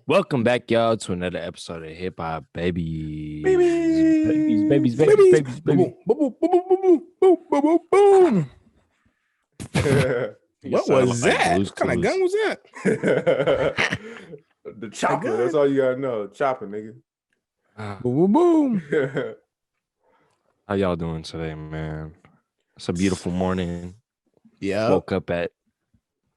Welcome back, y'all, to another episode of Hip Hop Babies. Babies, babies, Babies, babies, babies. babies, Boom, babies. boom, boom, boom, boom, boom, boom, boom, boom, boom, boom. You What sound was like that? Blue's What kind of Clues. gun was that? The A chopper. That's gun? all you gotta know. Chopper, nigga. Boom, boom, boom. How y'all doing today, man? It's a beautiful morning. Yeah. Woke up at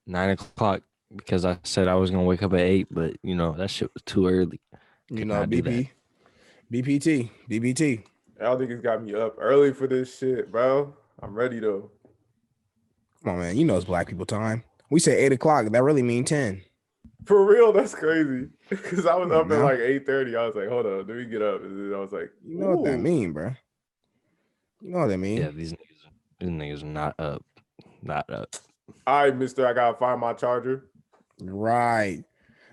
9 o'clock because I said I was gonna wake up at 8, but that shit was too early. You Could know, not do that. BPT, BBT. Y'all niggas got me up early for this shit, bro. I'm ready though. Come on, man. You know it's black people time. We say 8 o'clock. That really mean 10. For real, that's crazy. Cause I was Come on up at now. like 8:30. I was like, hold on, let me get up. And then I was like, You know what that ooh. mean, bro. You know what that mean. Yeah, these niggas are not up. Not up. All right, mister, I gotta find my charger. Right.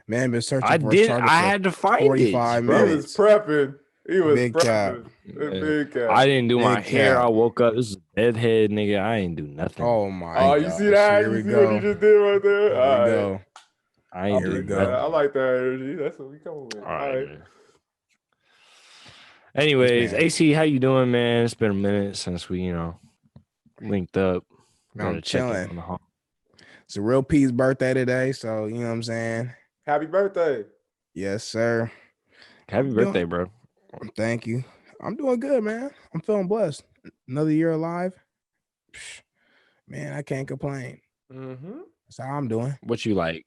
Man been searching I for his did. charger I for had to find 45 it, He bro. was minutes. prepping. He was Big cap. prepping. Yeah. Big cap. I didn't do my Big hair. cap. I woke up. This is a deadhead, nigga. I ain't do nothing. Oh my Oh, god. you see that? Here You we see what he go. just did right there? Here All we right. go. I ain't Here do we go. nothing. I like that energy. That's what we coming with. All right. Man. Anyways, Man. AC, how you doing, man? It's been a minute since we, linked up. Man, I'm Gotta check in chilling. on the home. It's a real P's birthday today, so you know what I'm saying. Happy birthday. Yes, sir. Happy birthday, bro. Thank you. I'm doing good, man. I'm feeling blessed. Another year alive. Man, I can't complain. Mm-hmm. That's how I'm doing. What you like?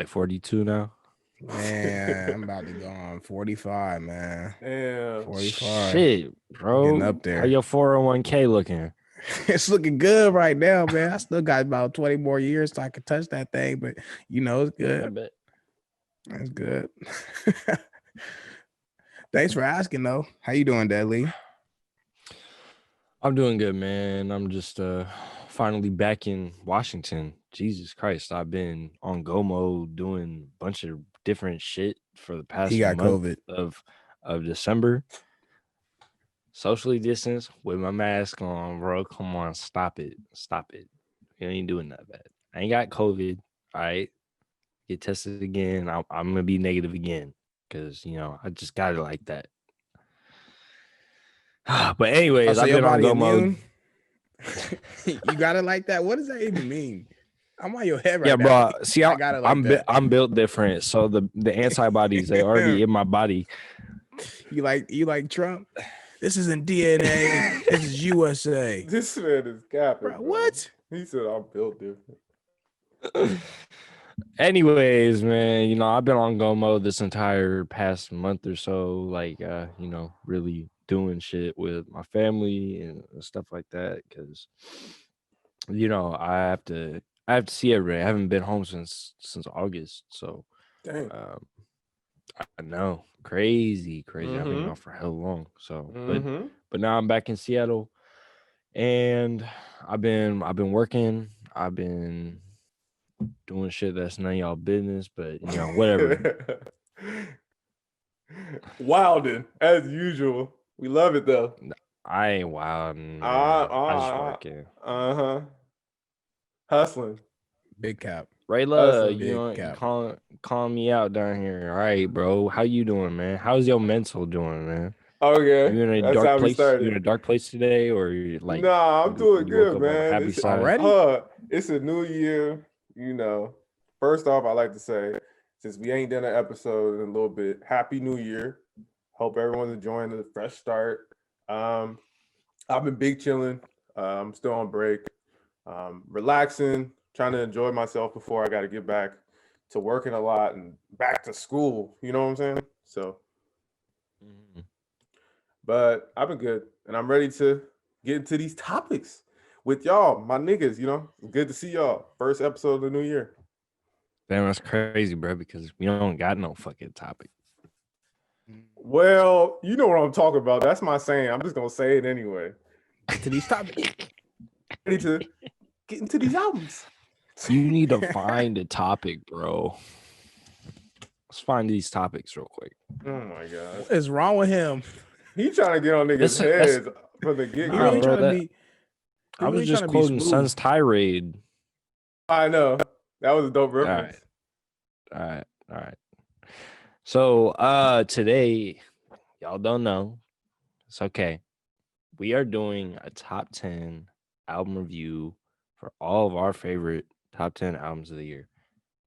42 now? Man, I'm about to go on 45, man. Damn. 45. Shit, bro. Getting up there. How your 401k looking? It's looking good right now, man. I still got about 20 more years so I can touch that thing, but it's I good. bet. That's good. Thanks for asking, though. How you doing, Deadly? I'm doing good, man. I'm just finally back in Washington. Jesus Christ, I've been on go mode doing a bunch of different shit for the past He got month COVID. of December. Socially distance with my mask on, bro. Come on, stop it. Stop it. You ain't doing that bad. I ain't got COVID. All right. Get tested again. I'm gonna be negative again. Cause I just got it like that. But anyways, So I've your been on body go mode. immune? You got it like that? What does that even mean? I'm on your head right Yeah, now. bro. See, I got it like that. I'm built different. So the antibodies, they already in my body. You like Trump? This isn't DNA. This is USA. This man is capping. Bro, what? He said I'm built different. Anyways, man, I've been on go mode this entire past month or so, like really doing shit with my family and stuff like that. Cause I have to see everybody. I haven't been home since August. So Dang. I know. Crazy. I've been gone for hell long. So but now I'm back in Seattle and I've been working. I've been doing shit that's none of y'all business, but whatever. Wildin', as usual. We love it though. I ain't wild. I just working. Hustling. Big cap. Rayla, Big cap. calling me out down here. All right, bro. How you doing, man? How's your mental doing, man? Okay. You in a That's dark how we place? started. You in a dark place today, or you like? Nah, I'm doing you woke good, up on the man. happy It's side? Already? It's a new year. First off, I like to say, since we ain't done an episode in a little bit, Happy New Year. Hope everyone's enjoying the fresh start. I've been big chilling. I'm still on break. Relaxing, trying to enjoy myself before I got to get back to working a lot and back to school. You know what I'm saying? So, but I've been good, and I'm ready to get into these topics with y'all, my niggas. Good to see y'all. First episode of the new year. Damn, that's crazy, bro. Because we don't got no fucking topic. Well, you know what I'm talking about. That's my saying. I'm just gonna say it anyway. To these topics. Ready to get into these albums. You need to find a topic, bro. Let's find these topics real quick. Oh my god, What is wrong with him? he trying to get on niggas' heads from the get He go. really bro, trying to be. I was just quoting Sun's tirade. I know that was a dope reference. All right. So today, y'all don't know. It's okay. We are doing a top 10 album review for all of our favorite top 10 albums of the year.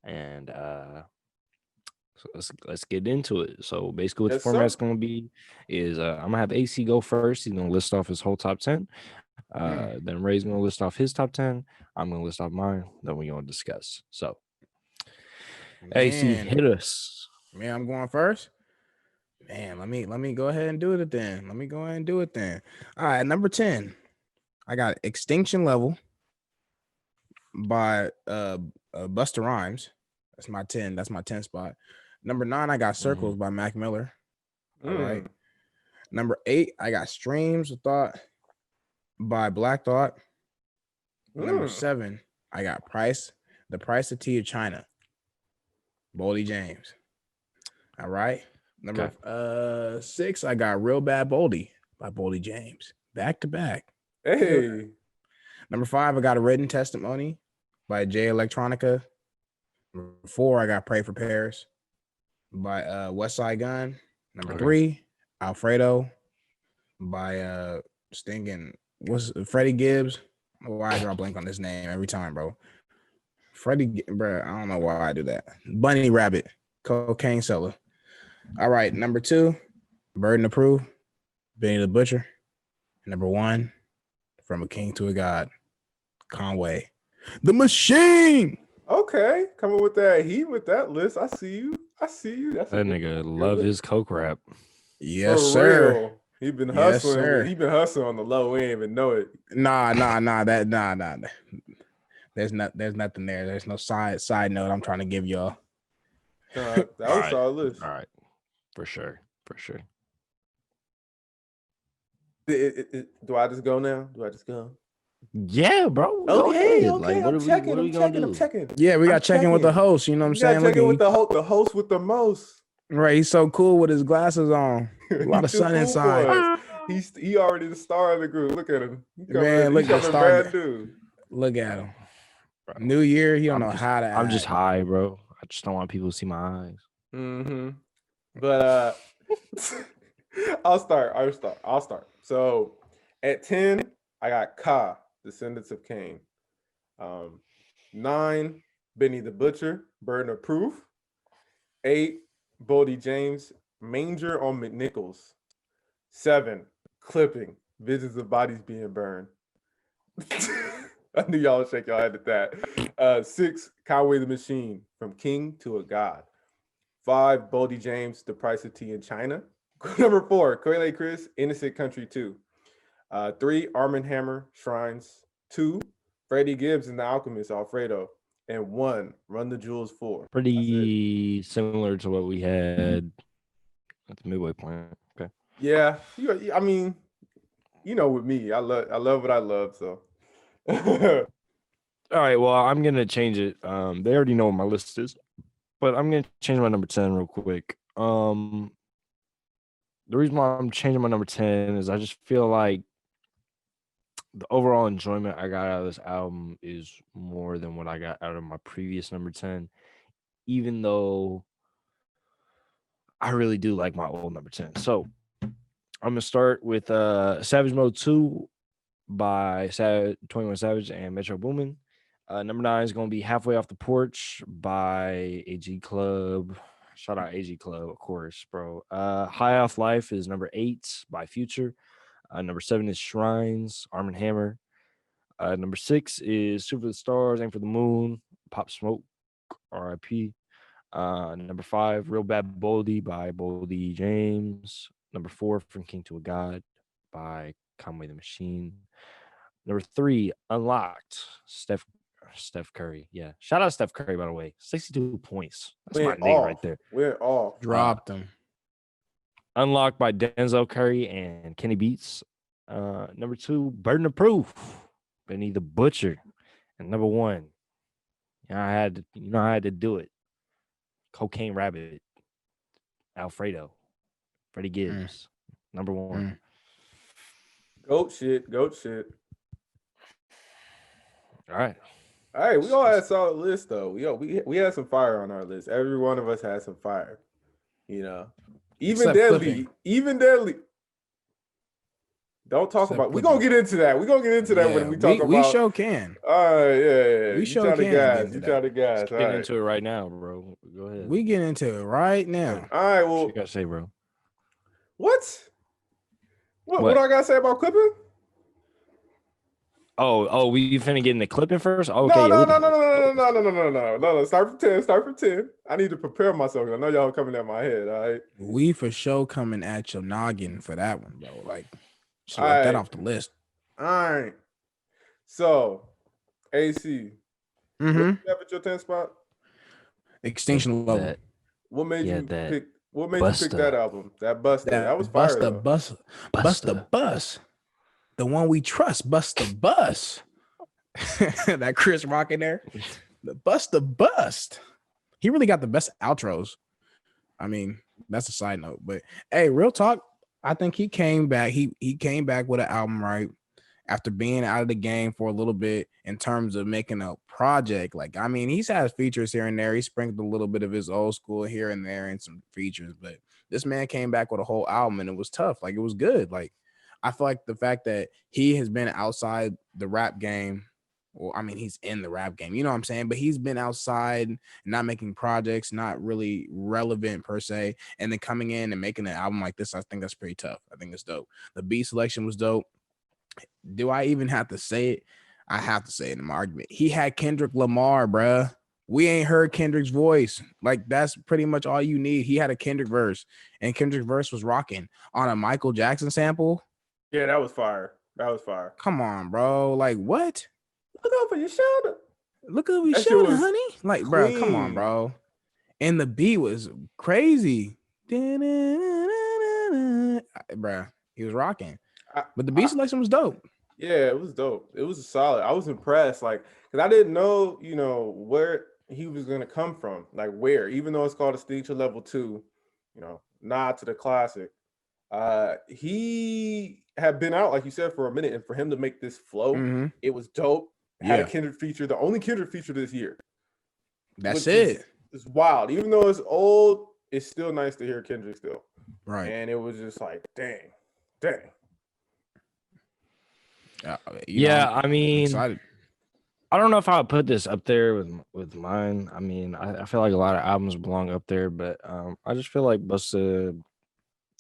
And so let's get into it. So basically what the Yes, sir. format's gonna be is I'm gonna have AC go first. He's gonna list off his whole top 10. Then Ray's gonna list off his top 10. I'm gonna list off mine. Then we're gonna discuss. So AC, Man, hit us. man, I'm going first. Man, let me go ahead and do it then. Let me go ahead and do it then. All right, number 10. I got Extinction Level by Busta Rhymes. That's my 10. That's my 10 spot. Number 9, I got Circles by Mac Miller. All right. Number 8, I got Streams of Thought by Black Thought. Number 7, I got The Price of Tea of China, Boldy James. All right. Number 6, I got Real Bad Boldy by Boldy James. Back to back. Hey. Number 5, I got A Written Testimony by Jay Electronica. Number 4, I got Pray for Paris by West Side Gun. Number 3, Alfredo by Sting and what's Freddie Gibbs. Why I draw a blank on this name every time, bro? Freddie, bro, I don't know why I do that. Bunny Rabbit, Cocaine Seller. All right, number 2, Burden of Proof, Benny the Butcher. Number 1, From a King to a God, Conway the Machine. Okay, coming with that heat with that list. I see you. That's That nigga love his coke rap. Yes, For sir. real. He been Yes, hustling. sir. He been hustling on the low. We ain't even know it. Nah. There's nothing there. There's no side note I'm trying to give y'all. That was a solid list. All right. For sure. Do I just go now? Do I just go? Yeah, bro. Go Okay. ahead. Like, what are we gonna do? I'm checking. Yeah, we got I'm checking with the checking. host. You know what I'm You gotta saying? check in with Look, the host with the most. right, he's so cool with his glasses on. A lot of He's too sun cool inside. for us. He already the star of the group. Look at him. Man, look at the star. Bad dude. Look at him. Bro. New year, he don't know how to act. I'm just high, bro. I just don't want people to see my eyes. Mm-hmm. But I'll start. So at 10, I got Ka, Descendants of Cain. 9, Benny the Butcher, Burden of Proof. 8, Boldy James, Manger on McNichols. 7, Clipping, Visions of Bodies Being Burned. I knew y'all would shake y'all head at that. 6, Conway the Machine, From King to a God. 5, Boldy James, The Price of Tea in China. Number 4, Koile Chris, Innocent Country 2. 3, Arm & Hammer, Shrines. 2, Freddie Gibbs and the Alchemist, Alfredo. And 1, Run the Jewels 4. Pretty similar to what we had at the midway point. Okay. Yeah, I mean, you know, with me, I love what I love. So, all right. Well, I'm gonna change it. They already know what my list is, but I'm gonna change my number 10 real quick. The reason why I'm changing my number 10 is I just feel like the overall enjoyment I got out of this album is more than what I got out of my previous number 10, even though I really do like my old number 10. So I'm gonna start with Savage Mode 2 by 21 Savage and Metro Boomin. Number 9 is gonna be Halfway Off the Porch by AG Club. Shout out AG Club, of course, bro. High Off Life is number 8 by Future. Number 7 is Shrines, Arm & Hammer. Number 6 is Super the Stars, Aim for the Moon, Pop Smoke, RIP. Number 5, Real Bad Boldy by Boldy James. Number 4, From King to a God by Conway the Machine. Number 3, Unlocked, Steph Curry. Yeah. Shout out Steph Curry, by the way. 62 points. That's my nigga right there. We're off. Dropped him. Unlocked by Denzel Curry and Kenny Beats. Number 2, Burden of Proof, Benny the Butcher. And number 1, I had to do it. Cocaine Rabbit, Alfredo, Freddie Gibbs. Number 1. Goat shit. All right. We all had a solid list though. We had some fire on our list. Every one of us had some fire. You know, Except Clipping. even deadly. Don't talk Except about. We're gonna Clipping. get into that. We're gonna get into that when we talk we about. sure can. All right, yeah. We You sure trying to can get gas? into You that. trying to gas? Let's All get right. into it right now, bro. Go ahead. We get into it right now. All right. What Well, you gotta say, bro? what? What I gotta say about Clipping? Oh, we finna get in the clipping first? Okay, No, yeah, no, we no, can- no, no, no, no, no, no, no, no, no, no. Start from 10. Start from 10. I need to prepare myself. I know y'all coming at my head. All right. We for sure coming at your noggin for that one, bro. Like, so All let that right. off the list. All right. So, AC. What Mm-hmm. you have at your 10 spot? Extinction level. that. What made Yeah, you that pick? What made you pick Busta. that album? That Busta. That was fire. Busta Bus. Busta Bus. The one we trust, Busta Bus. That Chris Rock in there. The Busta Bust. He really got the best outros. I mean, that's a side note. But hey, real talk. I think he came back. He came back with an album, right? After being out of the game for a little bit in terms of making a project. Like, I mean, he's had features here and there. He sprinkled a little bit of his old school here and there and some features, but this man came back with a whole album and it was tough. Like, it was good. Like, I feel like the fact that he has been outside the rap game, well, I mean, he's in the rap game, you know what I'm saying? But he's been outside, not making projects, not really relevant per se, and then coming in and making an album like this, I think that's pretty tough. I think it's dope. The beat selection was dope. Do I even have to say it? I have to say it in my argument. He had Kendrick Lamar, bruh. We ain't heard Kendrick's voice. Like, that's pretty much all you need. He had a Kendrick verse, and Kendrick verse was rocking on a Michael Jackson sample. Yeah, that was fire. That was fire. Come on, bro. Like, what? Look over your shoulder. Look over your That shit shoulder, was honey. Like, bro, come on, clean. bro. And the beat was crazy. Bruh, he was rocking. But the beat selection was dope. Yeah, it was dope. It was solid. I was impressed, like, because I didn't know, where he was gonna come from, like where, even though it's called Extinction Level 2, nod to the classic. He had been out, like you said, for a minute, and for him to make this flow, it was dope. Had a Kendrick feature, the only Kendrick feature this year. That's it. It's wild. Even though it's old, it's still nice to hear Kendrick still. Right. And it was just like, dang. I mean, I don't know if I would put this up there with mine. I mean, I feel like a lot of albums belong up there, but I just feel like Busta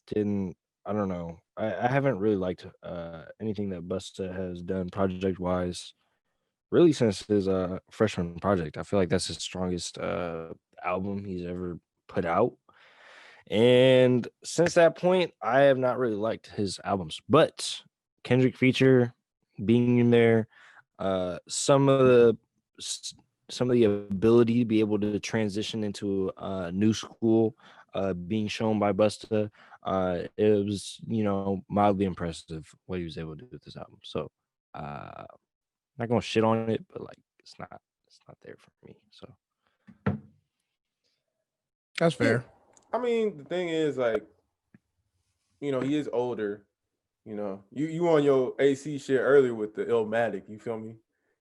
didn't. I don't know. I haven't really liked anything that Busta has done project wise, really since his freshman project. I feel like that's his strongest album he's ever put out. And since that point, I have not really liked his albums. But Kendrick feature being in there, some of the ability to be able to transition into new school being shown by Busta, it was mildly impressive what he was able to do with this album. So I'm not gonna shit on it, but like it's not there for me. So that's fair. I mean, the thing is, like, he is older. You on your AC shit earlier with the Illmatic. You feel me?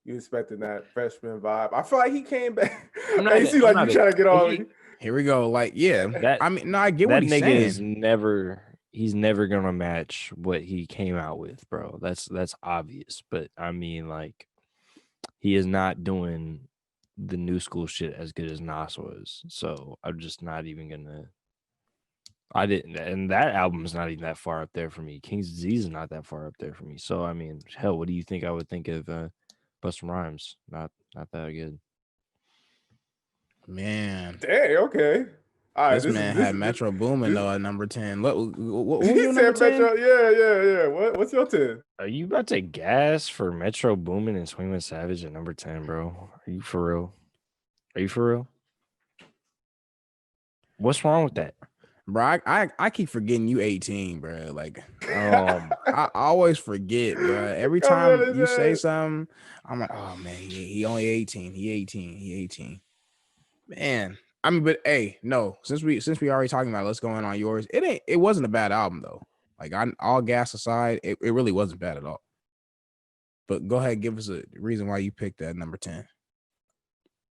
You expecting that freshman vibe. I feel like he came back. AC, like, you trying to get on. Here we go. Like, yeah. I get that what he's nigga saying. He's never gonna match what he came out with, bro. That's obvious. But I mean, like, he is not doing the new school shit as good as Nas was. So I'm just not even gonna. And that album is not even that far up there for me. King's Disease is not that far up there for me. So I mean, hell, what do you think I would think of Busta Rhymes? Not that good. Man. Dang, okay. All right, this man had Metro Boomin though at number 10. What was your number 10? Metro, yeah. What's your 10? Are you about to gas for Metro Boomin and 21 Savage at number 10, bro? Are you for real? What's wrong with that? Bro, I keep forgetting you 18, bro. Like, I always forget, bro. Every time you say something, I'm like, oh man, he only 18. He 18. Man, I mean, but hey, no. Since we already talking about it, let's go on yours. It wasn't a bad album though. Like, all gas aside, it really wasn't bad at all. But go ahead, give us a reason why you picked that number 10.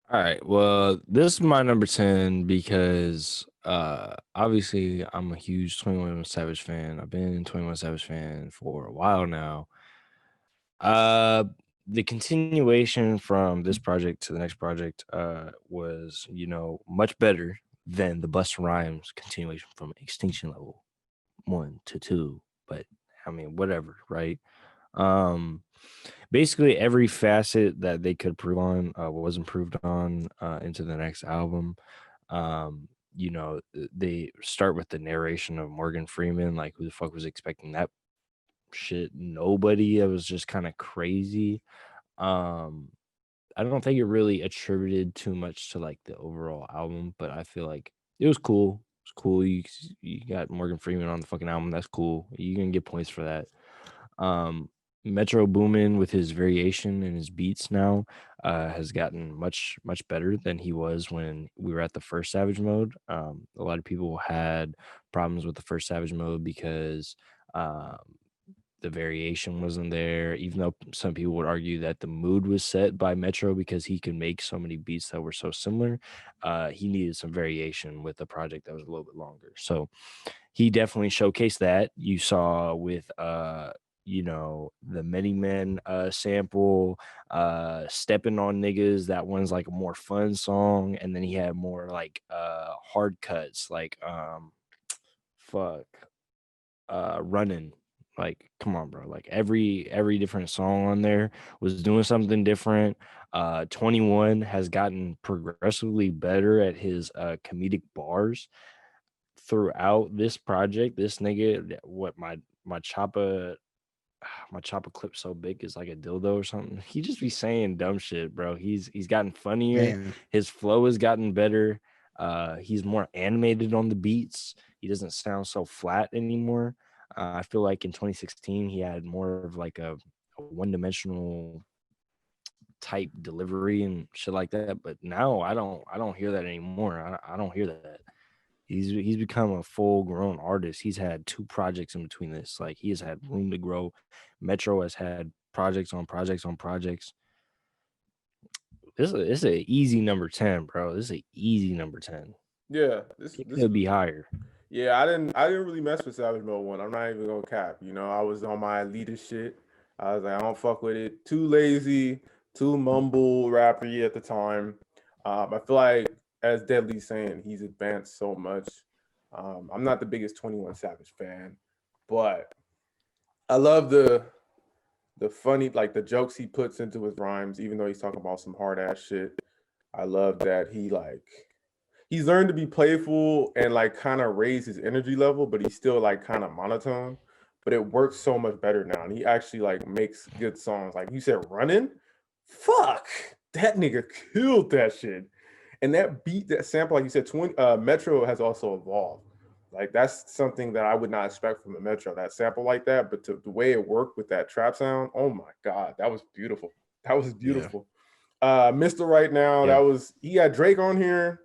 All right. Well, this is my number 10 because Obviously I'm a huge 21 Savage fan. I've been 21 Savage fan for a while now. Uh the continuation from this project to the next project was, much better than the Busta Rhymes continuation from Extinction Level 1 to 2. But I mean, whatever, right? Um Basically every facet that they could improve on was improved on into the next album. They start with the narration of Morgan Freeman. Like, who the fuck was expecting that shit? Nobody. It was just kind of crazy. um I don't think it really attributed too much to like the overall album, but I feel like it was cool. It's cool. You got Morgan Freeman on the fucking album. That's cool. You can get points for that. Um, Metro Boomin with his variation and his beats now has gotten much better than he was when we were at the first Savage Mode. A lot of people had problems with the first Savage Mode because um, the variation wasn't there, even though some people would argue that the mood was set by Metro because he could make so many beats that were so similar. He needed some variation with a project that was a little bit longer. So he definitely showcased that. You saw with the Many Men sample, Stepping on Niggas. That one's like a more fun song, and then he had more like hard cuts, like fuck Running. Like, come on, bro. Like every different song on there was doing something different. 21 has gotten progressively better at his comedic bars throughout this project. This nigga, what my choppa my chopper clip so big is like a dildo or something. He just be saying dumb shit, bro. He's gotten funnier. Man, His flow has gotten better. He's more animated on the beats. He doesn't sound so flat anymore. I feel like in 2016 he had more of like a one-dimensional type delivery and shit like that. But now I don't hear that anymore. I don't hear that. He's become a full grown artist. He's had 2 projects in between this. Like, he has had room to grow. Metro has had projects on projects on projects. This is an easy number 10, bro. This is an easy number 10. Yeah, It this could be higher. yeah, I didn't really mess with Savage Mode 1. I'm not even gonna cap. I was on my elitist shit. I was like, I don't fuck with it. Too lazy, too mumble rappery at the time. I feel like, as Deadly's saying, he's advanced so much. I'm not the biggest 21 Savage fan, but I love the funny, like, the jokes he puts into his rhymes, even though he's talking about some hard ass shit. I love that he's learned to be playful and like kind of raise his energy level, but he's still like kind of monotone. But it works so much better now, and he actually like makes good songs. Like you said, Running, fuck, that nigga killed that shit. And that beat, that sample, like you said, Metro has also evolved. Like that's something that I would not expect from the Metro. That sample like that, but the way it worked with that trap sound, oh my god, that was beautiful. That was yeah. beautiful. Mr. Right Now, Yeah. he had Drake on here.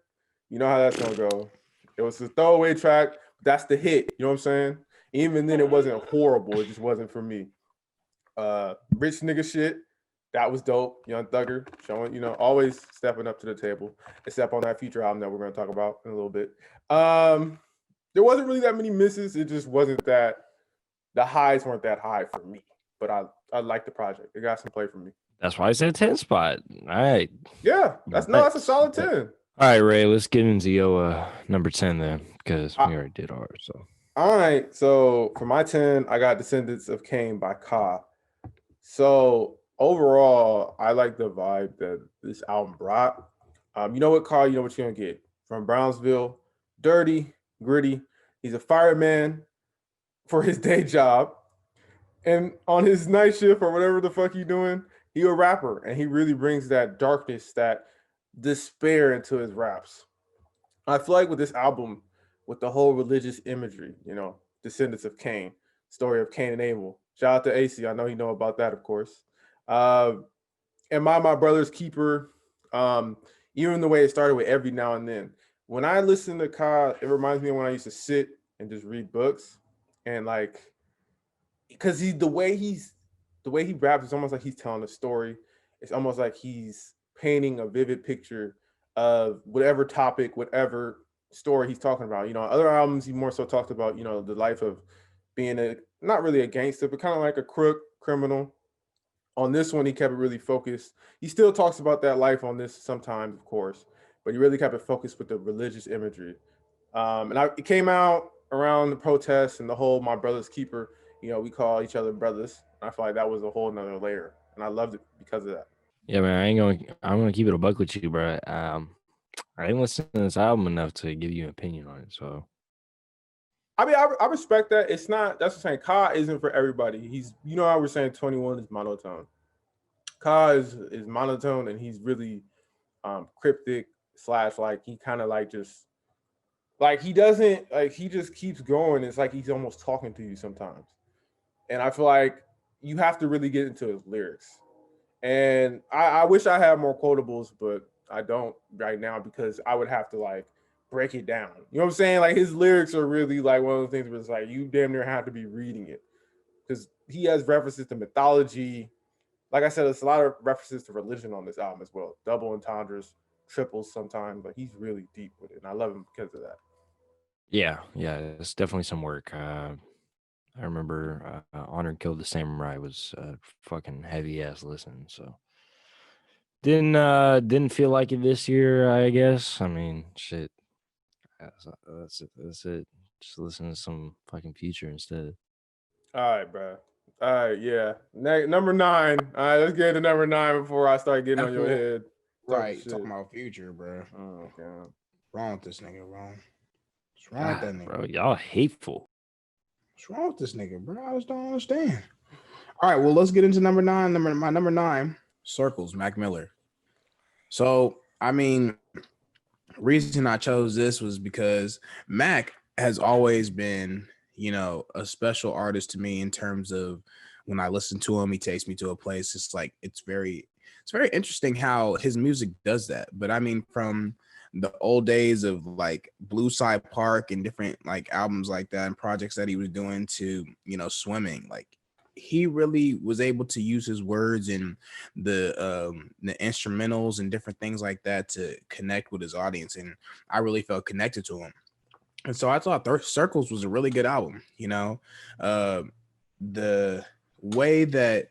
You know how that's gonna go. It was a throwaway track. That's the hit. You know what I'm saying? Even then, it wasn't horrible. It just wasn't for me. Rich nigga shit. That was dope. Young Thugger showing, always stepping up to the table. Except on that future album that we're gonna talk about in a little bit. There wasn't really that many misses. It just wasn't that the highs weren't that high for me. But I like the project. It got some play for me. That's why I said 10 spot. All right. Yeah, that's a solid 10. All right, Ray, let's get into your number 10 then, because we already did ours. So All right, so for my 10, I got Descendants of Cain by Ka. So overall, I like the vibe that this album brought. You know what, Ka, you know what you're gonna get from Brownsville, dirty, gritty. He's a fireman for his day job, and on his night shift or whatever the fuck he's doing, he a rapper, and he really brings that darkness, that despair into his raps. I feel like with this album, with the whole religious imagery, Descendants of Cain, story of Cain and Abel. Shout out to AC. I know you know about that, of course. Uh, and my brother's keeper. Even the way it started with Every Now and Then. When I listen to Ka, it reminds me of when I used to sit and just read books, and like, because the way he raps, it's almost like he's telling a story. It's almost like he's painting a vivid picture of whatever topic, whatever story he's talking about. Other albums he more so talked about, the life of being a not really a gangster, but kind of like a crook criminal. On this one, he kept it really focused. He still talks about that life on this sometimes, of course, but he really kept it focused with the religious imagery. It came out around the protests and the whole "my brother's keeper." We call each other brothers. I feel like that was a whole nother layer, and I loved it because of that. Yeah, man, I'm gonna keep it a buck with you, bro. I didn't listen to this album enough to give you an opinion on it. So I mean, I respect that. It's not. That's what I'm saying. Ka isn't for everybody. He's, how we're saying 21 is monotone. Ka is monotone, and he's really cryptic slash like he kind of like just like he doesn't like he just keeps going. It's like he's almost talking to you sometimes, and I feel like you have to really get into his lyrics. And I wish I had more quotables, but I don't right now because I would have to like break it down. You know what I'm saying? Like his lyrics are really like one of the things where it's like you damn near have to be reading it because he has references to mythology. Like I said, there's a lot of references to religion on this album as well. Double entendres, triples sometimes, but he's really deep with it, and I love him because of that. yeah, it's definitely some work. I remember Honor Killed the Samurai was a fucking heavy ass listen. So didn't feel like it this year. I guess. I mean, shit. That's it. That's it. Just listen to some fucking Future instead. All right, bro. All right, yeah. Number 9. All right, let's get to number 9 before I start getting on your head. Right, talking about Future, bro. Oh, God. Wrong with this nigga, bro. What's wrong with that nigga? Bro, y'all hateful. What's wrong with this nigga, bro? I just don't understand. All right, well, let's get into number 9. My number 9, Circles, Mac Miller. So, I mean, reason I chose this was because Mac has always been, a special artist to me in terms of when I listen to him, he takes me to a place. It's like it's very interesting how his music does that. But I mean, from the old days of like Blue Side Park and different like albums like that and projects that he was doing to, Swimming, like he really was able to use his words and the instrumentals and different things like that to connect with his audience, and I really felt connected to him. And so I thought Circles was a really good album. The way that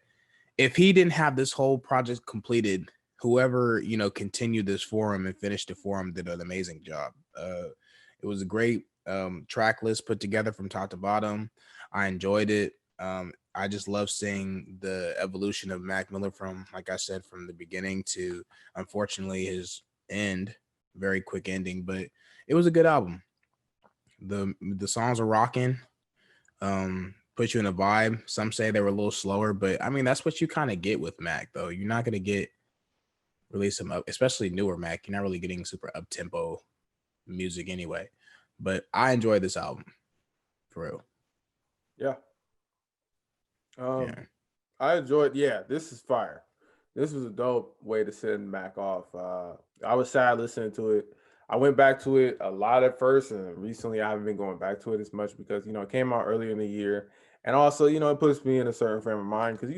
if he didn't have this whole project completed, whoever continued this for him and finished it for him did an amazing job. It was a great track list put together from top to bottom. I enjoyed it. I just love seeing the evolution of Mac Miller from, like I said, from the beginning to unfortunately his end, very quick ending, but it was a good album. The songs are rocking, put you in a vibe. Some say they were a little slower, but I mean that's what you kind of get with Mac though. You're not gonna get really some up, especially newer Mac. You're not really getting super up tempo music anyway. But I enjoyed this album for real. Yeah. I enjoyed. Yeah, this is fire. This was a dope way to send Mac off. I was sad listening to it. I went back to it a lot at first, and recently I haven't been going back to it as much because it came out earlier in the year, and also it puts me in a certain frame of mind because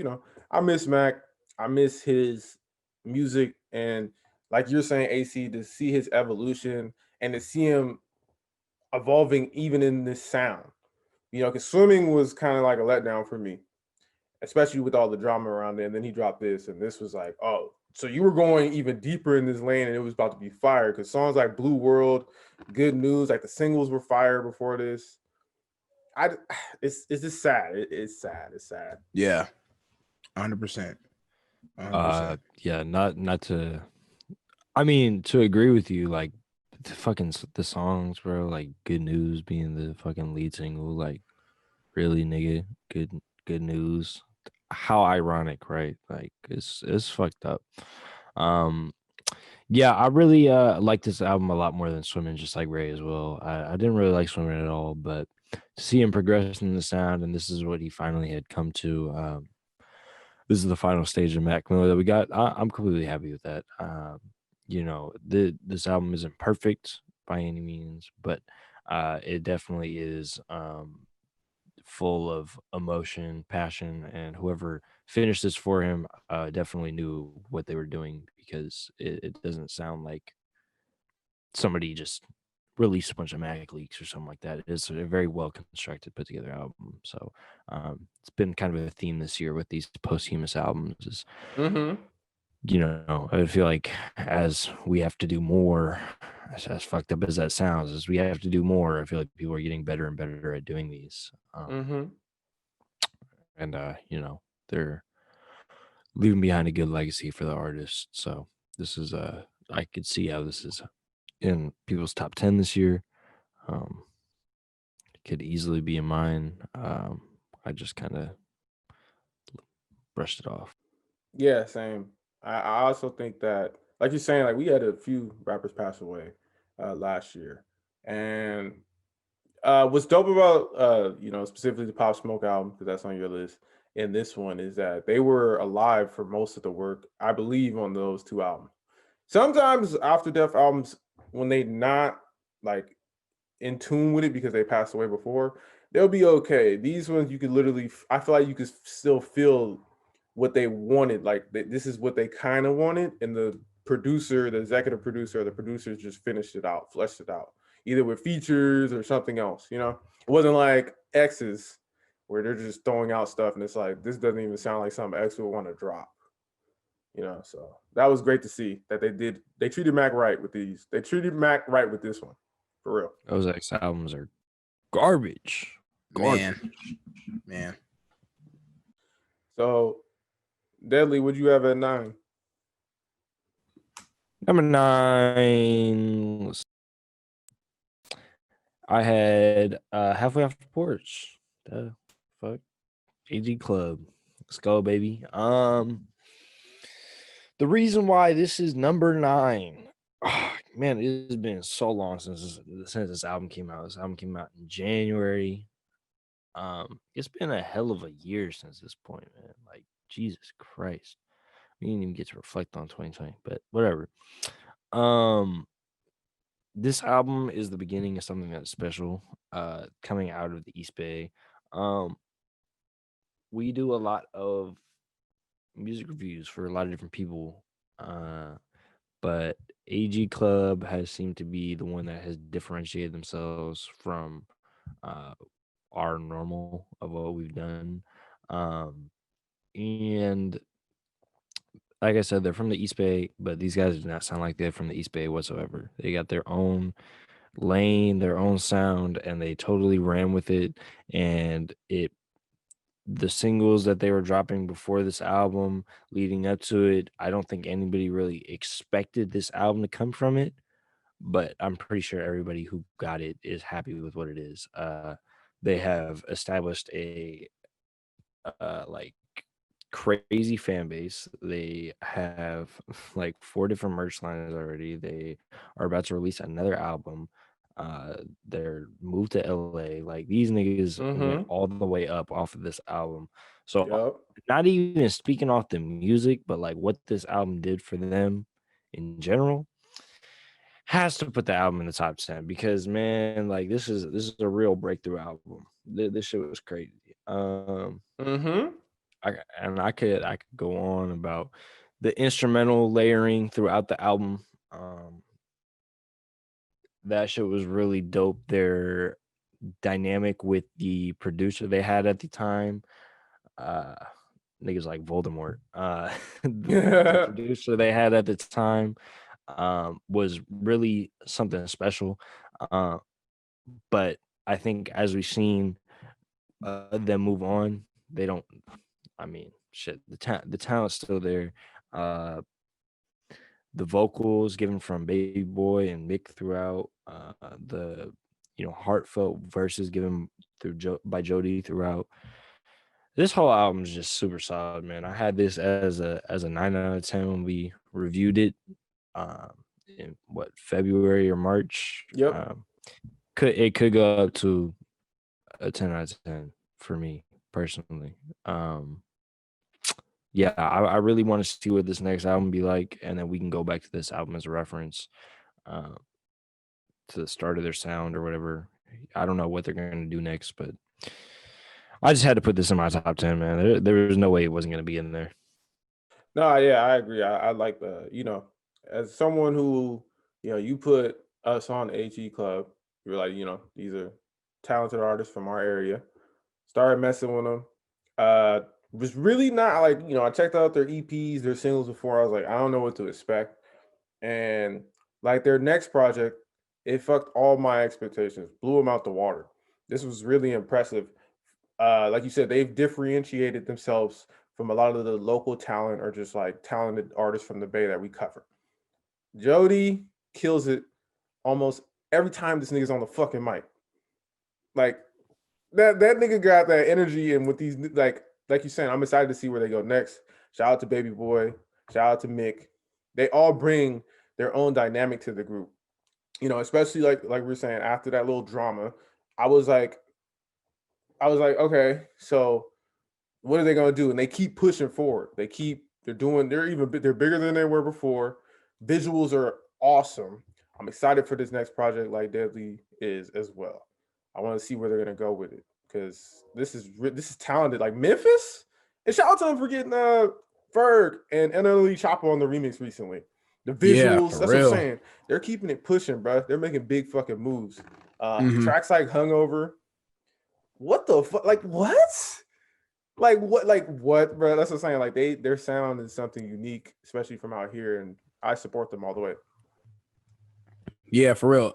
I miss Mac, I miss his music, and like you're saying, AC, to see his evolution and to see him evolving even in this sound, because Swimming was kind of like a letdown for me, especially with all the drama around it. And then he dropped this, and this was like, oh, so you were going even deeper in this lane, and it was about to be fire. Because songs like Blue World, Good News, like the singles were fire before this. It's just sad. It's sad. It's sad. Yeah, 100%. 100%. Yeah, not to. I mean, to agree with you, like the songs, bro. Like Good News being the fucking lead single, like really, nigga, good news. How ironic, right? Like it's fucked up. Yeah, I really like this album a lot more than Swimming, just like Ray as well. I didn't really like Swimming at all, but to see him progress in the sound, and this is what he finally had come to. This is the final stage of Mac Miller that we got. I'm completely happy with that. This album isn't perfect by any means, but it definitely is full of emotion, passion, and whoever finished this for him definitely knew what they were doing because it doesn't sound like somebody just release a bunch of Mac leaks or something like that. It's a very well constructed, put together album. So it's been kind of a theme this year with these posthumous albums. Is Mm-hmm. I feel like as we have to do more, as fucked up as that sounds, as we have to do more, I feel like people are getting better and better at doing these. Mm-hmm. And they're leaving behind a good legacy for the artist. So this is I could see how this is in people's top 10 this year. Could easily be in mine. I just kind of brushed it off. Yeah, same. I also think that, like you're saying, like we had a few rappers pass away last year, and what's dope about specifically the Pop Smoke album, because that's on your list, and this one is that they were alive for most of the work, I believe, on those two albums. Sometimes After Death albums, when they not like in tune with it because they passed away before, they'll be okay. These ones you could literally, I feel like you could still feel what they wanted. Like this is what they kind of wanted, and the producer, the executive producer, or the producers just finished it out, fleshed it out, either with features or something else. It wasn't like X's where they're just throwing out stuff and it's like this doesn't even sound like something X would want to drop. So that was great to see that they treated Mac right with these. They treated Mac right with this one. For real. Those X albums are garbage. Man. So, Deadly, would you have at 9? Number 9. I had Halfway Off the Porch. The fuck? AG Club. Let's go, baby. The reason why this is number 9. Oh, man, it has been so long since this album came out. This album came out in January. It's been a hell of a year since this point, man. Like, Jesus Christ. We didn't even get to reflect on 2020, but whatever. This album is the beginning of something that's special, coming out of the East Bay. We do a lot of music reviews for a lot of different people, but AG Club has seemed to be the one that has differentiated themselves from our normal of what we've done. And like I said, they're from the East Bay, but these guys do not sound like they're from the East Bay whatsoever. They got their own lane, their own sound, and they totally ran with it. And the singles that they were dropping before this album, leading up to it, I don't think anybody really expected this album to come from it, but I'm pretty sure everybody who got it is happy with what it is. They have established a like crazy fan base. They have like 4 different merch lines already. They are about to release another album. They're moved to LA. Like these niggas went all the way up off of this album. So Yep. not even speaking off the music, but like what this album did for them in general, has to put the album in the top 10 because man, like this is a real breakthrough album. This shit was crazy. I could go on about the instrumental layering throughout the album. That shit was really dope. Their dynamic with the producer they had at the time, niggas like Voldemort. The producer they had at the time was really something special. But I think as we've seen them move on, they don't. I mean, shit. The talent's still there. The vocals given from Baby Boy and Mick throughout. The heartfelt verses given by Jody throughout. This whole album is just super solid, man. I had this as a 9 out of 10 when we reviewed it. In February or March. Yep. It could go up to a 10 out of 10 for me personally. Yeah, I really want to see what this next album be like, and then we can go back to this album as a reference to the start of their sound or whatever. I don't know what they're going to do next, but I just had to put this in my top 10, man. There was no way it wasn't going to be in there. No, yeah, I agree. I like the, as someone who, you put us on AG Club. We were like, these are talented artists from our area. Started messing with them. Was really not like, I checked out their EPs, their singles before. I was like, I don't know what to expect. And like their next project, it fucked all my expectations, blew them out the water. This was really impressive. Like you said, they've differentiated themselves from a lot of the local talent or just like talented artists from the Bay that we cover. Jody kills it almost every time this nigga's on the fucking mic. Like that nigga got that energy, and with these like you saying, I'm excited to see where they go next. Shout out to Baby Boy, shout out to Mick. They all bring their own dynamic to the group. Especially like we were saying, after that little drama, I was like, okay, so what are they gonna do? And they keep pushing forward. They're bigger than they were before. Visuals are awesome. I'm excited for this next project, like Deadly is as well. I want to see where they're gonna go with it because this is talented. Like Memphis, and shout out to them for getting Ferg and NLE Chopper on the remix recently. The visuals, for that's real. what I'm saying. They're keeping it pushing, bro. They're making big fucking moves. Mhm. Tracks like Hungover. What the fuck? Like what? Like what, bro? That's what I'm saying. Like their sound is something unique, especially from out here, and I support them all the way. Yeah, for real.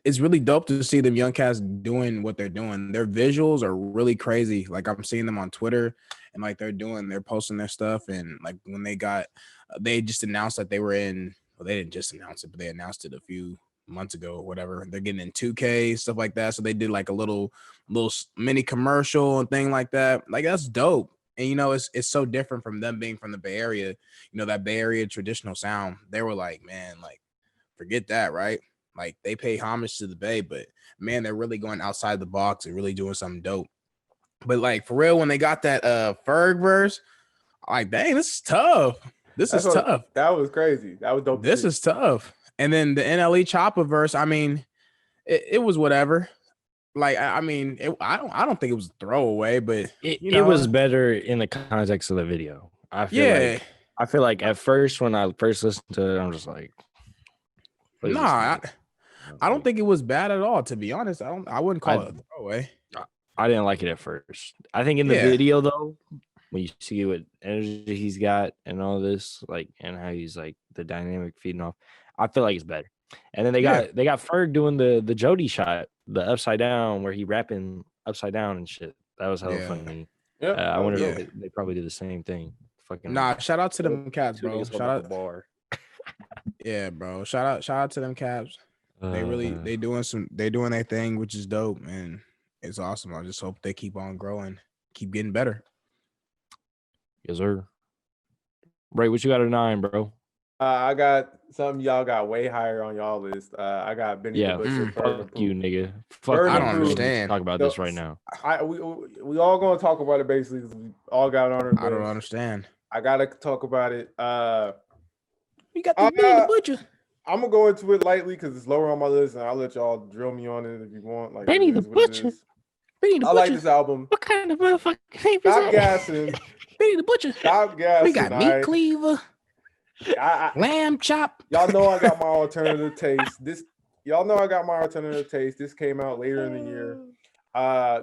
It's really dope to see them young cats doing what they're doing. Their visuals are really crazy. Like I'm seeing them on Twitter, and like they're posting their stuff. And like when they just announced that they were in. Well, they didn't just announce it, but they announced it a few months ago or whatever. They're getting in 2K stuff like that. So they did like a little mini commercial and thing like that. Like that's dope. And it's so different from them being from the Bay Area. That Bay Area traditional sound. They were like, man, like forget that, right? Like they pay homage to the Bay, but man, they're really going outside the box and really doing something dope. But like for real, when they got that Ferg verse, like dang, this is tough. That was crazy. That was dope. This is tough. And then the NLE Chopper verse, I mean, it was whatever. Like I mean, I don't think it was a throwaway, but it was better in the context of the video. I feel like at first when I first listened to it, I'm just like, I don't think it was bad at all. To be honest, I wouldn't call it a throwaway. I didn't like it at first. I think in the video though, when you see what energy he's got and all this, like, and how he's like the dynamic feeding off, I feel like it's better. And then they got Ferg doing the Jody shot, the upside down where he rapping upside down and shit. That was hella funny. Yeah, I wonder if they probably do the same thing. Fucking shout out to them cats, bro. Shout out bar. Yeah, bro. Shout out to them caps. They doing their thing, which is dope, and it's awesome. I just hope they keep on growing, keep getting better. Yes, sir. Ray, what you got at 9, bro? I got something y'all got way higher on y'all list. I got Benny the Butcher. Fuck you, nigga. Fuck I don't understand. Talk about this right now. We all gonna talk about it basically. We all got it on our list. I don't understand. I gotta talk about it. We got the Benny the Butcher. I'm gonna go into it lightly because it's lower on my list, and I'll let y'all drill me on it if you want. Like Benny the Butcher. Benny the Butcher. I like this album. What kind of motherfucking name is Stop gassing. Benny the Butcher. Stop gassing. We got meat cleaver. Lamb chop. Y'all know I got my alternative taste. This came out later in the year.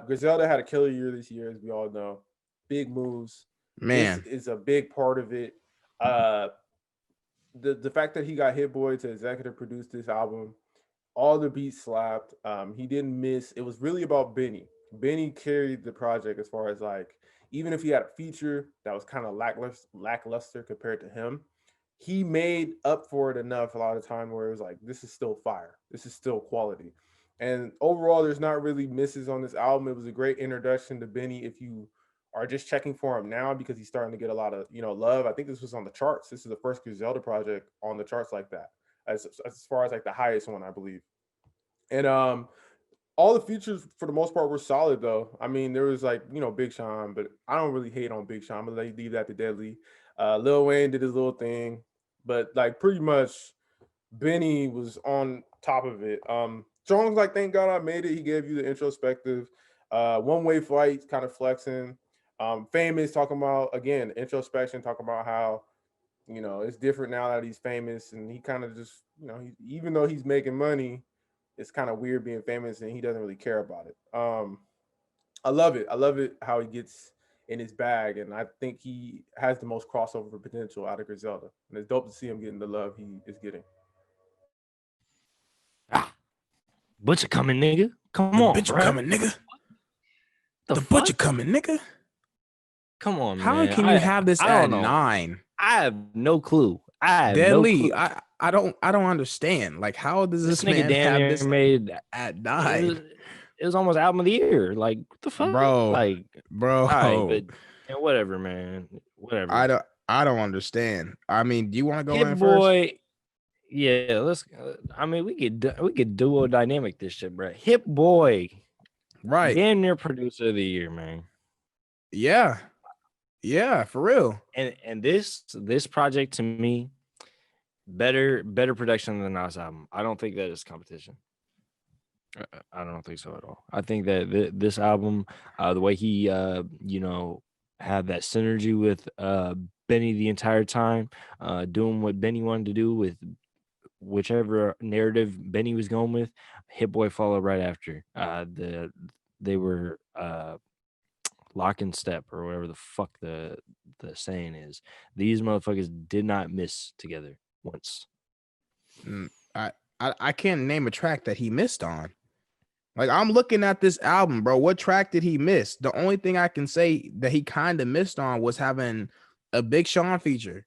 Griselda had a killer year this year, as we all know. Big moves. Man, this is a big part of it. The fact that he got Hit Boy to executive produce this album, all the beats slapped. He didn't miss. It was really about Benny. Benny carried the project as far as like, even if he had a feature that was kind of lackluster compared to him, he made up for it enough a lot of time where it was like, this is still fire. This is still quality. And overall, there's not really misses on this album. It was a great introduction to Benny if you are just checking for him now because he's starting to get a lot of, love. I think this was on the charts. This is the first Griselda project on the charts like that, as far as like the highest one, I believe. And all the features for the most part were solid though. I mean, there was like, Big Sean, but I don't really hate on Big Sean. I'm gonna leave that to Deadly. Lil Wayne did his little thing, but like pretty much Benny was on top of it. Songs like Thank God I Made It, he gave you the introspective. One Way Flight, kind of flexing. Famous, talking about, again, introspection, talking about how, it's different now that he's famous, and he kind of just, even though he's making money, it's kind of weird being famous, and he doesn't really care about it. I love it. I love it how he gets in his bag, and I think he has the most crossover potential out of Griselda, and it's dope to see him getting the love he is getting. Butcher coming, nigga. Come The on, butcher bro. coming, nigga. The butcher fuck? coming, nigga. Come on, How man. can you have this I at don't know. 9? I have no clue. I have Deadly. no clue. I don't understand. Like, how does This this nigga man damn have near this made at it 9? was almost album of the year. Like, what the fuck? Bro. All right, but and whatever, man. Whatever. I don't understand. I mean, do you want to go Hit in Boy. first? Yeah, let's. I mean, we could duo dynamic this shit, bro. Hit Boy, Right. damn near producer of the year, man. Yeah, for real. And this project to me, better production than the Nas album. I don't think that is competition. I don't think so at all. I think that this album, the way he had that synergy with Benny the entire time, doing what Benny wanted to do with whichever narrative Benny was going with, Hit Boy followed right after. They were lock and step or whatever the fuck the saying is. These motherfuckers did not miss together once. I can't name a track that he missed on. Like, I'm looking at this album, bro. What track did he miss? The only thing I can say that he kind of missed on was having a Big Sean feature.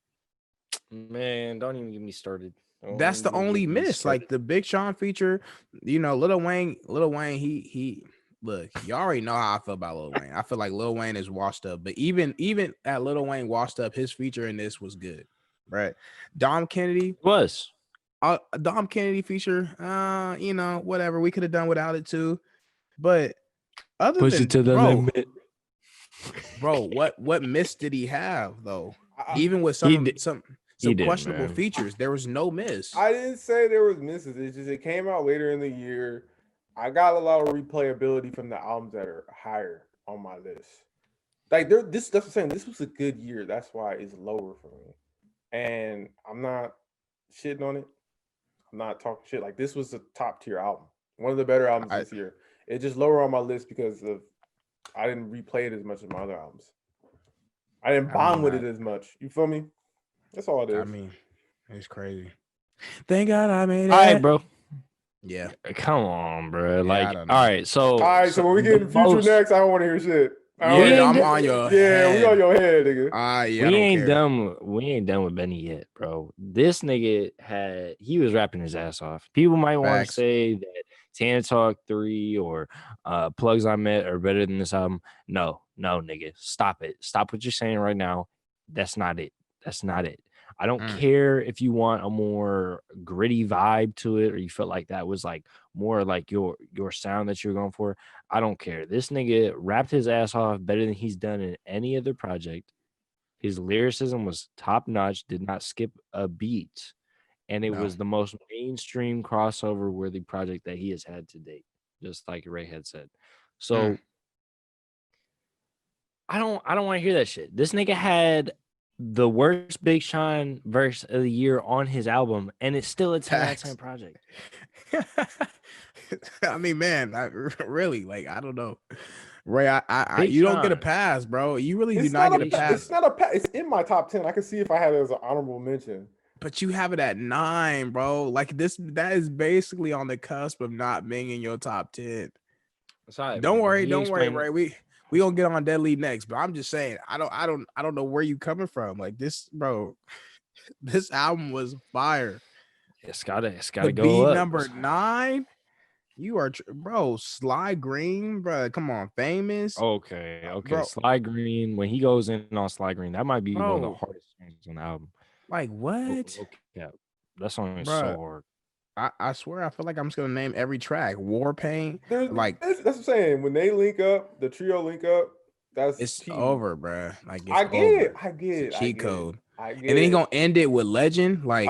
Man, don't even get me started. That's the only miss. Like, the Big Sean feature, Lil Wayne, he look, you already know how I feel about Lil Wayne. I feel like Lil Wayne is washed up, but even at Lil Wayne washed up, his feature in this was good, right? Dom Kennedy was. Dom Kennedy feature, whatever. We could have done without it too, but other Push than it to the limit, bro. What miss did he have though? Even with some questionable features, there was no miss. I didn't say there was misses. It's just it came out later in the year. I got a lot of replayability from the albums that are higher on my list. Like that's what I'm saying. This was a good year. That's why it's lower for me, and I'm not shitting on it. I'm not talking shit. Like, this was a top tier album, one of the better albums this year. It's just lower on my list because I didn't replay it as much as my other albums. I didn't bond with it as much. You feel me? That's all it is. I mean, it's crazy. Thank God I made it. All right, bro. Yeah. Come on, bro. Yeah, like, all right. So when we get in the future next, I don't want to hear shit. I'm on your head. We on your head, nigga. We ain't done. We ain't done with Benny yet, bro. This nigga he was rapping his ass off. People might want to say that Tana Talk 3 or Plugs I Met are better than this album. No, nigga. Stop it. Stop what you're saying right now. That's not it. I don't care if you want a more gritty vibe to it or you felt like that was like more like your sound that you're going for. I don't care. This nigga rapped his ass off better than he's done in any other project. His lyricism was top notch, did not skip a beat. And it was the most mainstream crossover worthy project that he has had to date, just like Ray had said. So I don't want to hear that shit. This nigga had the worst Big Sean verse of the year on his album, and it's still a 10 out of 10 project. I mean, man, really, like, I don't know. Ray, you Sean. Don't get a pass, bro. You really do not get a pass. It's not a pass. It's in my top 10. I can see if I had it as an honorable mention. But you have it at 9, bro. Like, that is basically on the cusp of not being in your top 10. Sorry, don't worry, Ray. We gonna get on Deadly next, but I'm just saying, I don't know where you coming from. Like, this, bro, this album was fire. It's gotta go up. Number 9. You are, bro. Sly Green, bro. Come on, Famous. Okay. Bro. Sly Green. When he goes in on Sly Green, that might be one of the hardest songs on the album. Like, what? Yeah, that song is so hard. I swear, I feel like I'm just gonna name every track. War Paint. That's what I'm saying. When they link up, the trio link up, it's over, bro. Like, I get it. Cheat code. And then he gonna end it with Legend. Like,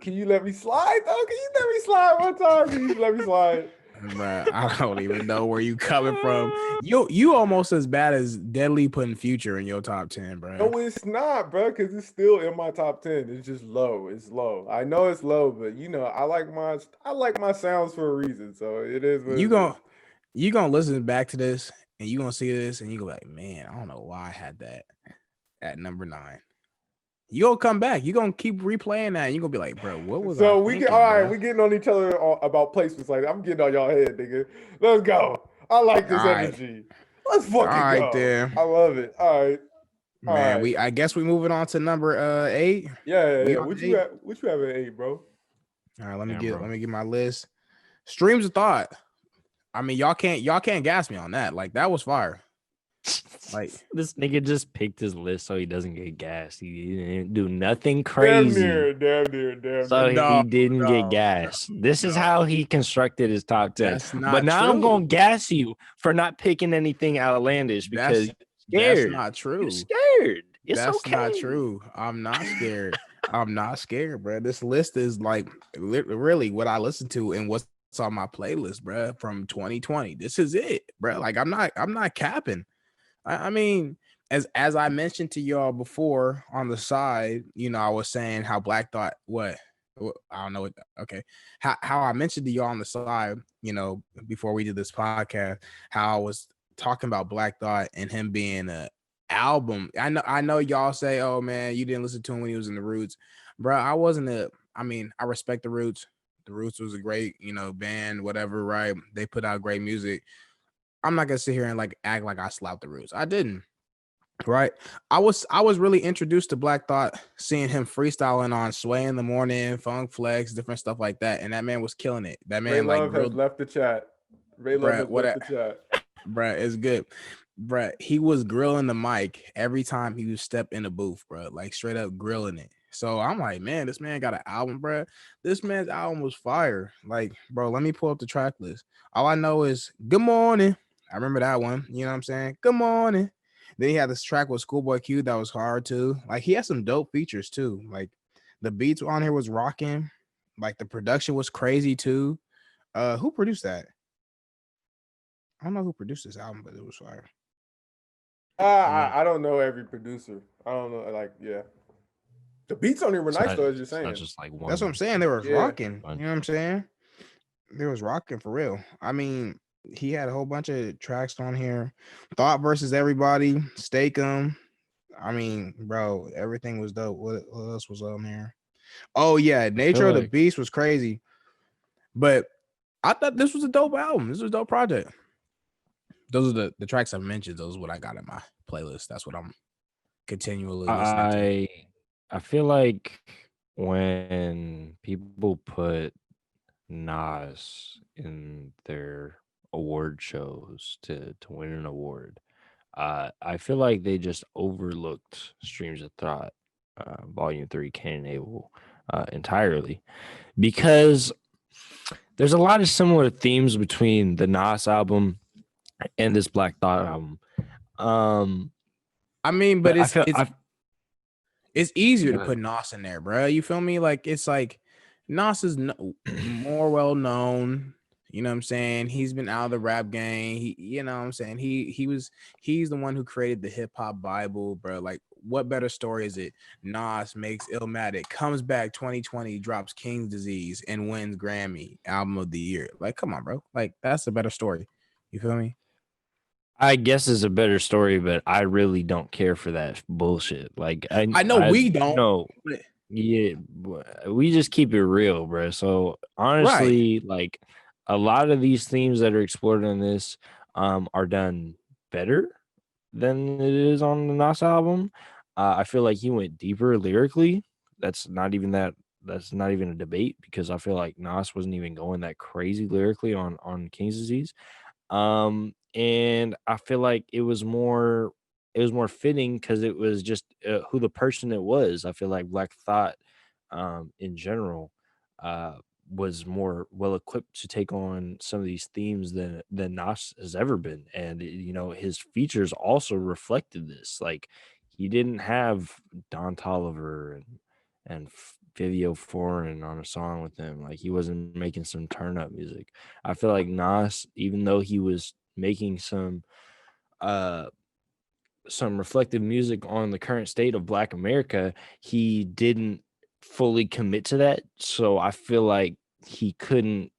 can you let me slide though? Can you let me slide one time? Can you let me slide? Bruh, I don't even know where you coming from. You almost as bad as Deadly putting Future in your top 10, bro. No, it's not, bro, because it's still in my top 10. It's just low. It's low. I know it's low, but I like my sounds for a reason. So it is what You it is. gonna listen back to this and you gonna see this and you go like, man, I don't know why I had that at number 9. You gonna come back. You gonna keep replaying that. And you gonna be like, bro, what was So I we thinking, get all right. bro? We getting on each other about placements. Like I'm getting on y'all head, nigga. Let's go. I like this All right. energy. Let's All fucking right, go. then. I love it. All right. Man, right. I guess we moving on to number 8. Yeah. On What 8? you have? What you have at 8, bro? All right, let me Yeah, get my list. Streams of Thought. I mean, y'all can't gas me on that. Like that was fire. Like this nigga just picked his list so he doesn't get gassed. He didn't do nothing crazy. Damn near. So No, he didn't get no, gassed. This is how he constructed his top 10. That's not But now I'm true. gonna gas you for not picking anything outlandish because That's you're scared. not true. You're scared. It's That's okay. not true. I'm not scared. I'm not scared, bro. This list is like really what I listen to and what's on my playlist, bro, from 2020. This is it, bro. Like I'm not capping. I mean, as I mentioned to y'all before on the side, I was saying how Black Thought I don't know what okay. How I mentioned to y'all on the side, before we did this podcast, how I was talking about Black Thought and him being a album. I know y'all say, oh man, you didn't listen to him when he was in the Roots. Bro, I respect the Roots. The Roots was a great, band, whatever, right? They put out great music. I'm not gonna sit here and like act like I slapped the Roots. I didn't. Right. I was really introduced to Black Thought, seeing him freestyling on Sway in the Morning, Funk Flex, different stuff like that. And that man was killing it. That Ray man Love has grilled, left the chat. Ray Love has left the chat. Bruh, it's good. Bruh, he was grilling the mic every time he would step in the booth, bro. Like straight up grilling it. So I'm like, man, this man got an album, bro. This man's album was fire. Like, bro, let me pull up the track list. All I know is Good Morning. I remember that one. You know what I'm saying? Good morning. Then he had this track with Schoolboy Q that was hard too. Like he had some dope features too. Like the beats on here was rocking. Like the production was crazy too. Who produced that? I don't know who produced this album, but it was fire. I don't know every producer. I don't know. Like, yeah. The beats on here were nice, though, as you're saying. Just like one. That's what I'm saying. They were rocking. Fun. You know what I'm saying? They was rocking for real. I mean, he had a whole bunch of tracks on here. Thought versus Everybody, Stake'em. I mean, bro, everything was dope. What else was on there? Oh yeah, Nature of the Beast was crazy. But I thought this was a dope album. This was a dope project. Those are the tracks I mentioned. Those are what I got in my playlist. That's what I'm continually listening to. I feel like when people put Nas in their award shows to win an award, I feel like they just overlooked Streams of Thought, Volume 3, Cain and Abel, entirely, because there's a lot of similar themes between the Nas album and this Black Thought album. I mean, but it's easier to put Nas in there, bro. You feel me? Like it's like Nas is more well known. You know what I'm saying? He's been out of the rap game. You know what I'm saying? He's the one who created the hip hop Bible, bro. Like, what better story is it? Nas makes Illmatic, comes back 2020, drops King's Disease, and wins Grammy Album of the Year. Like, come on, bro. Like, that's a better story. You feel me? I guess it's a better story, but I really don't care for that bullshit. Like I know we don't. No, yeah, we just keep it real, bro. So honestly, like a lot of these themes that are explored in this are done better than it is on the Nas album. I feel like he went deeper lyrically. That's not even a debate, because I feel like Nas wasn't even going that crazy lyrically on King's Disease. And I feel like it was more fitting because it was just who the person it was. I feel like Black Thought in general was more well equipped to take on some of these themes than Nas has ever been. And his features also reflected this. Like he didn't have Don Toliver and Vivio Foreign on a song with him. Like he wasn't making some turn up music. I feel like Nas, even though he was making some reflective music on the current state of Black America, he didn't fully commit to that. So I feel like he couldn't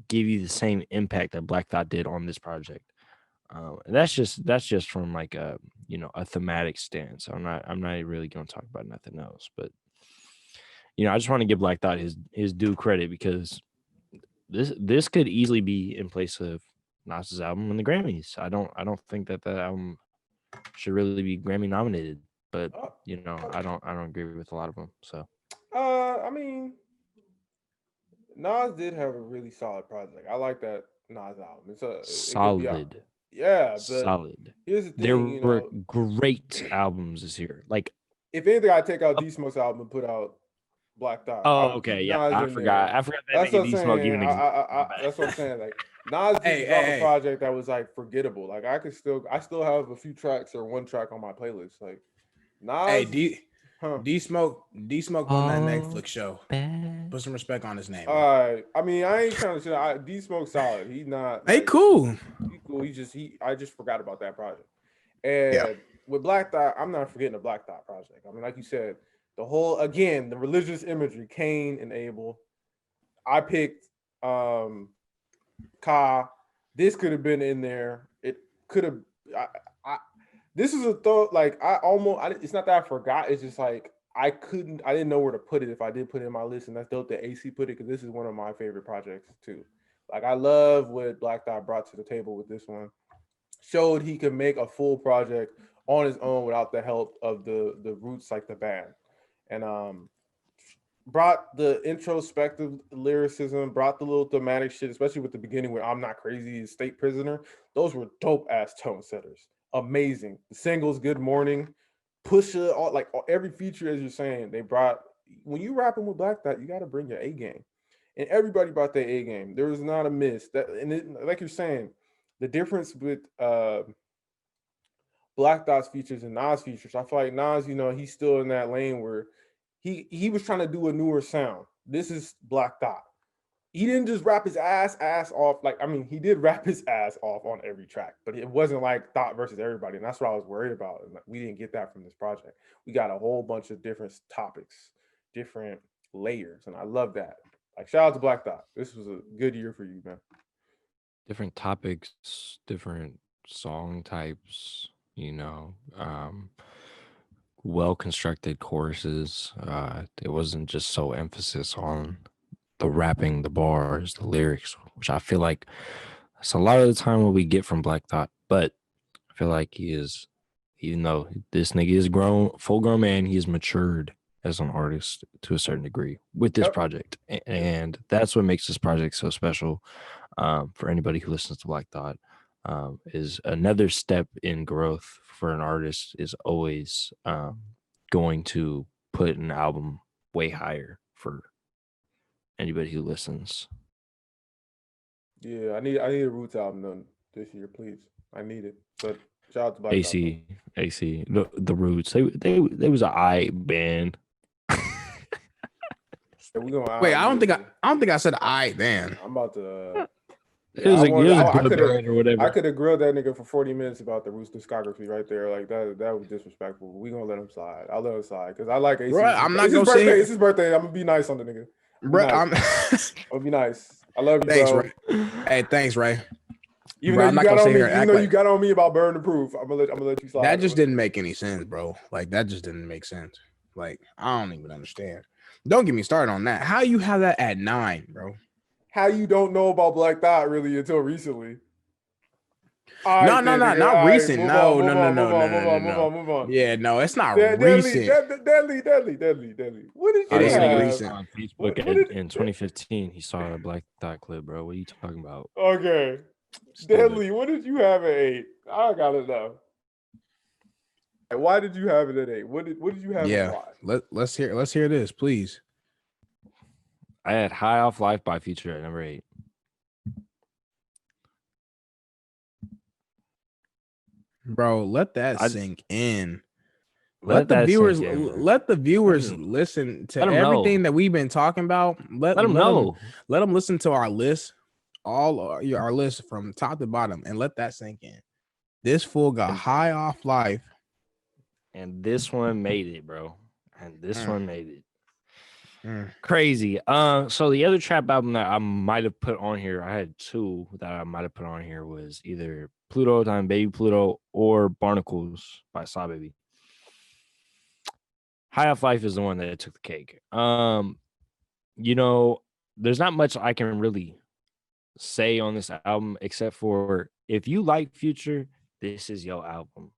give you the same impact that Black Thought did on this project. And that's just from like a a thematic stance. I'm not really going to talk about nothing else, but I just want to give Black Thought his due credit, because this could easily be in place of Nas's album in the Grammys. I don't think that album should really be Grammy nominated, but I don't agree with a lot of them. So I mean, Nas did have a really solid project. I like that Nas album. It could be solid. Yeah, but solid. here's the thing, There were great albums this year. Like, if anything, I take out D Smoke's album and put out Black Thought. oh, okay, yeah, I forgot. I forgot that That's what I'm D Smoke saying. even That's what I'm saying. Like, Nas just dropped a project that was like forgettable. Like, I still have a few tracks or one track on my playlist. Like, Nas. D Smoke on that Netflix show. Put some respect on his name. All right. I mean, I ain't trying to say D Smoke solid. He's not. Hey, cool. He cool. I just forgot about that project. And with Black Thought, I'm not forgetting the Black Thought project. I mean, like you said, the religious imagery, Cain and Abel. I picked Ka. This could have been in there. It could have. This is a thought. Like it's not that I forgot. It's just like I didn't know where to put it if I did put it in my list, and that's dope that AC put it, because this is one of my favorite projects too. Like, I love what Black Thought brought to the table with this one. Showed he could make a full project on his own without the help of the Roots, like the band, and brought the introspective lyricism, brought the little thematic shit, especially with the beginning where I'm Not Crazy, State Prisoner. Those were dope ass tone setters. Amazing. The singles, Good Morning, Pusha, like every feature, as you're saying, they brought. When you rapping with Black Thought, you got to bring your A game, and everybody brought their A game. There was not a miss. Like you're saying, the difference with Black Thought's features and Nas features, I feel like Nas, he's still in that lane where he was trying to do a newer sound. This is Black Thought. He didn't just rap his ass off. Like, I mean, he did rap his ass off on every track, but it wasn't like Thought versus everybody. And that's what I was worried about. We didn't get that from this project. We got a whole bunch of different topics, different layers. And I love that. Like, shout out to Black Thought. This was a good year for you, man. Different topics, different song types, well-constructed choruses. It wasn't just so emphasis on the rapping, the bars, the lyrics, which I feel like that's a lot of the time what we get from Black Thought. But I feel like he is, even though this nigga is full-grown man, he is matured as an artist to a certain degree with this project. And that's what makes this project so special for anybody who listens to Black Thought. Is another step in growth for an artist is always going to put an album way higher for anybody who listens. Yeah, I need a Roots album done this year, please. I need it. But shout out to Black AC, the Roots. They was an I band. Wait, I don't think I said I band. I'm about to. It was a good band or whatever. I could have grilled that nigga for 40 minutes about the Roots discography right there. Like that was disrespectful. We gonna let him slide. I'll let him slide because I like AC. Bro, I'm not gonna say it's his birthday. I'm gonna be nice on the nigga. Bro, I'm gonna be nice. I love you, thanks, bro. Ray. Hey, thanks, Ray. Even though you got on me about burn the proof, I'm gonna let you slide. That just didn't make any sense, bro. Like, that just didn't make sense. Like, I don't even understand. Don't get me started on that. How you have that at 9, bro? How you don't know about Black Thought really until recently? Not recent. Move on. Yeah, no, it's not recent. Deadly. What did you It ain't have? recent. On Facebook in 2015, he saw a Black Thought clip, bro. What are you talking about? Okay. Deadly, what did you have at 8? I gotta know. Why did you have it at 8? What did you have? Yeah, let's hear this, please. I had High Off Life by Future at number 8. Bro, let that sink in. Let the that viewers sink in, bro. let the viewers Let 'em- listen to let 'em everything know. that we've been talking about. Let them know. Let them listen to our list, all our list from top to bottom, and let that sink in. This fool got high off life. And this one made it, bro. And this Mm. one made it. Mm. Crazy. So the other trap album that I might have put on here, I had two that I might have put on here, was either Pluto Time Baby Pluto or Barnacles by Saw Baby. High Off Life is the one that took the cake. You know, there's not much I can really say on this album except for if you like Future, this is your album.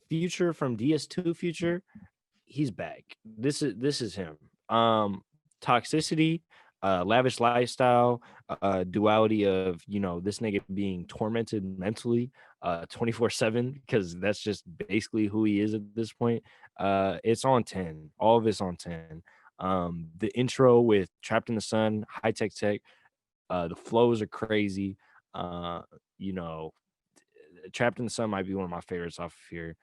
Future from DS2 Future, he's back. This is him. Toxicity, lavish lifestyle, duality of, you know, this nigga being tormented mentally 24/7, because that's just basically who he is at this point. It's on 10. All of it's on 10. The intro with Trapped in the Sun, High Tech Tech, the flows are crazy. You know, Trapped in the Sun might be one of my favorites off of here.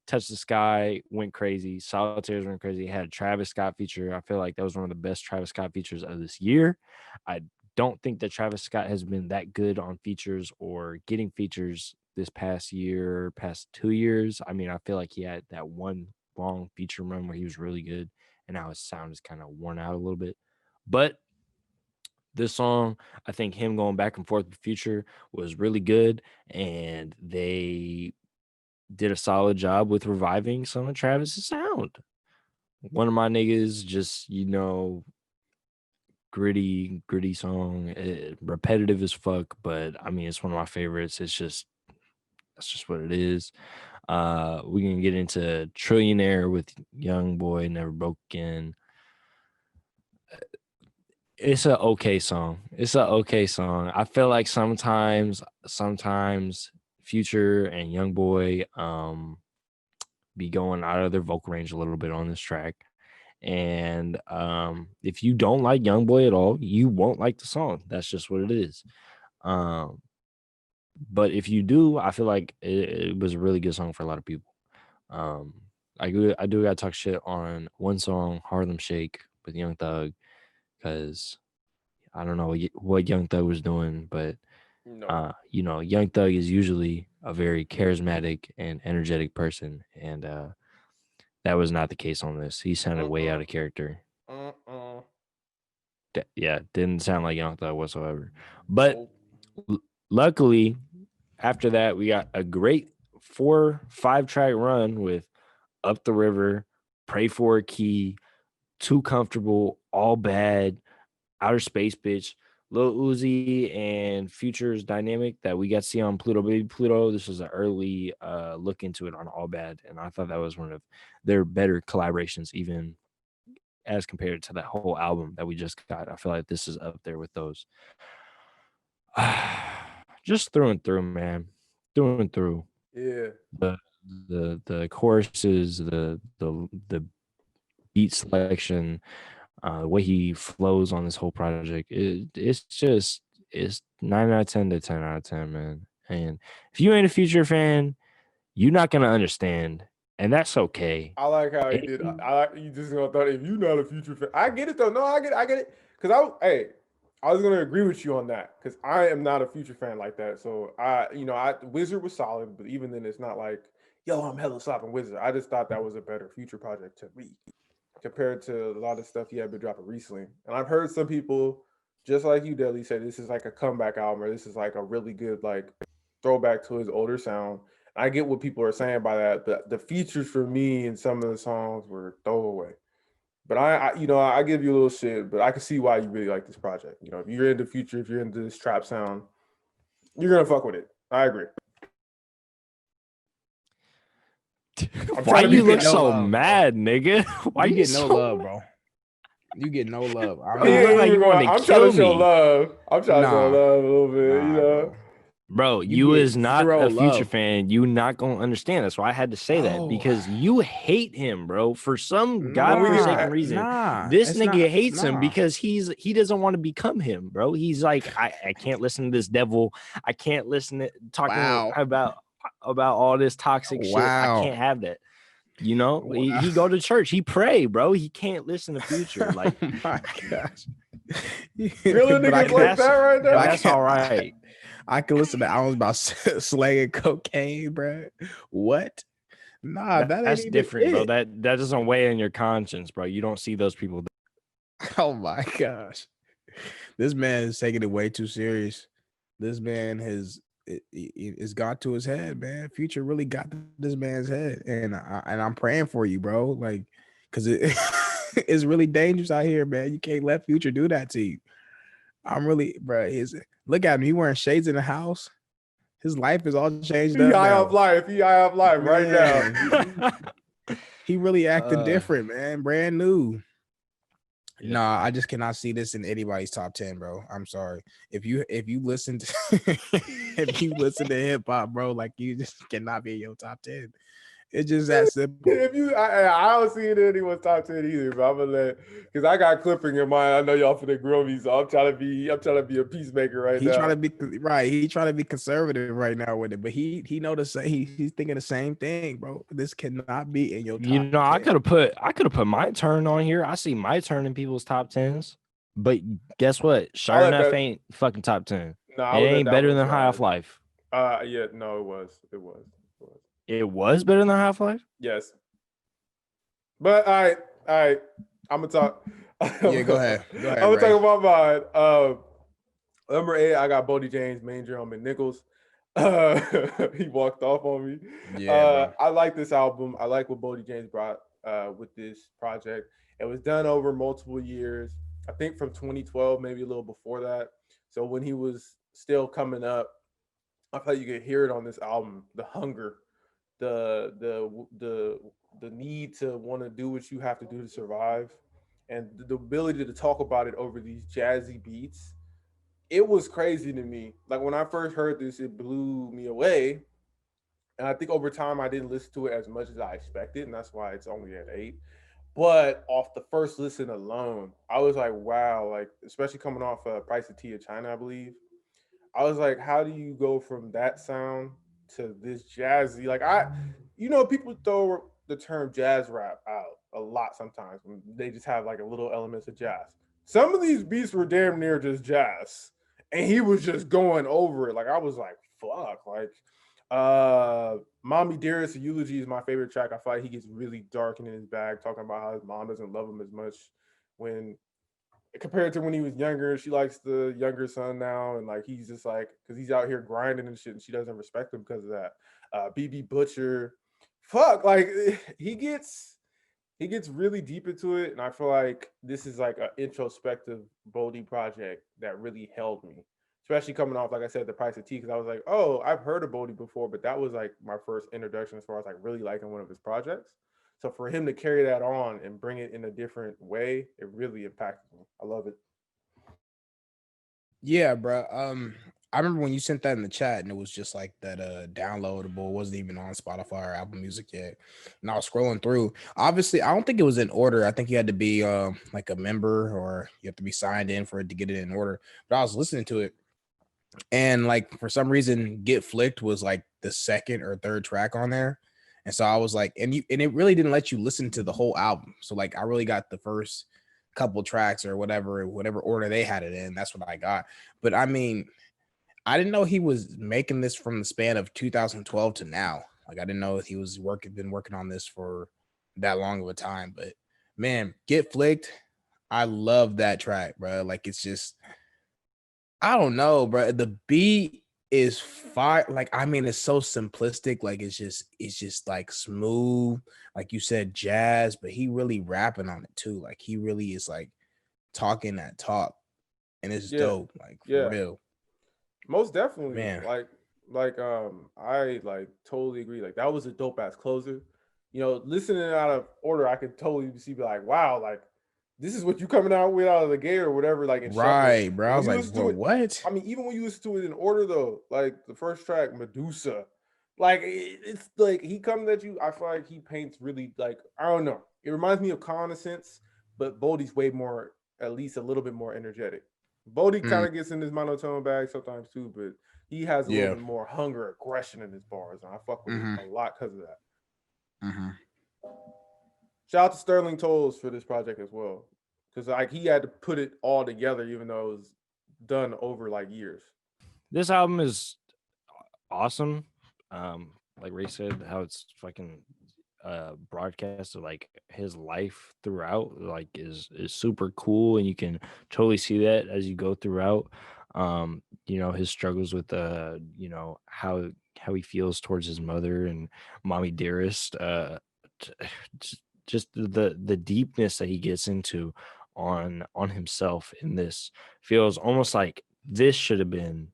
Touch the Sky went crazy. Solitaires went crazy. It had a Travis Scott feature. I feel like that was one of the best Travis Scott features of this year. I don't think that Travis Scott has been that good on features or getting features this past year, past 2 years. I mean, I feel like he had that one long feature run where he was really good, and now his sound is kind of worn out a little bit. But this song, I think him going back and forth with Future was really good, and they did a solid job with reviving some of Travis's sound. One of my niggas, just, you know, gritty song, repetitive as fuck, but I mean, it's one of my favorites. That's just what it is. We can get into Trillionaire with Young Boy, Never Broke Again. It's a okay song. I feel like sometimes Future and Young Boy be going out of their vocal range a little bit on this track. And if you don't like Young Boy at all, you won't like the song. That's just what it is. But if you do, I feel like it was a really good song for a lot of people. I do gotta talk shit on one song, Harlem Shake with Young Thug, because I don't know what Young Thug was doing, but No. you know, Young Thug is usually a very charismatic and energetic person, and that was not the case on this. He sounded way out of character. Yeah, didn't sound like Young Thug whatsoever. But luckily, after that, we got a great 4-5 track run with Up the River, Pray for a Key, Too Comfortable, All Bad, Outer Space Bitch, Lil Uzi and Future's dynamic that we got to see on Pluto Baby Pluto. This was an early look into it on All Bad, and I thought that was one of their better collaborations, even as compared to that whole album that we just got. I feel like this is up there with those. Just through and through, man. Through and through. Yeah. The choruses, the beat selection, the way he flows on this whole project, it's 9 out of 10 to 10 out of 10, man. And if you ain't a Future fan, you're not gonna understand, and that's okay. I like how he did. I like you just gonna thought if you're not a Future fan, I get it though. No, I get it. Cause I was gonna agree with you on that because I am not a Future fan like that. So Wizard was solid, but even then, it's not like, yo, I'm hella slapping Wizard. I just thought that was a better Future project to me compared to a lot of stuff he had been dropping recently. And I've heard some people, just like you, Deli, say this is like a comeback album, or this is like a really good like throwback to his older sound. I get what people are saying by that, but the features for me in some of the songs were throwaway. But I give you a little shit, but I can see why you really like this project. You know, if you're into Future, if you're into this trap sound, you're gonna fuck with it. I agree. Why you look so mad, nigga? Why you you get no love, bro? You get no love. I'm trying to show love. I'm trying to show love a little bit, you know. Bro, you is not a Future love. fan. You not gonna understand. That's why I had to say that, because you hate him, bro. For some godforsaken reason, this nigga hates him because he doesn't want to become him, bro. He's like, I can't listen to this devil. I can't listen to talking about all this toxic shit. I can't have that. You know, he go to church. He pray, bro. He can't listen to Future. Like, oh my gosh. Feeling But I niggas can- like that right and now. that's all right. I can listen to albums about slanging cocaine, bro. What? Nah, that ain't That's even different, bro. it. That doesn't weigh in your conscience, bro. You don't see those people. Oh my gosh. This man is taking it way too serious. This man has it's got to his head, man. Future really got to this man's head, and I'm praying for you, bro. Like, cause it it's really dangerous out here, man. You can't let Future do that to you. I'm really, bro. Look at him. He wearing shades in the house. His life is all changed He up high now. off life. He high off life right now. He really acting Uh, different, man. Brand new. Yeah. Nah, I just cannot see this in anybody's top 10, bro. I'm sorry. If you listen to if you listen to hip hop, bro, like you just cannot be in your top 10. It's just that simple. If you, I don't see it in anyone's top 10 either, but I'm gonna let, because I got clipping in mind. I know y'all finna grill me, so I'm trying to be a peacemaker right He now. trying to be right. He trying to be conservative right now with it, but he know the same. He's thinking the same thing, bro. This cannot be in your top. You know, 10. I could have put my turn on here. I see my turn in people's top 10s. But guess what? Sure I'll let enough, that- ain't fucking top 10. No, It I would let ain't that better one than High Off slide. Life. Yeah, no, it was. It was better than High Off Life? Yes. But all right. I'm gonna talk. Yeah, go ahead. I'm gonna Ray. talk about mine. Number 8, I got Bodie James, Main Drum, and Nichols. He walked off on me. Yeah, I like this album. I like what Bodie James brought with this project. It was done over multiple years. I think from 2012, maybe a little before that. So when he was still coming up, I thought you could hear it on this album. The hunger, the need to want to do what you have to do to survive, and the ability to talk about it over these jazzy beats. It was crazy to me. Like when I first heard this, it blew me away. And I think over time I didn't listen to it as much as I expected, and that's why it's only at 8. But off the first listen alone, I was like, wow, like especially coming off Price of Tea of China, I believe. I was like, how do you go from that sound to this jazzy? Like people throw the term jazz rap out a lot sometimes when they just have like a little elements of jazz. Some of these beats were damn near just jazz, and he was just going over it. Like I was like, fuck, like Mommy Dearest Eulogy is my favorite track. I feel like he gets really dark in his bag, talking about how his mom doesn't love him as much when compared to when he was younger. She likes the younger son now, and like he's just like, because he's out here grinding and shit, and she doesn't respect him because of that. BB Butcher, fuck, like he gets really deep into it, and I feel like this is like an introspective Bodie project that really held me, especially coming off, like I said, the Price of Tea, because I was like, oh, I've heard of Bodie before, but that was like my first introduction as far as like really liking one of his projects. So for him to carry that on and bring it in a different way, it really impacted me. I love it. Yeah, bro. I remember when you sent that in the chat, and it was just like that downloadable, wasn't even on Spotify or Apple Music yet. And I was scrolling through. Obviously, I don't think it was in order. I think you had to be like a member, or you have to be signed in for it to get it in order. But I was listening to it, and like for some reason, Get Flicked was like the second or third track on there. And so I was like, and it really didn't let you listen to the whole album. So like I really got the first couple tracks or whatever order they had it in. That's what I got. But I mean, I didn't know he was making this from the span of 2012 to now. Like I didn't know he was been working on this for that long of a time. But man, Get Flicked, I love that track, bro. Like it's just, I don't know, bro. The beat is fire. Like, I mean, it's so simplistic. Like, it's just like smooth, like you said, jazz, but he really rapping on it too. Like, he really is like talking that talk, and it's dope. Like, for real. Most definitely, Man. I like totally agree. Like, that was a dope ass closer. You know, listening out of order, I could totally see, be like, wow, like this is what you coming out with out of the gate or whatever. Like, in Right, shuffle. bro. I was like, well, what? I mean, even when you listen to it in order, though, like the first track, Medusa, like it's like he comes at you. I feel like he paints really like, I don't know. It reminds me of Khan in a sense, but Bodie's way more, at least a little bit more energetic. Bodie kind of gets in his monotone bag sometimes too, but he has a little bit more hunger, aggression in his bars, and I fuck with it a lot because of that. Shout out to Sterling Tolles for this project as well, because like he had to put it all together, even though it was done over like years. This album is awesome. Like Ray said, how it's fucking broadcast of like his life throughout like is super cool, and you can totally see that as you go throughout. You know, his struggles with you know, how he feels towards his mother and mommy dearest. t- just the deepness that he gets into on himself in this feels almost like this should have been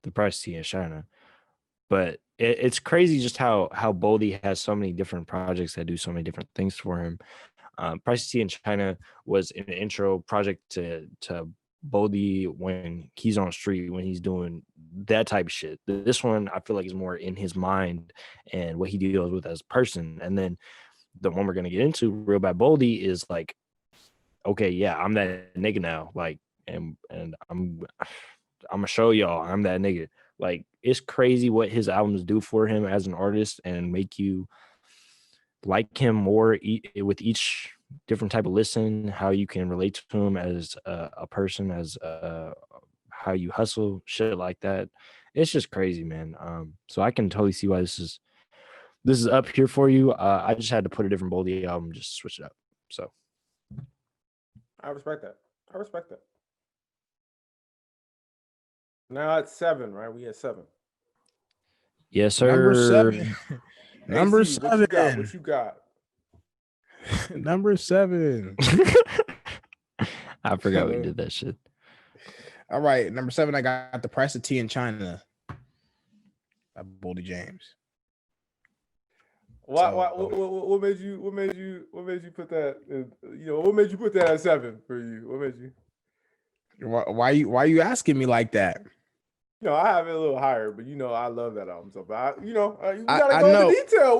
the Price T and China. But it's crazy just how Boldy has so many different projects that do so many different things for him. Price T in China was an intro project to Boldy when he's on the street, when he's doing that type of shit. This one I feel like is more in his mind and what he deals with as a person. And then the one we're gonna get into, Real Bad Boldy, is like, okay, yeah, I'm that nigga now. Like, and I'm gonna show y'all I'm that nigga. Like, it's crazy what his albums do for him as an artist and make you like him more with each different type of listen, how you can relate to him as a person, as how you hustle, shit like that. It's just crazy, man. So I can totally see why this is up here for you. I just had to put a different Boldy album, just to switch it up. So I respect that. I respect that. Now it's 7, right? We at 7. yes, Number sir. 7. Number AC, what you got? 7. What you got? Number 7. I forgot we did that shit. All right, number 7. I got The Price of Tea in China by Boldy James. What made you put that? What made you put that at 7 for you? What made you? Why you asking me like that? I have it a little higher, but I love that album. So, but we gotta I go know. into detail.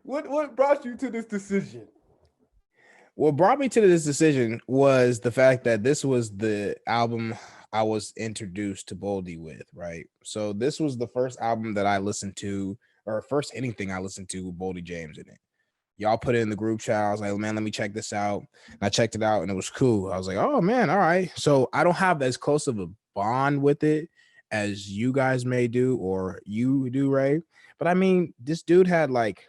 What brought you to this decision? What brought me to this decision was the fact that this was the album I was introduced to Boldy with, right? So this was the first album that I listened to, or first anything I listened to with Boldy James in it. Y'all put it in the group chat. I was like, man, let me check this out. And I checked it out and it was cool. I was like, oh man, all right. So I don't have as close of a bond with it as you guys may do, or you do, Ray. But I mean, this dude had like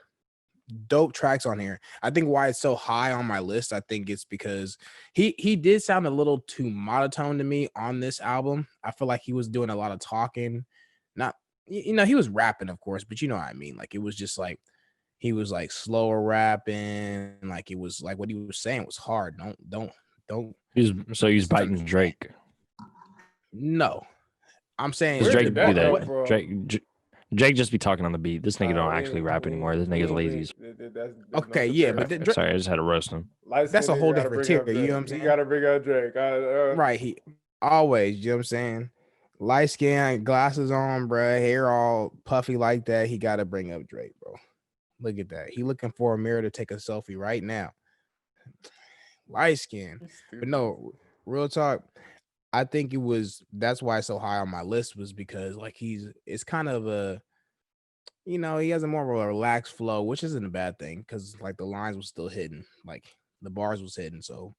dope tracks on here. I think why it's so high on my list, I think it's because he did sound a little too monotone to me on this album. I feel like he was doing a lot of talking. Not, he was rapping, of course, but you know what I mean. Like it was just like he was like slower rapping, like it was like what he was saying was hard. Don't. He's biting Drake. No, I'm saying Because Where Drake did do that come that. from? Drake just be talking on the beat. This nigga don't actually rap anymore. This nigga's lazy. That's okay, yeah, but Sorry, I just had to roast him. that's a whole different tier. You know what I'm saying? You gotta bring up Drake. Right. He always, you know what I'm saying? Light skin, glasses on, bruh, hair all puffy like that. He got to bring up Drake, bro. Look at that. He looking for a mirror to take a selfie right now. Light skin. But no, real talk. I think that's why it's so high on my list, was because like it's kind of he has a more of a relaxed flow, which isn't a bad thing because like the lines was still hidden, like the bars was hidden. So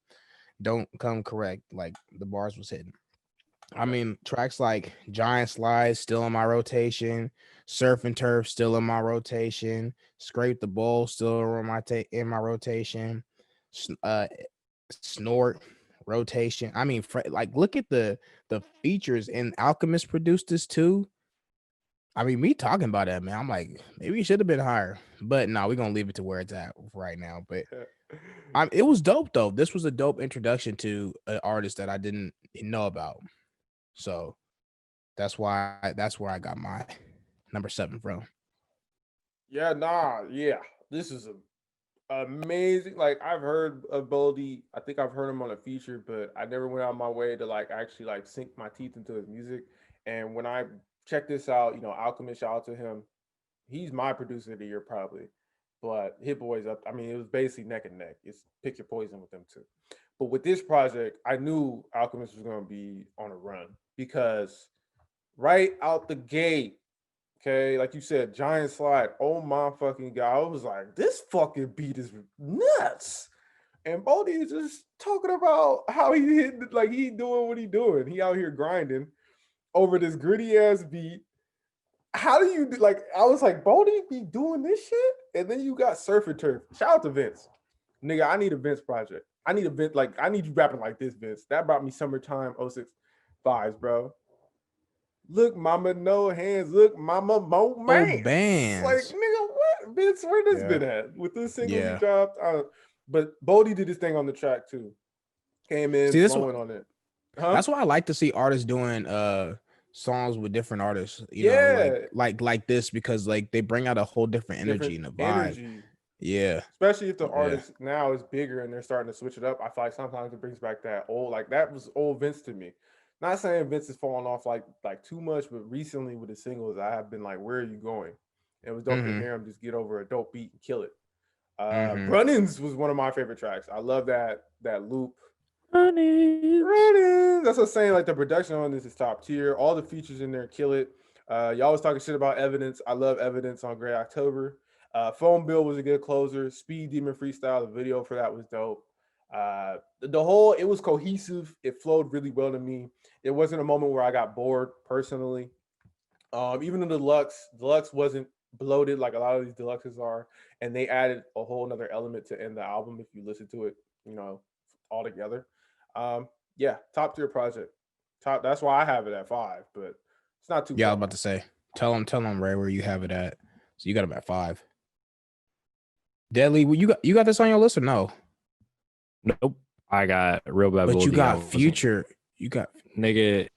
don't come correct, like the bars was hidden. I mean, tracks like Giant Slide still in my rotation, Surf and Turf still in my rotation, Scrape the Bowl still in my rotation, Snort rotation. I mean, like look at the features, and Alchemist produced this too. I mean, me talking about that, man, I'm like, maybe it should have been higher, but no, we're gonna leave it to where it's at right now. But it was dope though. This was a dope introduction to an artist that I didn't know about. So that's where I got my number 7 from. Yeah, this is amazing. Like I've heard of Boldy. I think I've heard him on a feature, but I never went out of my way to like actually like sink my teeth into his music. And when I check this out, Alchemist, shout out to him. He's my producer of the year probably. But Hit Boy's up. I mean, it was basically neck and neck. It's pick your poison with them too. But with this project, I knew Alchemist was going to be on a run because right out the gate, Okay, like you said, Giant Slide. Oh my fucking god! I was like, this fucking beat is nuts. And Bodie is just talking about how he hit, like he doing what he doing. He out here grinding over this gritty ass beat. How do you like? I was like, Bodie be doing this shit, and then you got Surf and Turf. Shout out to Vince, nigga. I need a Vince project. I need a Vince, like I need you rapping like this, Vince. That brought me summertime 06 vibes, bro. Look, mama, no hands. Look, mama, mo Oh, man. Like, bands. nigga, what? Vince, where this Yeah. been at? With this single he Yeah. dropped? But Bodie did his thing on the track too. Came in See, flowing on it. Huh? that's why I like to see artists doing songs with different artists, Yeah. like this, because like they bring out a whole different energy and a vibe. energy. Yeah. Especially if the Yeah. artist now is bigger and they're starting to switch it up. I feel like sometimes it brings back that old, like that was old Vince to me. Not saying Vince is falling off like too much, but recently with the singles, I have been like, where are you going? It was dope to Mhm. hear him just get over a dope beat and kill it. Mhm. Run-ins was one of my favorite tracks. I love that loop. Honey. Run-ins. That's what I'm saying. Like the production on this is top tier. All the features in there kill it. Y'all was talking shit about Evidence. I love Evidence on Gray October. Phone Bill was a good closer. Speed Demon Freestyle, the video for that was dope. The whole, it was cohesive. It flowed really well to me. It wasn't a moment where I got bored personally. Even the deluxe wasn't bloated like a lot of these deluxes are, and they added a whole nother element to end the album if you listen to it, all together. Yeah, top tier project. Top. That's why I have it at 5, but it's not too. Yeah, I was far. about to say, tell them Ray where you have it at. So you got him at 5. Deadly, well, you got this on your list or no? Nope. I got Real Bad But Boldy. you got Future. You got nigga.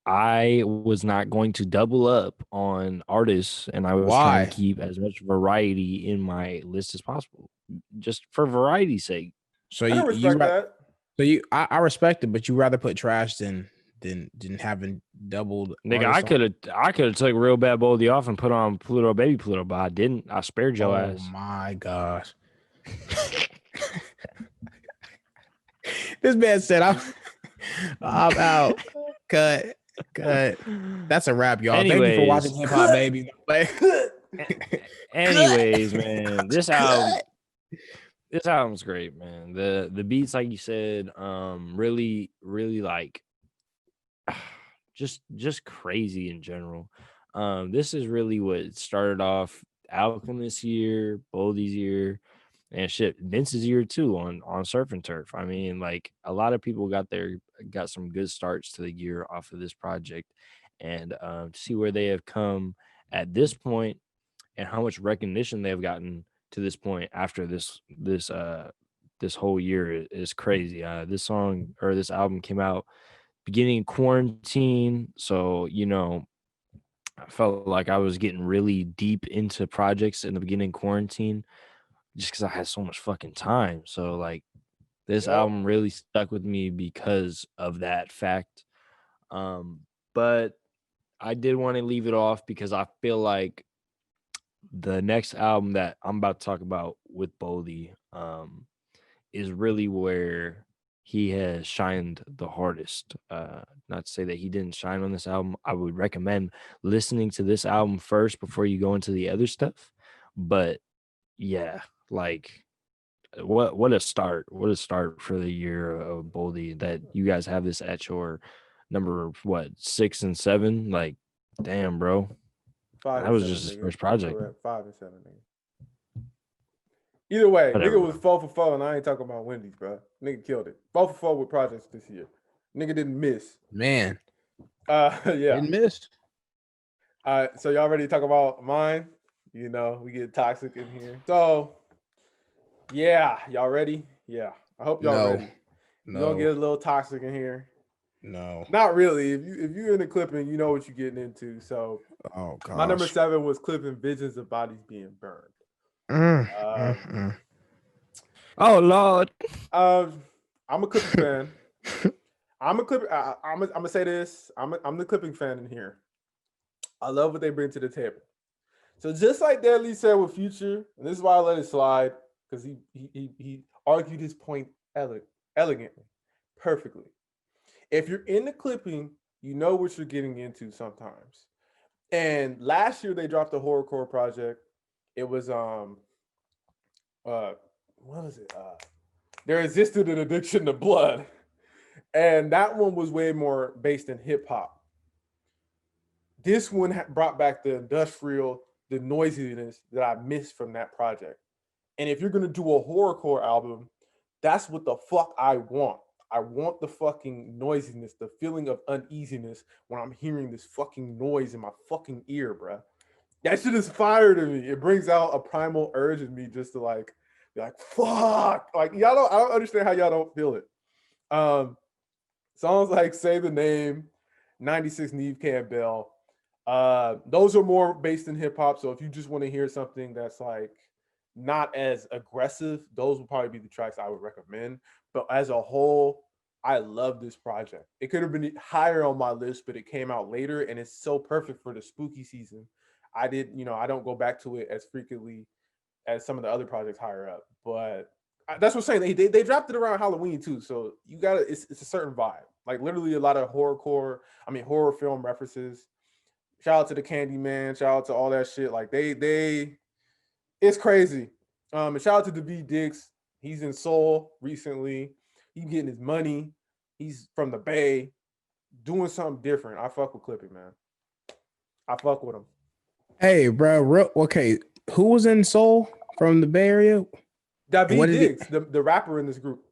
I was not going to double up on artists, and I was trying Why? to keep as much variety in my list as possible, just for variety's sake. So I can respect that. So I respect it, but you rather put trash than having doubled. Nigga, artists I could have took Real Bad Boldy off and put on Pluto Baby Pluto, but I didn't. I spared your on. ass. Oh my gosh. This man said I'm out. Cut. That's a wrap, y'all. Thank you for watching Hip Hop Baby. Anyways, man, this album's great, man. The beats, like you said, really like just crazy in general. This is really what started off Alchemist's year, Boldy's year, and shit, Vince's year too on Surf and Turf. I mean, like a lot of people got some good starts to the year off of this project, and to see where they have come at this point and how much recognition they have gotten to this point after this whole year is crazy. This song or this album came out beginning of quarantine, so I felt like I was getting really deep into projects in the beginning of quarantine just because I had so much fucking time. So like this Yep. album really stuck with me because of that fact. But I did want to leave it off because I feel like the next album that I'm about to talk about with Boldy is really where he has shined the hardest. Not to say that he didn't shine on this album. I would recommend listening to this album first before you go into the other stuff. But yeah, like what a start. What a start for the year of Boldy that you guys have this at your number 6 and 7. Like, damn, bro. 5 That and was 7, just his nigga. first project. Correct. 5 and 7, nigga. Either way, Whatever, nigga was 4 for 4, and I ain't talking about Wendy's, bro. Nigga killed it. 4 for 4 with projects this year. Nigga didn't miss. Man. Yeah. Didn't miss. All right, so y'all ready to talk about mine? We get toxic in here. So, yeah, y'all ready? Yeah, I hope y'all ready. We're gonna get a little toxic in here. No. Not really. If you're in the clipping, you know what you're getting into. So, Oh gosh. my number 7 was clipping visions of bodies being burned. Oh Lord. I'm a Clipping fan. I'm gonna say this. I'm the Clipping fan in here. I love what they bring to the table. So just like Deadly said with Future, and this is why I let it slide, because he argued his point elegantly, perfectly. If you're in the clipping, you know what you're getting into sometimes. And last year they dropped a horrorcore project. It was what was it? There existed an addiction to blood, and that one was way more based in hip hop. This one brought back the industrial, the noisiness that I missed from that project. And if you're gonna do a horrorcore album, that's what the fuck I want. I want the fucking noisiness, the feeling of uneasiness when I'm hearing this fucking noise in my fucking ear, bruh. That shit is fire to me. It brings out a primal urge in me just to like be like, fuck. Like I don't understand how y'all don't feel it. Songs like Say the Name, 96 Neve Campbell. Those are more based in hip hop. So if you just want to hear something that's like not as aggressive, those would probably be the tracks I would recommend. But as a whole, I love this project. It could have been higher on my list, but it came out later and it's so perfect for the spooky season. I don't go back to it as frequently as some of the other projects higher up, but that's what I'm saying. They dropped it around Halloween too, so you got it's a certain vibe. Like literally a lot of horror film references. Shout out to the Candyman, shout out to all that shit. Like they it's crazy. And shout out to Daveed Diggs. He's in Soul recently. He's getting his money. He's from the Bay, doing something different. I fuck with Clippy, man. I fuck with him. Hey, bro. Okay, who was in Soul from the Bay Area? Daveed Diggs, the rapper in this group.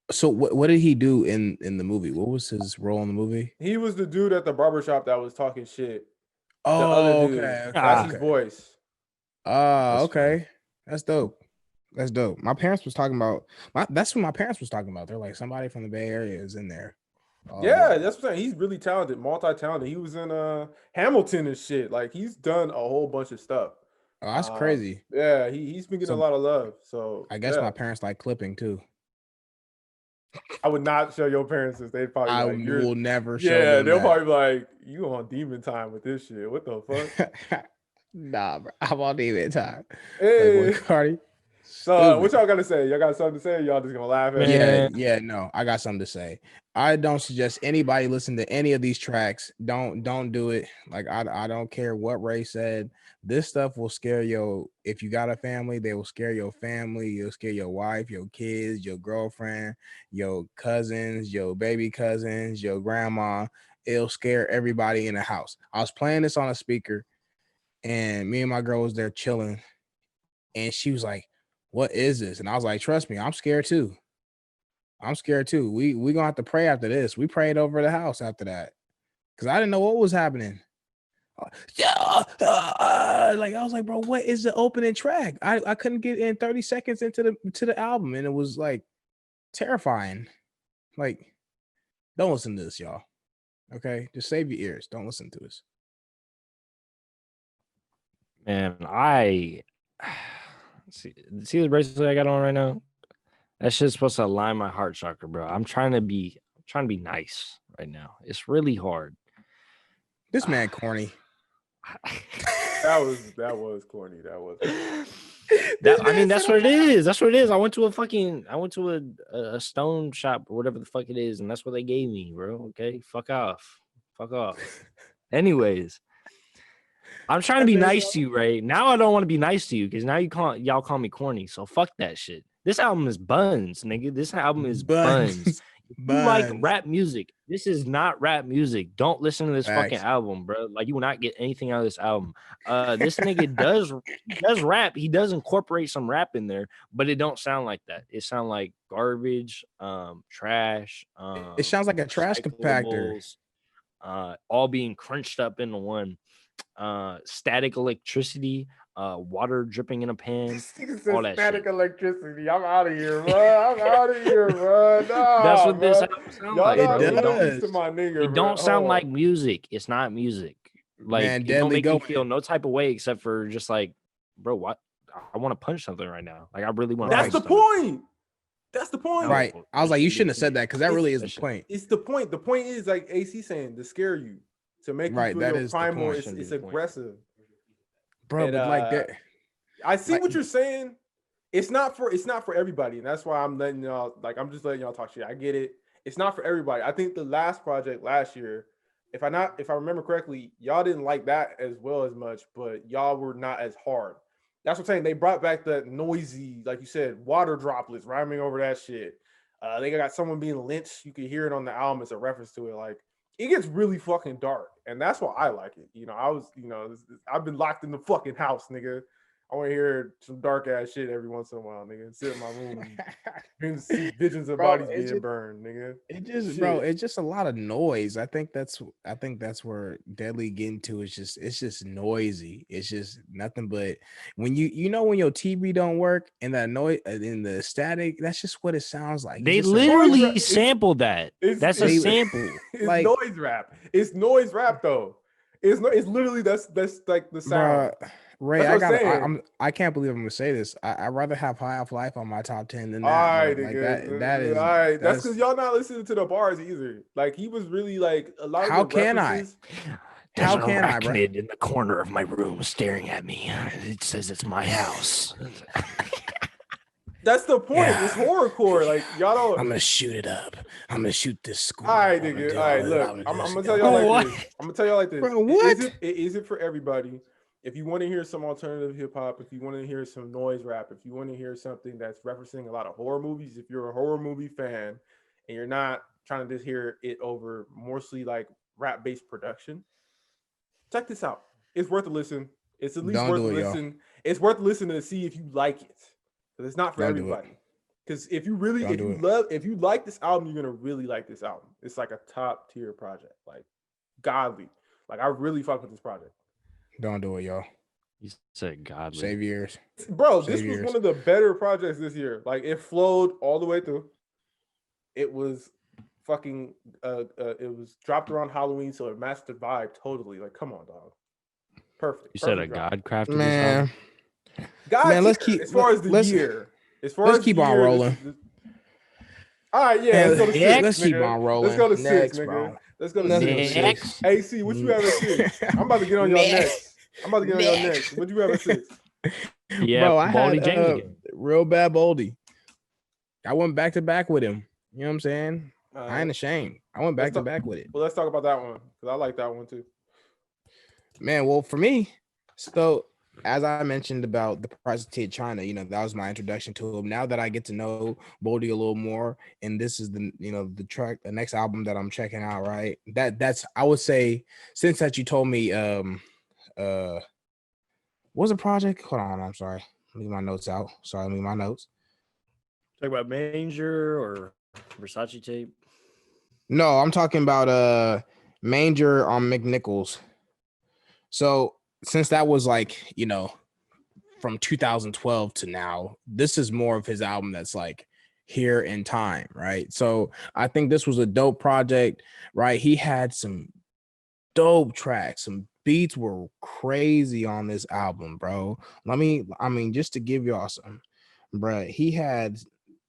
So what did he do in the movie? What was his role in the movie? He was the dude at the barbershop that was talking shit. Oh, the other dude. okay. That's his voice. Okay. That's dope. That's dope. My parents was talking about that's what my parents was talking about. They're like, somebody from the Bay Area is in there. Yeah, that's what I'm saying. He's really talented, multi-talented. He was in Hamilton and shit. Like he's done a whole bunch of stuff. Oh, that's crazy. Yeah, he's been getting a lot of love. So I guess my parents like clipping too. I would not show your parents this. They'd probably will never show them. Yeah, they'll that. probably be like, you on demon time with this shit. What the fuck? Nah, bro. I'm on demon time. Hey, like, Cardi. So what y'all gotta say? Y'all got something to say? Or y'all just gonna laugh at it? Yeah, no, I got something to say. I don't suggest anybody listen to any of these tracks. Don't do it. Like I don't care what Ray said. This stuff will scare you. If you got a family, they will scare your family. You'll scare your wife, your kids, your girlfriend, your cousins, your baby cousins, your grandma. It'll scare everybody in the house. I was playing this on a speaker, and me and my girl was there chilling, and she was like, "What is this?" And I was like, "Trust me, I'm scared too. I'm scared too. We gonna have to pray after this." We prayed over the house after that because I didn't know what was happening. Like I was like, bro, what is the opening track? I couldn't get in 30 seconds into the album, and it was like terrifying. Like, don't listen to this, y'all. Okay, just save your ears. Don't listen to this. Man, I see the bracelet I got on right now. That shit's supposed to align my heart chakra, bro. I'm trying to be nice right now. It's really hard. This man corny. That was corny. That was. I mean, that's what it is. That's what it is. I went to a stone shop or whatever the fuck it is, and that's what they gave me, bro. Okay, fuck off. Anyways, I'm trying to be nice to you, right? Now I don't want to be nice to you because now y'all call me corny. So fuck that shit. This album is buns, nigga. This album is buns. If you like rap music, this is not rap music. Don't listen to this fucking album, bro. Like, you will not get anything out of this album. This nigga does rap. He does incorporate some rap in there, but it don't sound like that. It sounds like garbage, trash. It sounds like a trash compactor. All being crunched up into one. Static electricity. Water dripping in a pan. All that static shit. Electricity. I'm out of here, bro. No, that's what this album sounds like. It don't sound like music. It's not music. Like, it don't make you feel no type of way except for just like, bro, what? I want to punch something right now. Like, I really want to. That's the point. That's the point. Right. I was like, you shouldn't have said that because that really is the point. It's the point. The point is, like AC saying, to scare you, to make you feel your primal. It's aggressive. Bro, but like that, I see what you're saying. It's not for everybody, and that's why I'm letting y'all. Like, I'm just letting y'all talk shit. I get it. It's not for everybody. I think the last project last year, if I remember correctly, y'all didn't like that as well as much, but y'all were not as hard. That's what I'm saying. They brought back that noisy, like you said, water droplets rhyming over that shit. They got someone being lynched. You can hear it on the album as a reference to it. Like it gets really fucking dark, and that's why I like it. I've been locked in the fucking house, nigga. I want to hear some dark ass shit every once in a while, nigga. And sit in my room and see visions of Bro, bodies being burned, nigga. It's just a lot of noise. I think that's where Deadly getting to. It's just noisy. It's just nothing but when when your TV don't work and that noise in the static, that's just what it sounds like. They It's just literally sampled that. That's a it's- sample. It's Like- noise rap. It's noise rap though. It's literally that's like the sound. Bruh, Ray, That's what I'm saying. I can't believe I'm gonna say this. I'd rather have High Off Life on my top 10 than that. All right, bro. Like nigga. that is all right. That's that's because y'all not listening to the bars either. Like he was really like a lot of How the can I? references- There's How an can I, bro? arachnid in the corner of my room staring at me. It says it's my house. That's the point. Yeah. It's horrorcore. Like y'all don't. I'm gonna shoot it up. I'm gonna shoot this school. All right, I'm gonna nigga. do All right, all look. this. I'm gonna tell y'all like What? this. I'm gonna tell y'all like this. Bro, what? It isn't for everybody. If you want to hear some alternative hip hop, if you want to hear some noise rap, if you want to hear something that's referencing a lot of horror movies, if you're a horror movie fan and you're not trying to just hear it over mostly like rap based production, check this out. It's worth a listen. It's at least Don't worth a do it, y'all. listen. It's worth listening to see if you like it. Because it's not for Don't do it. everybody. Because if you really, Don't if do you it. love, if you like this album, you're gonna really like this album. It's like a top tier project, like godly. Like I really fuck with this project, Don't do it, y'all. You said godly. Save years. bro. Save This was years. one of the better projects this year. Like it flowed all the way through. It was fucking. It was dropped around Halloween, so it matched the vibe totally. Like, come on, dog. Perfect. You said a Perfect drop. god crafted this Man, album? God, Man, let's tier, keep- as far as the let's- year. As far let's as keep the on year, rolling. All right, yeah, let's go to six. Let's keep nigga. on rolling. Let's go to Next, six, nigga. bro. Let's go to Let's six. go to nigga. Next. Hey, see, what you have at six? I'm about to get on y'all next. I'm about to get on y'all next. What you have at six? Yeah, Bro, I Baldy had James again. real bad Baldy. I went back to back with him. You know what I'm saying? I ain't ashamed. I went back let's to talk- back with it. Well, let's talk about that one because I like that one too. Man, well, for me, so as I mentioned about the Price of Tea in China, that was my introduction to him. Now that I get to know Boldy a little more, and this is the the next album that I'm checking out, right? That's I would say since that you told me what was the project? Hold on, I'm sorry. Let me get my notes out. Sorry, let me get my notes. Talk about Manger or Versace tape. No, I'm talking about Manger on McNichols. So since that was like, from 2012 to now, this is more of his album that's like here in time, right? So I think this was a dope project, right? He had some dope tracks, some beats were crazy on this album, bro. Just to give y'all some, bro, he had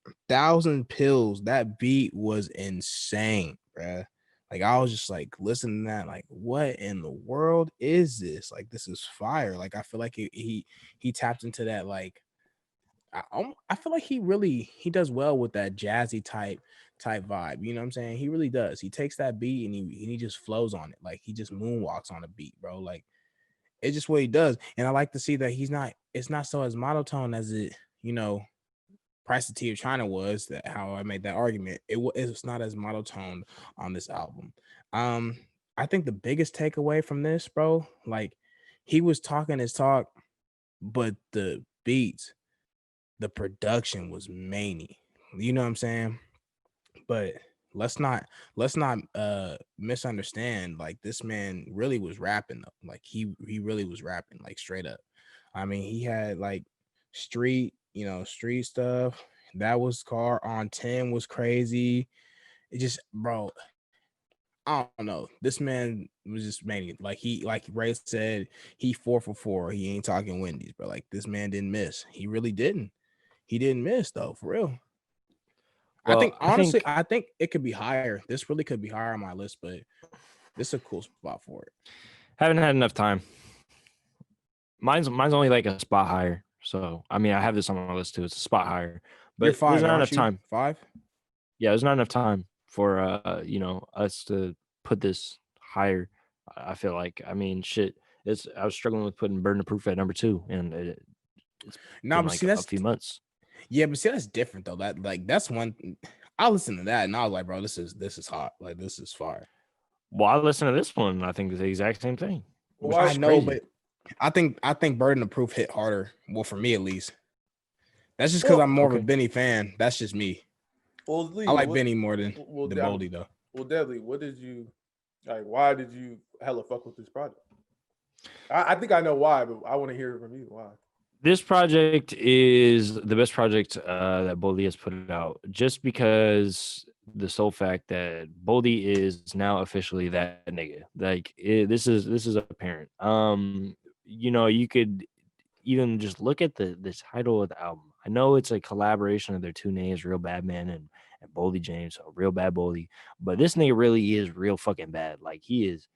1,000 Pills. That beat was insane, bro. Like I was just like listening to that, like what in the world is this? Like this is fire. Like I feel like he tapped into that. Like I feel like he does well with that jazzy type vibe. You know what I'm saying? He really does. He takes that beat and he just flows on it. Like he just moonwalks on a beat, bro. Like it's just what he does. And I like to see that it's not so as monotone as it, Price of Tea of China was, that how I made that argument. It's not as monotone on this album. I think the biggest takeaway from this, bro, like he was talking his talk, but the beats, the production was many. You know what I'm saying? But let's not misunderstand. Like this man really was rapping though. Like he really was rapping, like straight up. I mean, he had like street stuff. That was Car on 10 was crazy. It just, bro, I don't know. This man was just many. Like Ray said, he 4 for 4. He ain't talking Wendy's, but like this man didn't miss. He really didn't. He didn't miss though, for real. Well, I think it could be higher. This really could be higher on my list, but this is a cool spot for it. Haven't had enough time. Mine's only like a spot higher. So I mean, I have this on my list too. It's a spot higher, but You're 5, there's not aren't enough you? time. 5? Yeah, there's not enough time for us to put this higher. I feel like, I mean, shit. I was struggling with putting Burden of Proof at number 2, and it's No, been but like see, a that's few months. yeah, but see, that's different though. That's one. I listened to that and I was like, bro, this is hot. Like this is fire. Well, I listened to this one, and I think it's the exact same thing. Which Why- I is know, crazy. but I think Burden of Proof hit harder. Well, for me at least. That's just because Well, I'm more of okay. a Benny fan. That's just me. Well, Lee, I like what- Benny more than well, the damn- Boldy though. Well, Deadly, what did you like? Why did you hella fuck with this project? I think I know why, but I want to hear it from you. Why? This project is the best project that Boldy has put out, just because the sole fact that Boldy is now officially that nigga. Like this is apparent. You could even just look at the title of the album. I know it's a collaboration of their two names, Real Bad Man and Boldy James, so Real Bad Boldy. But this nigga really is real fucking bad. Like he's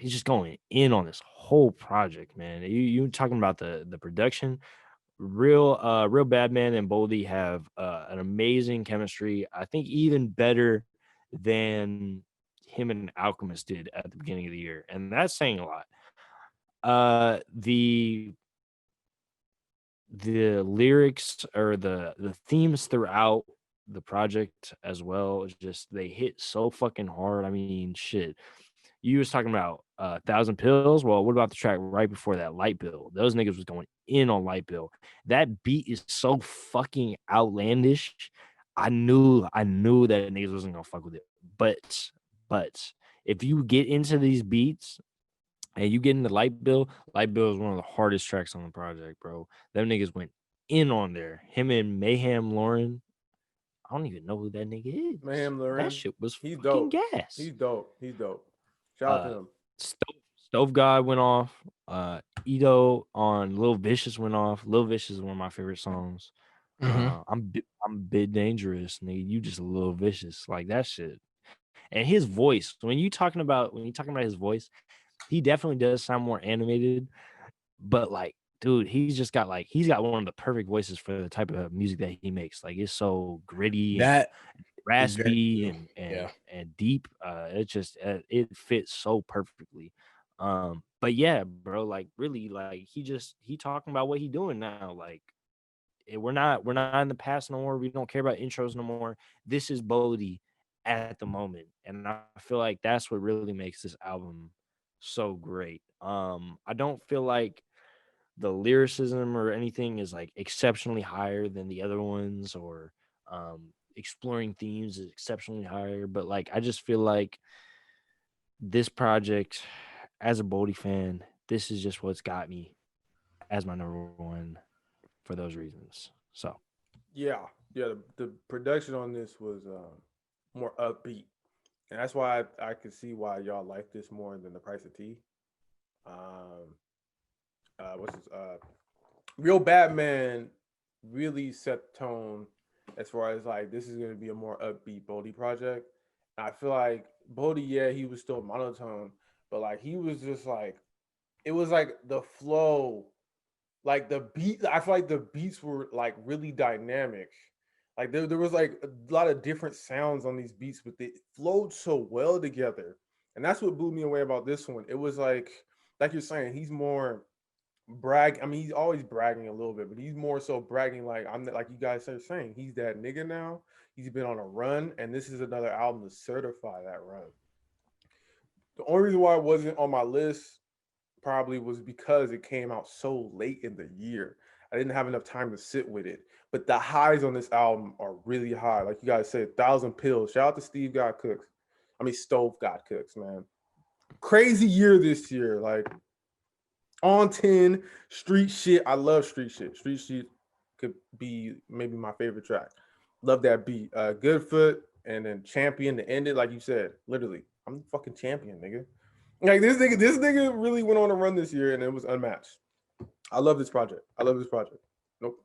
just going in on this whole project, man. You talking about the production? Real Bad Man and Boldy have an amazing chemistry. I think even better than him and Alchemist did at the beginning of the year, and that's saying a lot. The lyrics or the themes throughout the project as well, is just they hit so fucking hard. I mean, shit. You was talking about 1,000 Pills. Well, what about the track right before that, Light Bill? Those niggas was going in on Light Bill. That beat is so fucking outlandish. I knew that niggas wasn't gonna fuck with it. But if you get into these beats and you get into Light Bill is one of the hardest tracks on the project, bro. Them niggas went in on there. Him and Mayhem Lauren. I don't even know who that nigga is. Mayhem Lauren, That shit was he's fucking dope. gas. He's dope. He's dope. Shout out to him. Stove God went off. Ito on Lil Vicious went off. Lil Vicious is one of my favorite songs. I'm a bit dangerous, nigga. You just a little vicious, like that shit. And his voice, when you talking about his voice, he definitely does sound more animated. But like, dude, he's got one of the perfect voices for the type of music that he makes. Like it's so gritty and That is very raspy true. and Yeah. and deep. It fits so perfectly. But yeah, bro, like really, like he talking about what he doing now. Like we're not in the past no more. We don't care about intros no more. This is Bodie at the moment, and I feel like that's what really makes this album so great. I don't feel like the lyricism or anything is like exceptionally higher than the other ones, or exploring themes is exceptionally higher, but like I just feel like this project, as a Boldy fan, this is just what's got me as my number one for those reasons. So Yeah. The production on this was more upbeat, and that's why I could see why y'all like this more than The Price of Tea. What's this? Real Batman really set the tone as far as like this is going to be a more upbeat Boldy project. And I feel like Boldy, yeah, he was still monotone, but like he was just like it was like the flow, like the beat. I feel like the beats were like really dynamic. Like there was like a lot of different sounds on these beats, but they flowed so well together. And that's what blew me away about this one. It was like you're saying, he's more brag. I mean, he's always bragging a little bit, but he's more so bragging like like you guys are saying, he's that nigga now. He's been on a run, and this is another album to certify that run. The only reason why it wasn't on my list probably was because it came out so late in the year. I didn't have enough time to sit with it. But the highs on this album are really high. Like you guys said, 1,000 Pills. Shout out to Stove God Cooks, man. Crazy year this year. Like on 10, street shit. I love street shit. Street shit could be maybe my favorite track. Love that beat. Goodfoot and then Champion to end it, like you said. Literally, I'm the fucking champion, nigga. Like this nigga really went on a run this year and it was unmatched. I love this project. Nope.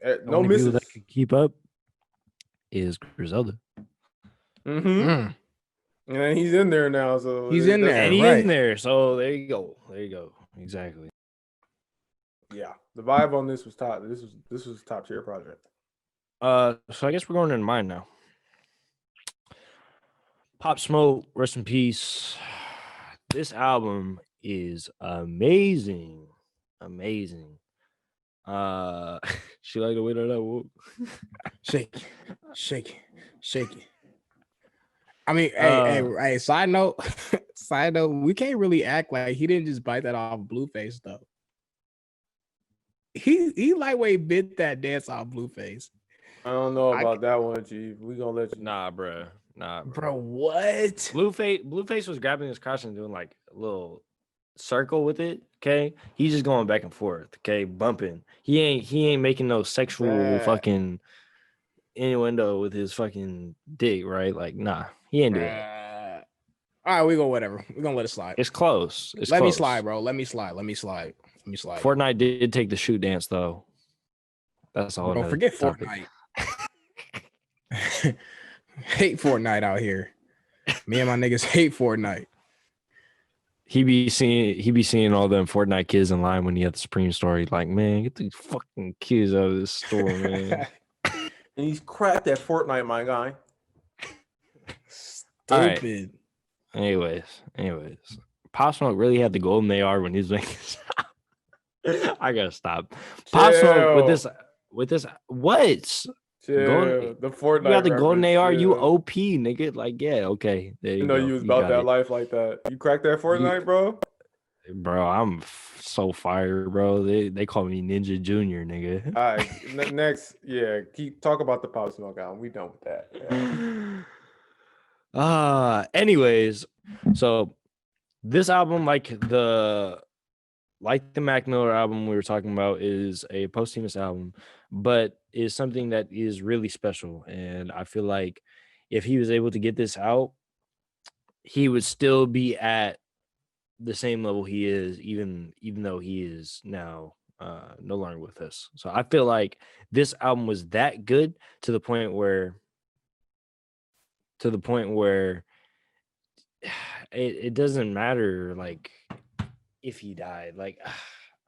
the No only people misses. that could keep up is Griselda. Mm-hmm. Mm. And then he's in there now, so He's in there. And he right. in there. So there you go. Exactly. Yeah, the vibe on this was top. This was a top tier project. So I guess we're going into mine now. Pop Smoke, rest in peace. This album is amazing. Amazing. She like the way that I walk. Shake it, shake it, shake it. I mean, hey, side note, we can't really act like he didn't just bite that off Blueface though. He lightweight bit that dance off Blueface. I don't know about that one, G. We gonna let you. Nah, bro. Bro, what? Blueface was grabbing his crotch and doing like a little circle with it. Okay, he's just going back and forth. Okay, bumping. He ain't making no sexual fucking innuendo with his fucking dick, right? Like, nah, he ain't doing that. All right, we go whatever. We're gonna let it slide. It's close. Let me slide, bro. Let me slide. Fortnite did take the shoot dance though. That's all. Don't forget Fortnite. Hate Fortnite out here. Me and my niggas hate Fortnite. He be seeing all them Fortnite kids in line when he at the Supreme store. He's like, man, get these fucking kids out of this store, man. And he's cracked at Fortnite, my guy. Stupid. Right. Anyways, Pop Smoke really had the golden AR when he was making. I gotta stop. Pop Smoke with this. What? Chill. The Fortnite. You got the golden AR. Chill. You OP, nigga. Like, yeah, okay. There you know go. you was about that life like that. You cracked that Fortnite, bro? Bro, I'm so fired, bro. They call me Ninja Junior, nigga. All right, next, keep talk about the Pop Smoke album. We done with that. Anyways, so this album, like the Mac Miller album we were talking about, is a posthumous album, but is something that is really special. And I feel like if he was able to get this out, he would still be at the same level he is, even though he is now no longer with us. So I feel like this album was that good to the point where it doesn't matter like if he died. Like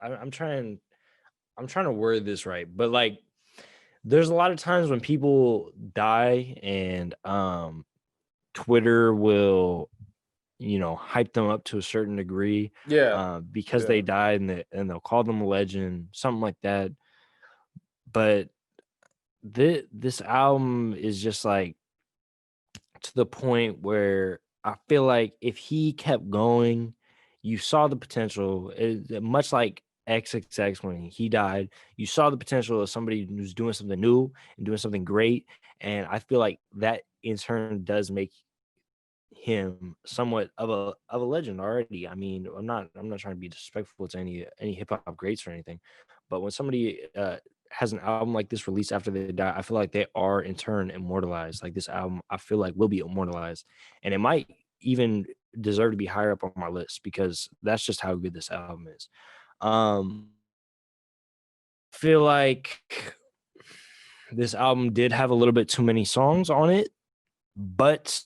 I'm trying to word this right, but like there's a lot of times when people die and Twitter will hype them up to a certain degree because they died, and they'll call them a legend, something like that. But this album is just like to the point where I feel like if he kept going, you saw the potential, much like XXX when he died, you saw the potential of somebody who's doing something new and doing something great. And I feel like that in turn does make him somewhat of a legend already. I mean, I'm not trying to be disrespectful to any hip hop greats or anything, but when somebody has an album like this released after they die, I feel like they are in turn immortalized. Like this album, I feel like will be immortalized, and it might even deserve to be higher up on my list because that's just how good this album is. Feel like this album did have a little bit too many songs on it, but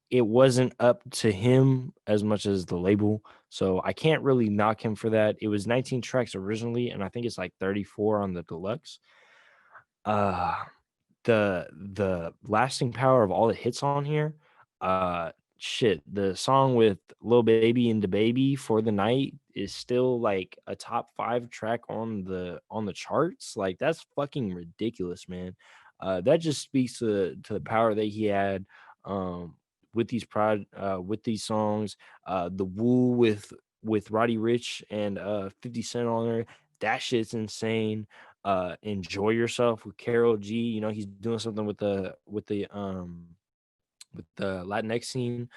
it wasn't up to him as much as the label. So I can't really knock him for that. It was 19 tracks originally, and I think it's like 34 on the deluxe. The lasting power of all the hits on here, the song with Lil Baby and DaBaby, For the Night, is still like a top 5 track on the charts. Like that's fucking ridiculous, man. That just speaks to the power that he had with these songs. The Woo with Roddy Ricch and 50 Cent on there, that shit's insane. Enjoy Yourself with Karol G. He's doing something with the Latinx scene,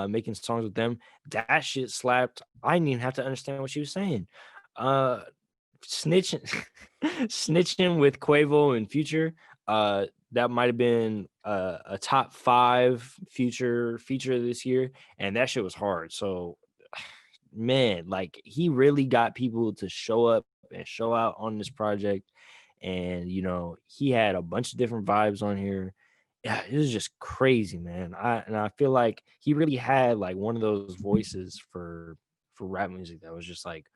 making songs with them. That shit slapped. I didn't even have to understand what she was saying. Snitching with Quavo and Future. That might have been a top 5 Future feature this year, and that shit was hard. So, man, like he really got people to show up and show out on this project, and he had a bunch of different vibes on here. Yeah, it was just crazy, man. I feel like he really had like one of those voices for rap music that was just like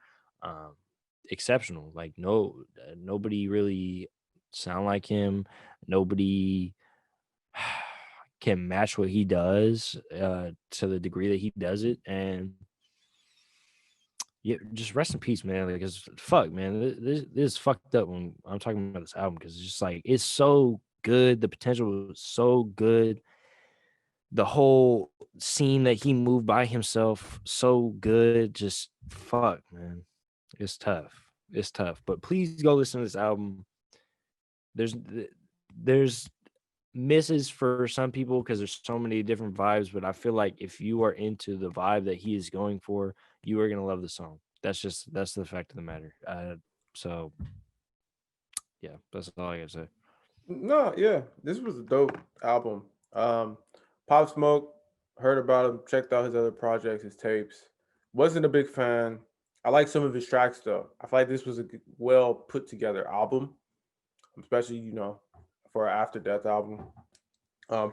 exceptional. Like nobody really sound like him. Nobody can match what he does to the degree that he does it. And yeah, just rest in peace, man. Because fuck, man, this is fucked up when I'm talking about this album because it's just like it's so good. The potential was so good. The whole scene that he moved by himself, so good. Just fuck, man. It's tough. It's tough. But please go listen to this album. There's misses for some people because there's so many different vibes, but I feel like if you are into the vibe that he is going for, you are gonna love the song. That's the fact of the matter. So yeah, that's all I gotta say. No, yeah, this was a dope album. Pop Smoke, heard about him, checked out his other projects, his tapes. Wasn't a big fan. I like some of his tracks though. I feel like this was a well put together album, especially for an After Death album.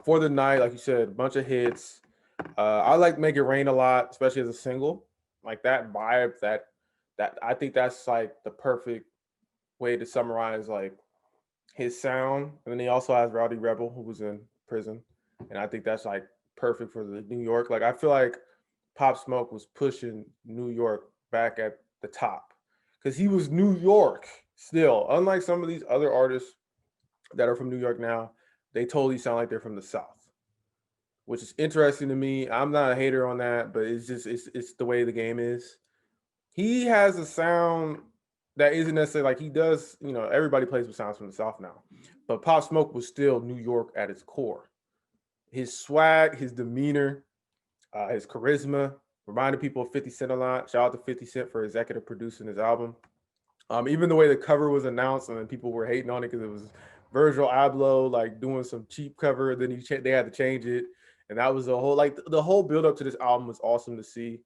For the Night, like you said, a bunch of hits. I like Make It Rain a lot, especially as a single. Like that vibe, that I think that's like the perfect way to summarize like his sound. And then he also has Rowdy Rebel, who was in prison, and I think that's like perfect for the New York. Like I feel like Pop Smoke was pushing New York back at the top because he was New York still. Unlike some of these other artists that are from New York now, they totally sound like they're from the South, which is interesting to me. I'm not a hater on that, but it's just it's the way the game is. He has a sound that isn't necessarily like he does. Everybody plays with sounds from the South now, but Pop Smoke was still New York at its core. His swag, his demeanor, his charisma reminded people of 50 Cent a lot. Shout out to 50 Cent for executive producing his album. Even the way the cover was announced, and then people were hating on it because it was Virgil Abloh like doing some cheap cover. Then they had to change it, and that was the whole build up to this album was awesome to see,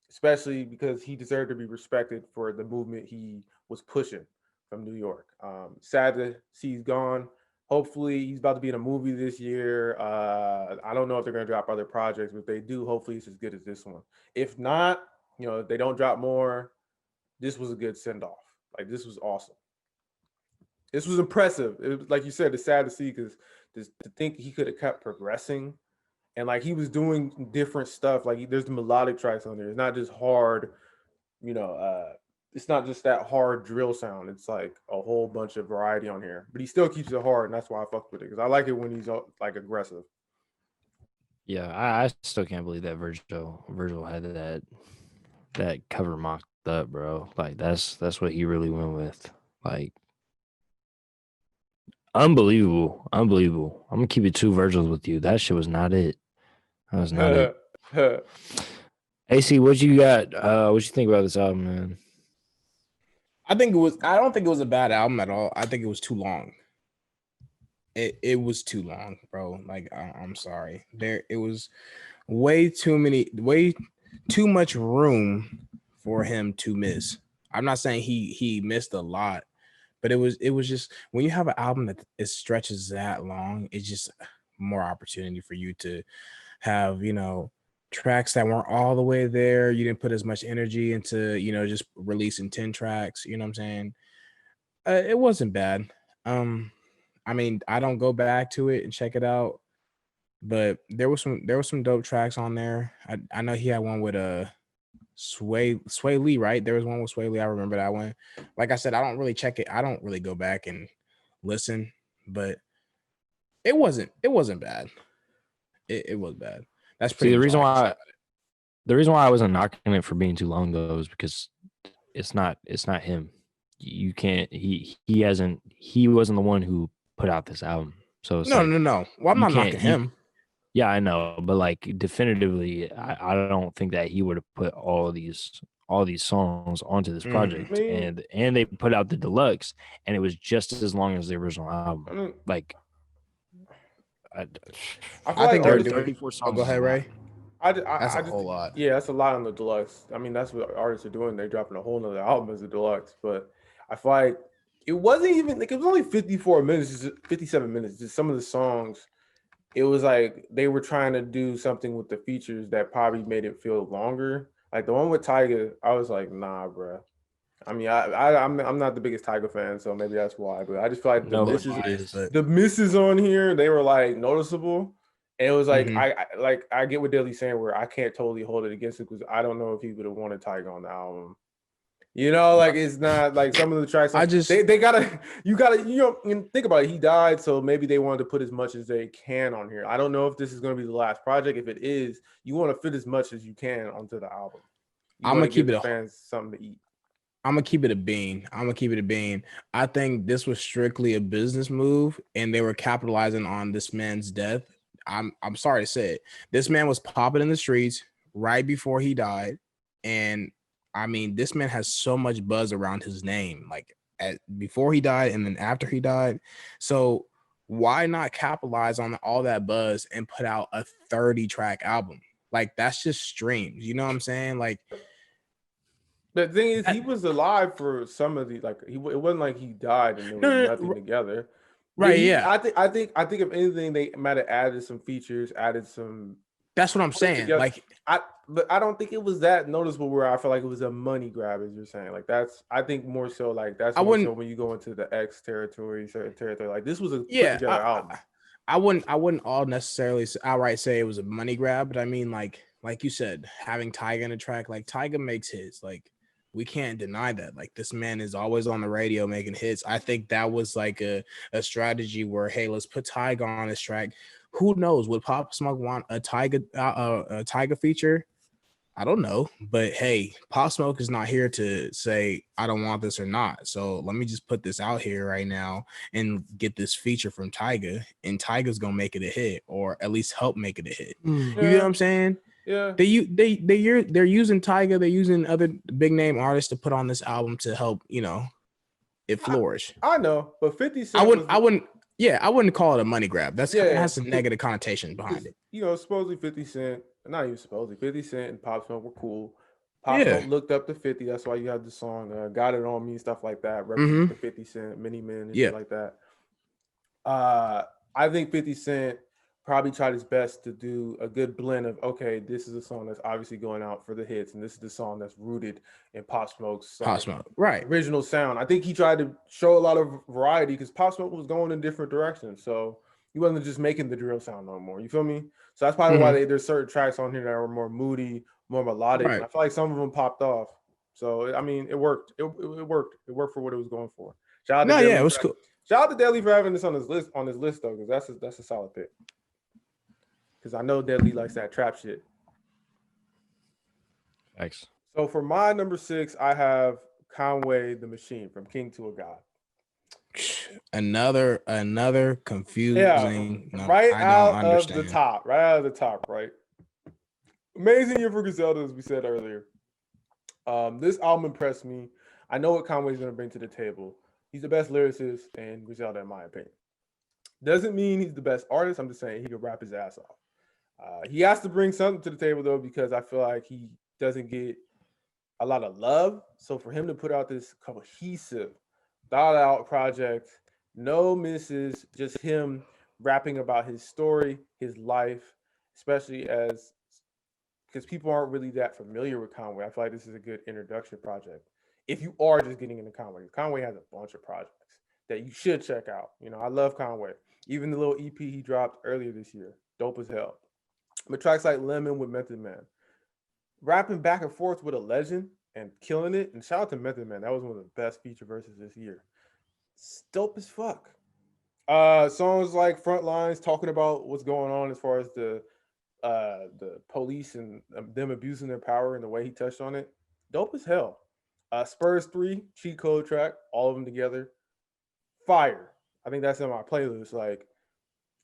especially because he deserved to be respected for the movement he was pushing from New York. Sad to see he's gone. Hopefully, he's about to be in a movie this year. I don't know if they're going to drop other projects, but if they do, hopefully it's as good as this one. If not, if they don't drop more, this was a good send off. Like this was awesome. This was impressive. It was, like you said, it's sad to see because to think he could have kept progressing, and like he was doing different stuff. Like there's the melodic tracks on there. It's not just hard, it's not just that hard drill sound. It's like a whole bunch of variety on here. But he still keeps it hard, and that's why I fuck with it because I like it when he's like aggressive. Yeah, I still can't believe that Virgil had that cover mocked up, bro. Like that's what he really went with. Like unbelievable. I'm gonna keep it 2 Virgils with you. That shit was not it. That was not it. AC, what you got? What you think about this album, man? I don't think it was a bad album at all. I think it was too long. It was too long, bro. Like I'm sorry. It was way too much room for him to miss. I'm not saying he missed a lot, but it was just when you have an album that it stretches that long, it's just more opportunity for you to have, tracks that weren't all the way there. You didn't put as much energy into, just releasing 10 tracks. You know what I'm saying? It wasn't bad. I mean, I don't go back to it and check it out, but there was some dope tracks on there. I know he had one with Sway Lee, right? There was one with Sway Lee. I remember that one. Like I said, I don't really check it. I don't really go back and listen, but it wasn't bad. It was bad. That's pretty See, much all I can say about it. the reason why I wasn't knocking it for being too long though is because it's not him. You can't he wasn't the one who put out this album. So it's No. Well, I'm you not can't- knocking him. yeah, I know, but like definitively, I don't think that he would have put all these songs onto this project, I mean- and they put out the deluxe, and it was just as long as the original I album. mean, Like, I feel I like think they're artists- doing. 34 Oh, songs. go is a ahead, lot. Ray. That's a just, whole lot. Yeah, that's a lot on the deluxe. I mean, that's what artists are doing. They're dropping a whole nother album as a deluxe. But I feel like it wasn't even like it was only 54 minutes, 57 minutes. Just some of the songs, it was like they were trying to do something with the features that probably made it feel longer. Like the one with Tyga, I was like, nah, bro. I mean, I'm not the biggest Tyga fan, so maybe that's why. But I just feel like No, the but misses, it is. But the misses on here, they were like noticeable. And it was like Mhm. I get what Dilly's saying, where I can't totally hold it against it because I don't know if he would have wanted Tyga on the album. You know, like it's not like some of the tracks. I Like, just they gotta think about it. He died, so maybe they wanted to put as much as they can on here. I don't know if this is gonna be the last project. If it is, you want to fit as much as you can onto the album. You I'm want gonna to give keep it the a fans something to eat. I'm gonna keep it a bean. I'm gonna keep it a bean. I think this was strictly a business move, and they were capitalizing on this man's death. I'm sorry to say it. This man was popping in the streets right before he died, and I mean, this man has so much buzz around his name, like before he died and then after he died. So why not capitalize on all that buzz and put out a 30-track album? Like that's just streams. You know what I'm saying? Like The thing is, he that, was alive for some of the like. It wasn't like he died and there was no, no, nothing together. right? Yeah. I think if anything, they might have added some features, added some That's what I'm put it saying. together. Like, But I don't think it was that noticeable where I feel like it was a money grab, as you're saying. Like I think more so like that's I more so wouldn't. when you go into the X territory, certain territory. Like this was a put Yeah, together album. I wouldn't all necessarily outright say it was a money grab, but I mean, like you said, having Tyga in a track, like Tyga makes hits. Like we can't deny that. Like this man is always on the radio making hits. I think that was like a strategy where, hey, let's put Tyga on this track. Who knows? Would Pop Smoke want a Tyga feature? I don't know, but hey, Pop Smoke is not here to say I don't want this or not. So let me just put this out here right now and get this feature from Tyga, and Tyga's gonna make it a hit, or at least help make it a hit. You know what I'm saying? Yeah. They're using Tyga, they're using other big name artists to put on this album to help, it flourish. I know, but 50 Cent I wouldn't call it a money grab. It has a Yeah. negative connotation behind it. Supposedly 50 Cent, not even supposedly 50 Cent and Pop Smoke were cool. Pop Yeah. Smoke looked up to 50. That's why you have the song "Got It On Me" and stuff like that, reference Mhm. to 50 Cent, Many Men, and Yeah. shit like that. I think 50 Cent probably tried his best to do a good blend of, okay, this is a song that's obviously going out for the hits, and this is the song that's rooted in Pop Smoke's Pop Smoke. Right. original sound. I think he tried to show a lot of variety because Pop Smoke was going in different directions. So he wasn't just making the drill sound no more. You feel me? So that's probably why there's certain tracks on here that are more moody, more melodic. Right. I feel like some of them popped off. So I mean, it worked. It worked. It worked for what it was going for. Shout out to it was cool. Shout out to Deadly for having this on his list though, because that's a solid pick. Because I know Deadly likes that trap shit. Thanks. So for my number 6, I have Conway the Machine from King to a God. Another confusing. Yeah, No, right I out don't of understand. the top, right? Amazing year for Griselda, as we said earlier. This album impressed me. I know what Conway's going to bring to the table. He's the best lyricist in Griselda, in my opinion. Doesn't mean he's the best artist. I'm just saying he can rap his ass off. He has to bring something to the table, though, because I feel like he doesn't get a lot of love. So for him to put out this cohesive, thought out project, no misses, just him rapping about his story, his life, especially because people aren't really that familiar with Conway. I feel like this is a good introduction project. If you are just getting into Conway has a bunch of projects that you should check out. I love Conway. Even the little EP he dropped earlier this year, dope as hell. But tracks like Lemon with Method Man, rapping back and forth with a legend and killing it. And shout out to Method Man. That was one of the best feature verses this year. It's dope as fuck. Songs like Frontlines, talking about what's going on as far as the police and them abusing their power and the way he touched on it. Dope as hell. Spurs 3, cheat code track, all of them together. Fire. I think that's in my playlist. Like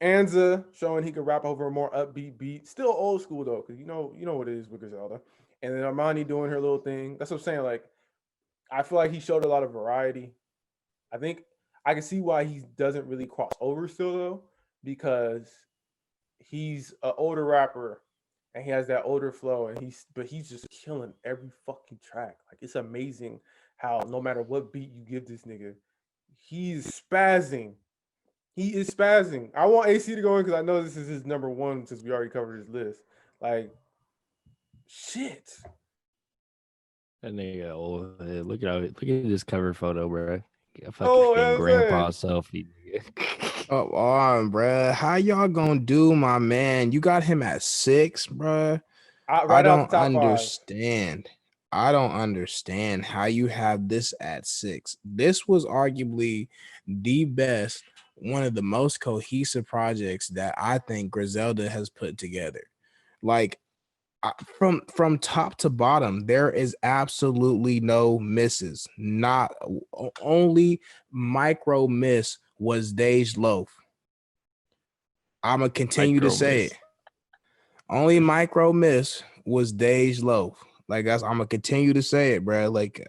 Anza showing he could rap over a more upbeat beat. Still old school though, because you know what it is with Griselda. And then Armani doing her little thing. That's what I'm saying. Like, I feel like he showed a lot of variety. I think I can see why he doesn't really cross over still though, because he's an older rapper and he has that older flow, and he's just killing every fucking track. Like, it's amazing how no matter what beat you give this nigga, he's spazzing. He is spazzing. I want AC to go in because I know this is his number 1 since we already covered his list. Like, shit. That nigga old. Look at this cover photo, bro. A fucking Oh, yeah, grandpa I'm selfie. on, bruh. How y'all gonna do, my man? You got him at 6, bruh. I Right out don't the top 5. understand. I don't understand how you have this at 6. This was arguably the best, one of the most cohesive projects that I think Griselda has put together. Like from top to bottom, there is absolutely no misses. Not only micro miss was Dej Loaf. I'm gonna continue to Micro say miss. it. Only micro miss was Dej Loaf. Like I'm gonna continue to say it, bro. Like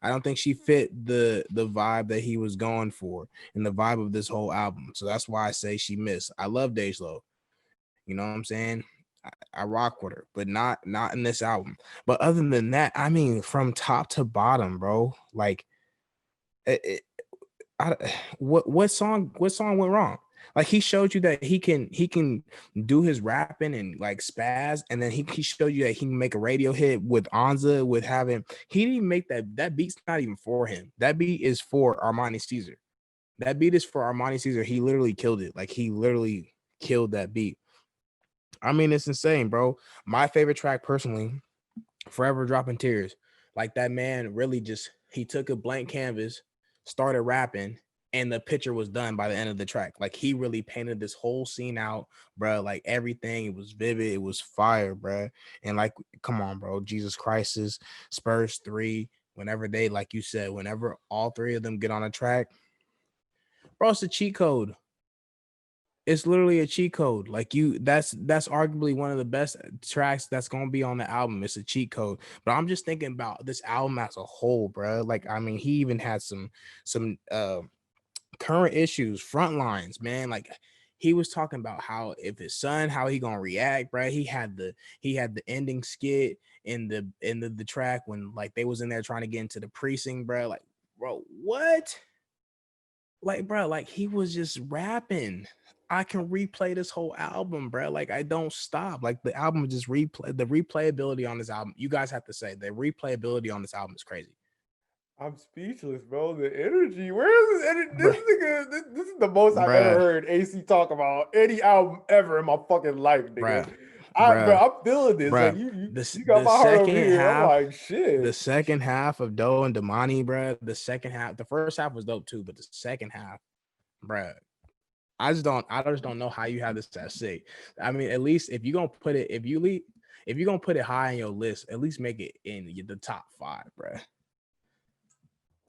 I don't think she fit the vibe that he was going for and the vibe of this whole album. So that's why I say she missed. I love Dej Loaf. You know what I'm saying? I rock with her, but not in this album. But other than that, I mean, from top to bottom, bro. Like, I, what song went wrong? Like he showed you that he can do his rapping and like spaz, and then he showed you that he can make a radio hit with Anza with having he didn't even make that beat's not even for him. That beat is for Armani Caesar. That beat is for Armani Caesar. He literally killed it. Like he literally killed that beat. I mean, it's insane, bro. My favorite track personally, Forever Dropping Tears. Like that man really just he took a blank canvas, started rapping, and the picture was done by the end of the track. Like he really painted this whole scene out, bro. Like everything, it was vivid, it was fire, bro. And like, come on, bro. Jesus Christ's Spurs 3. Whenever they, like you said, whenever all three of them get on a track, bro, it's a cheat code. It's literally a cheat code. Like that's arguably one of the best tracks that's gonna be on the album. It's a cheat code. But I'm just thinking about this album as a whole, bro. Like, I mean, he even had some current issues, front lines, man. Like he was talking about how if his son, how he gonna react, bro. He had the ending skit in the track when like they was in there trying to get into the precinct, bro. Like, bro, what? Like, bro, like he was just rapping. I can replay this whole album, bro. Like, I don't stop. Like, the album just the replayability on this album. You guys have to say the replayability on this album is crazy. I'm speechless, bro. The energy. Where is this energy? This is the most I've ever heard AC talk about any album ever in my fucking life, nigga. Bro, I'm feeling this. Like you got my heart over here. I'm like, shit. The second half of Doe and Damani, bro. The second half, the first half was dope too, but the second half, bro. I just don't know how you have this at 6. I mean, at least if you're gonna put it, if you're gonna put it high on your list, at least make it in the top 5, bro.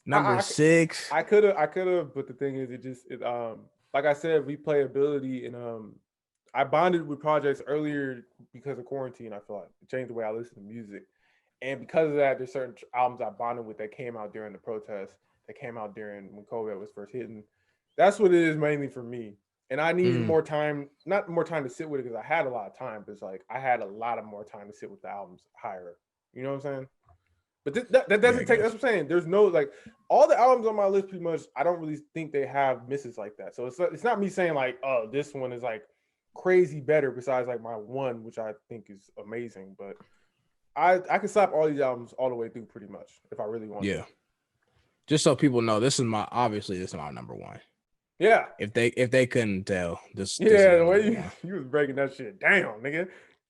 Number 6. I could have, but the thing is, like I said, replayability and I bonded with projects earlier because of quarantine. I feel like it changed the way I listen to music, and because of that, there's certain albums I bonded with that came out during the protests, that came out during when COVID was first hitting. That's what it is mainly for me. And I needed more time, not more time to sit with it because I had a lot of time, but it's like I had a lot of more time to sit with the albums higher. You know what I'm saying? But that doesn't take. That's what I'm saying. There's no like all the albums on my list. Pretty much, I don't really think they have misses like that. So it's not me saying like, oh, this one is like crazy better. Besides like my one, which I think is amazing. But I can slap all these albums all the way through pretty much if I really want. Yeah. Just so people know, this is my number 1. Yeah. If they couldn't tell, this. Yeah, the way you was breaking that shit down, nigga.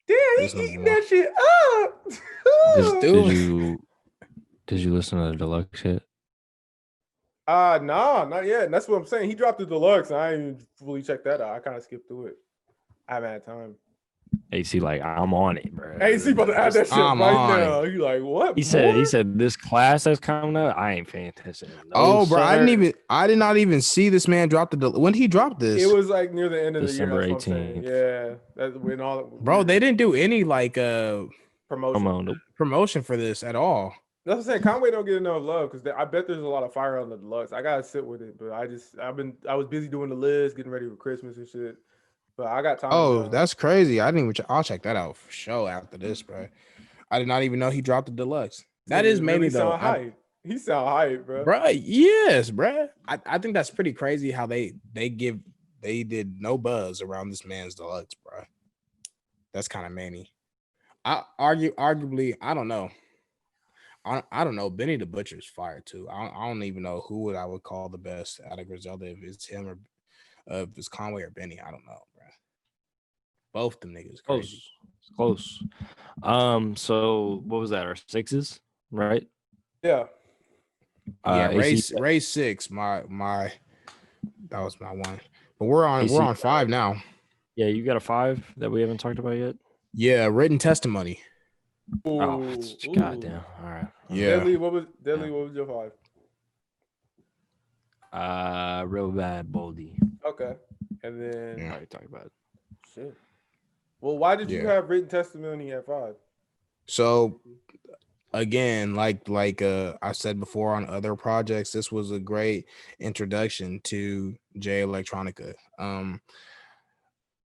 Damn, he's eating that shit up. Did you listen to the deluxe yet? Nah, not yet. And that's what I'm saying. He dropped the deluxe. I ain't even fully checked that out. I kind of skipped through it. I haven't had time. AC, like, I'm on it, bro. AC about to add that shit right now. You like, what? He said this class that's coming up. I ain't paying attention. No, bro, sir. I did not even see this man drop when he dropped this. It was like near the end of December the year. December 18th. Yeah, that's when all. Bro, they didn't do any like promotion for this at all. That's what I'm saying. Conway don't get enough love because I bet there's a lot of fire on the deluxe. I gotta sit with it, but I was busy doing the list, getting ready for Christmas and shit. But I got time. Oh, that's crazy. I didn't even. I'll check that out for sure after this, bro. I did not even know he dropped the deluxe. That is maybe though. He sound hype, bro. Bro, yes, bro. I think that's pretty crazy how they did no buzz around this man's deluxe, bro. That's kind of manny. Arguably, I don't know. I don't know. Benny the Butcher's fire too. I don't even know who I would call the best out of Griselda, if it's him If it's Conway or Benny, I don't know, bro. Both them niggas crazy. Close. So what was that? Our sixes, right? Yeah. Yeah, AC race 6. My that was my one. But we're on 5 now. Yeah, you got a 5 that we haven't talked about yet. Yeah, written testimony. Oh, goddamn! All right. Yeah. Deadly, what was your 5? Real bad, Boldy. Okay. And then Yeah. Already talked about it. shit. Well, why did you have written testimony at 5? So again, like I said before on other projects, this was a great introduction to Jay Electronica.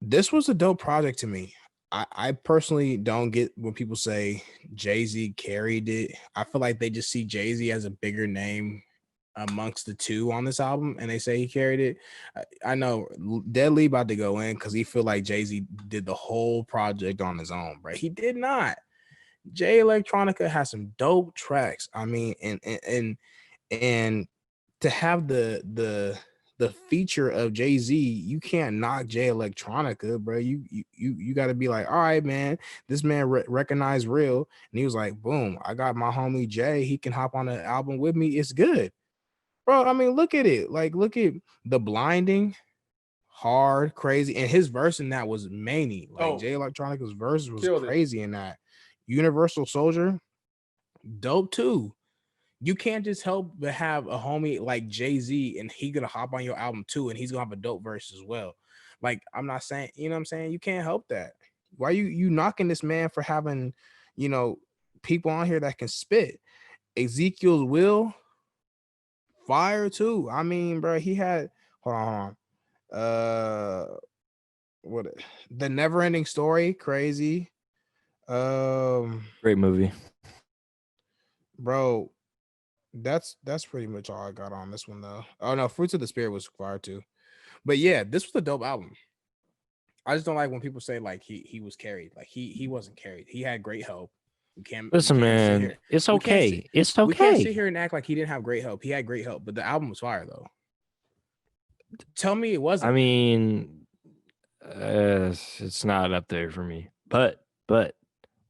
This was a dope project to me. I personally don't get when people say Jay-Z carried it. I feel like they just see Jay-Z as a bigger name amongst the two on this album, and they say he carried it. I know Deadly about to go in because he feel like Jay-Z did the whole project on his own, but he did not. Jay Electronica has some dope tracks. I mean, and to have the feature of Jay-Z, you can't knock Jay Electronica, bro. You got to be like, all right, man, this man recognized real, and he was like, boom, I got my homie Jay. He can hop on the album with me. It's good, bro. I mean, look at it. Like, look at The Blinding, hard, crazy, and his verse in that was many. Like Jay Electronica's verse was crazy in that. Universal Soldier, dope too. You can't just help but have a homie like Jay-Z and he gonna hop on your album too, and he's gonna have a dope verse as well. Like, I'm not saying, you know what I'm saying? You can't help that. Why you knocking this man for having, people on here that can spit? Ezekiel's Will, fire too. I mean, bro, he had hold on. What The Never Ending Story, crazy. Great movie, bro. That's pretty much all I got on this one though. Oh no, Fruits of the Spirit was fire too. But yeah, this was a dope album. I just don't like when people say like he was carried. Like he wasn't carried. He had great help. Listen, man, it's okay. It's okay. We can't sit here and act like he didn't have great help. He had great help, but the album was fire though. Tell me it wasn't. I mean, it's not up there for me. But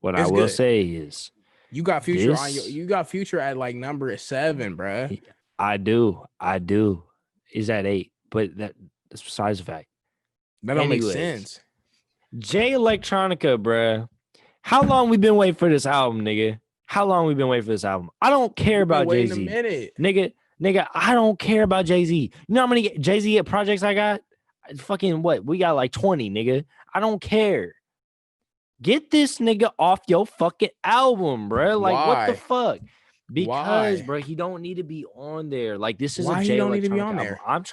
what I will say is, you got Future on you got Future at like number 7, bruh. I do. Is at 8, but that's besides the fact. That don't make sense. Jay Electronica, bruh. How long we been waiting for this album, nigga? How long we been waiting for this album? I don't care about Jay-Z. Nigga, I don't care about Jay-Z. You know how many Jay-Z projects I got? Fucking what? We got like 20, nigga. I don't care. Get this nigga off your fucking album, bro. Like, why? What the fuck? Because, bro, he don't need to be on there. Like, this is a Jay Electronica need to be on album. There? I'm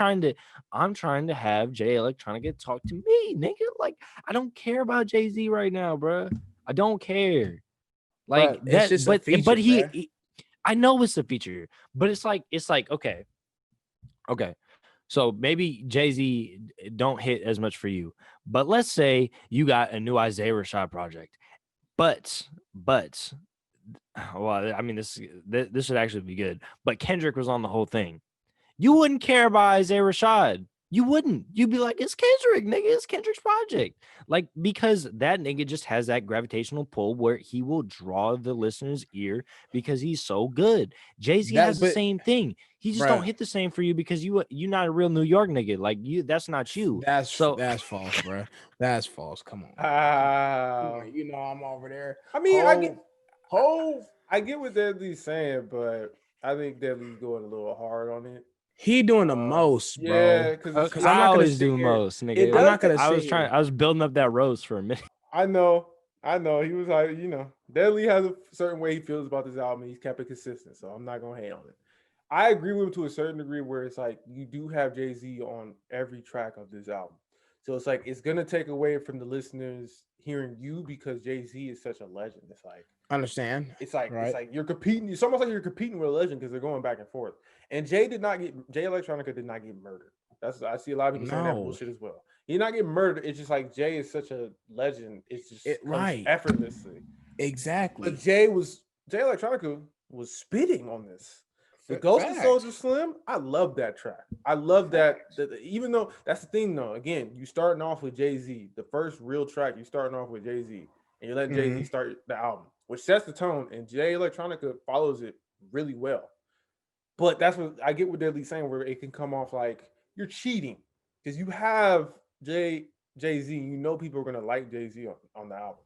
trying to have Jay Electronica talk to me, nigga. Like, I don't care about Jay-Z right now, bro. I don't care. Like that, just but feature, but he, I know it's a feature, but it's like okay. So maybe Jay-Z don't hit as much for you, but let's say you got a new Isaiah Rashad project, but well, I mean this should actually be good. But Kendrick was on the whole thing. You wouldn't care about Isaiah Rashad. You wouldn't. You'd be like, it's Kendrick, nigga. It's Kendrick's project. Like, because that nigga just has that gravitational pull where he will draw the listener's ear because he's so good. Jay-Z has the same thing. He just don't hit the same for you because you're not a real New York nigga. Like, that's not you. That's false, bro. That's false. Come on. You know I'm over there. I mean, I get what Deadly's saying, but I think Deadly's going a little hard on it. He doing the most, bro. Yeah, because I always do most, nigga. I'm not gonna. I was building up that rose for a minute. I know. He was like, Deadly has a certain way he feels about this album. He's kept it consistent, so I'm not gonna hate on it. I agree with him to a certain degree, where it's like you do have Jay-Z on every track of this album, so it's like it's gonna take away from the listeners hearing you because Jay-Z is such a legend. It's like I understand. It's like you're competing. It's almost like you're competing with a legend because they're going back and forth. And Jay Electronica did not get murdered. I see a lot of people saying that bullshit as well. He did not get murdered. It's just like Jay is such a legend. It's just effortlessly. Exactly. But Jay Electronica was spitting on this. The Ghost of Facts. Soldier Slim, I love that track. I love that, even though that's the thing though. Again, you starting off with Jay-Z, the first real track, you starting off with Jay-Z, and you let Jay-Z start the album, which sets the tone, and Jay Electronica follows it really well. But that's what I get what Deadly saying, where it can come off like you're cheating because you have Jay-Z, you know people are gonna like Jay-Z on the album.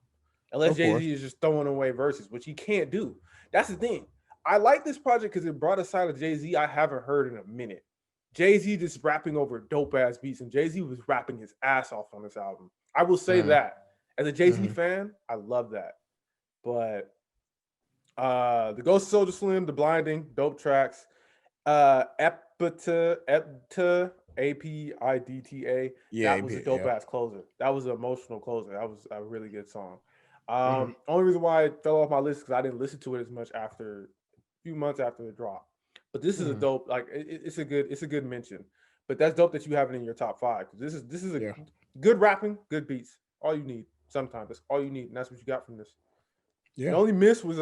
Unless Of course. Jay-Z is just throwing away verses, which he can't do. That's the thing. I like this project because it brought a side of Jay-Z I haven't heard in a minute. Jay-Z just rapping over dope ass beats, and Jay-Z was rapping his ass off on this album. I will say that. As a Jay-Z fan, I love that. But the Ghost of Soldier Slim, The Blinding, dope tracks. Epita, APIDTA. Yeah, That was a dope ass closer. That was an emotional closer. That was a really good song. Only reason why it fell off my list because I didn't listen to it as much after a few months after the drop. But this is a dope, like it's a good mention. But that's dope that you have it in your top 5 because this is a good rapping, good beats. All you need sometimes. That's all you need, and that's what you got from this. Yeah. The only miss was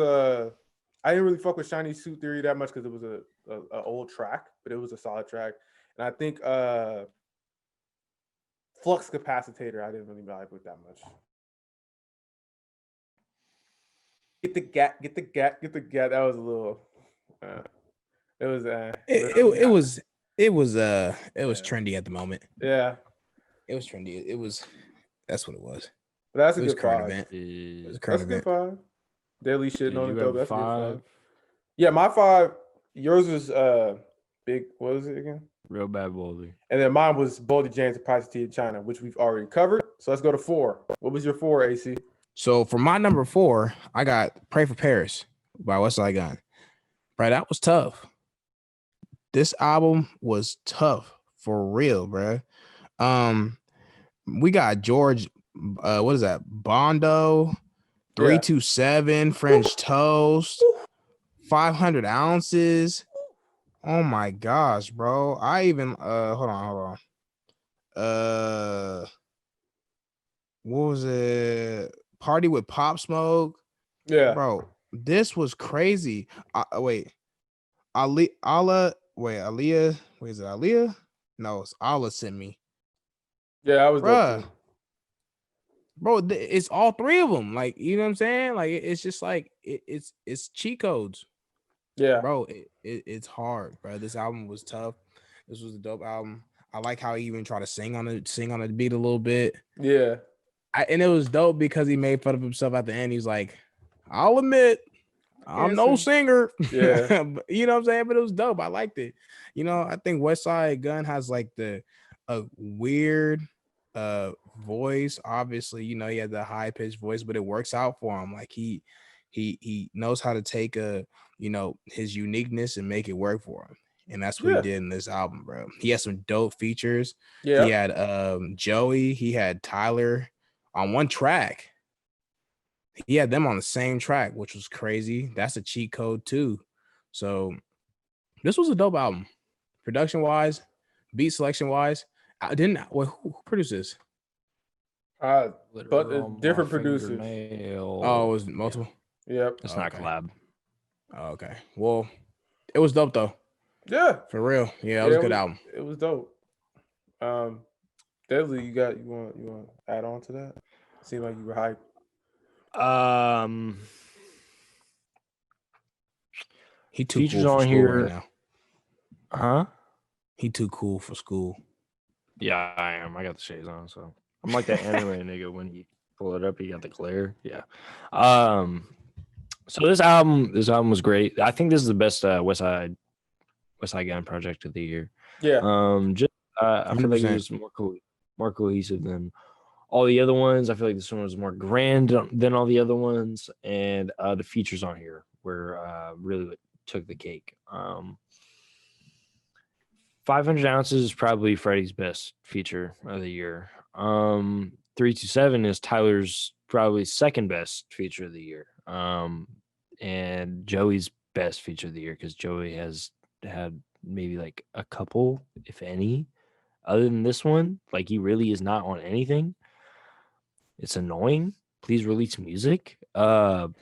I didn't really fuck with Shiny Suit Theory that much because it was a old track, but it was a solid track. And I think Flux Capacitator I didn't really vibe with that much. Get the gap. That was a little. It was trendy at the moment. Yeah, it was trendy. That's what it was. But that's a It was good current 5. event. It was a That's current a good event. 5. Daily shit on you it though. have That's a good 5? 5. Yeah, my 5. Yours was big. What was it again? Real Bad Boldy. And then mine was Boldy James and Pisces T in China, which we've already covered. So let's go to 4. What was your 4, AC? So for my number 4, I got "Pray for Paris" by Westside Gunn. Bro, that was tough. This album was tough for real, bro. We got George, what is that? Bondo, 327, French Toast, 500 ounces. Oh my gosh, bro. I even hold on. What was it? Party with Pop Smoke. Yeah, Bro, this was crazy. Aaliyah. Wait, is it Aaliyah? No, it's Allah sent me. yeah, I was dope Bruh. too. Bro, it's all 3 of them. Like, you know what I'm saying? Like, it's just like it's cheat codes. Yeah, Bro, it's hard, bro. This album was tough. This was a dope album. I like how he even tried to sing on the beat a little bit. yeah. And it was dope because he made fun of himself at the end. He's like, I'll admit, I'm no singer. Yeah. You know what I'm saying? But it was dope. I liked it. You know, I think Westside Gunn has like a weird voice. Obviously, you know, he has the high pitched voice, but it works out for him. Like he knows how to take his uniqueness and make it work for him. And that's what he did in this album, bro. He had some dope features. Yeah. He had Joey, he had Tyler on one track. He had them on the same track, which was crazy. That's a cheat code too. So this was a dope album. Production wise, beat selection wise. Who produced this? But different producers. Oh, it was multiple. Yep. It's not collab. Oh, okay. Well, it was dope though. Yeah. For real. Yeah, it was a good album. It was dope. Deadly, you want to add on to that? Seemed like you were hyped. He too features cool for on school here right now. Huh? He too cool for school. Yeah, I am. I got the shades on, so I'm like that anime nigga when he pull it up, he got the glare. Yeah. So this album was great. I think this is the best Westside Gunn project of the year. Yeah. I feel like it was more cohesive than all the other ones. I feel like this one was more grand than all the other ones, and the features on here were really what took the cake. 500 ounces is probably Freddie's best feature of the year. 327 is Tyler's probably second best feature of the year. And Joey's best feature of the year because Joey has had maybe like a couple, if any, other than this one. Like he really is not on anything. It's annoying. Please release music. But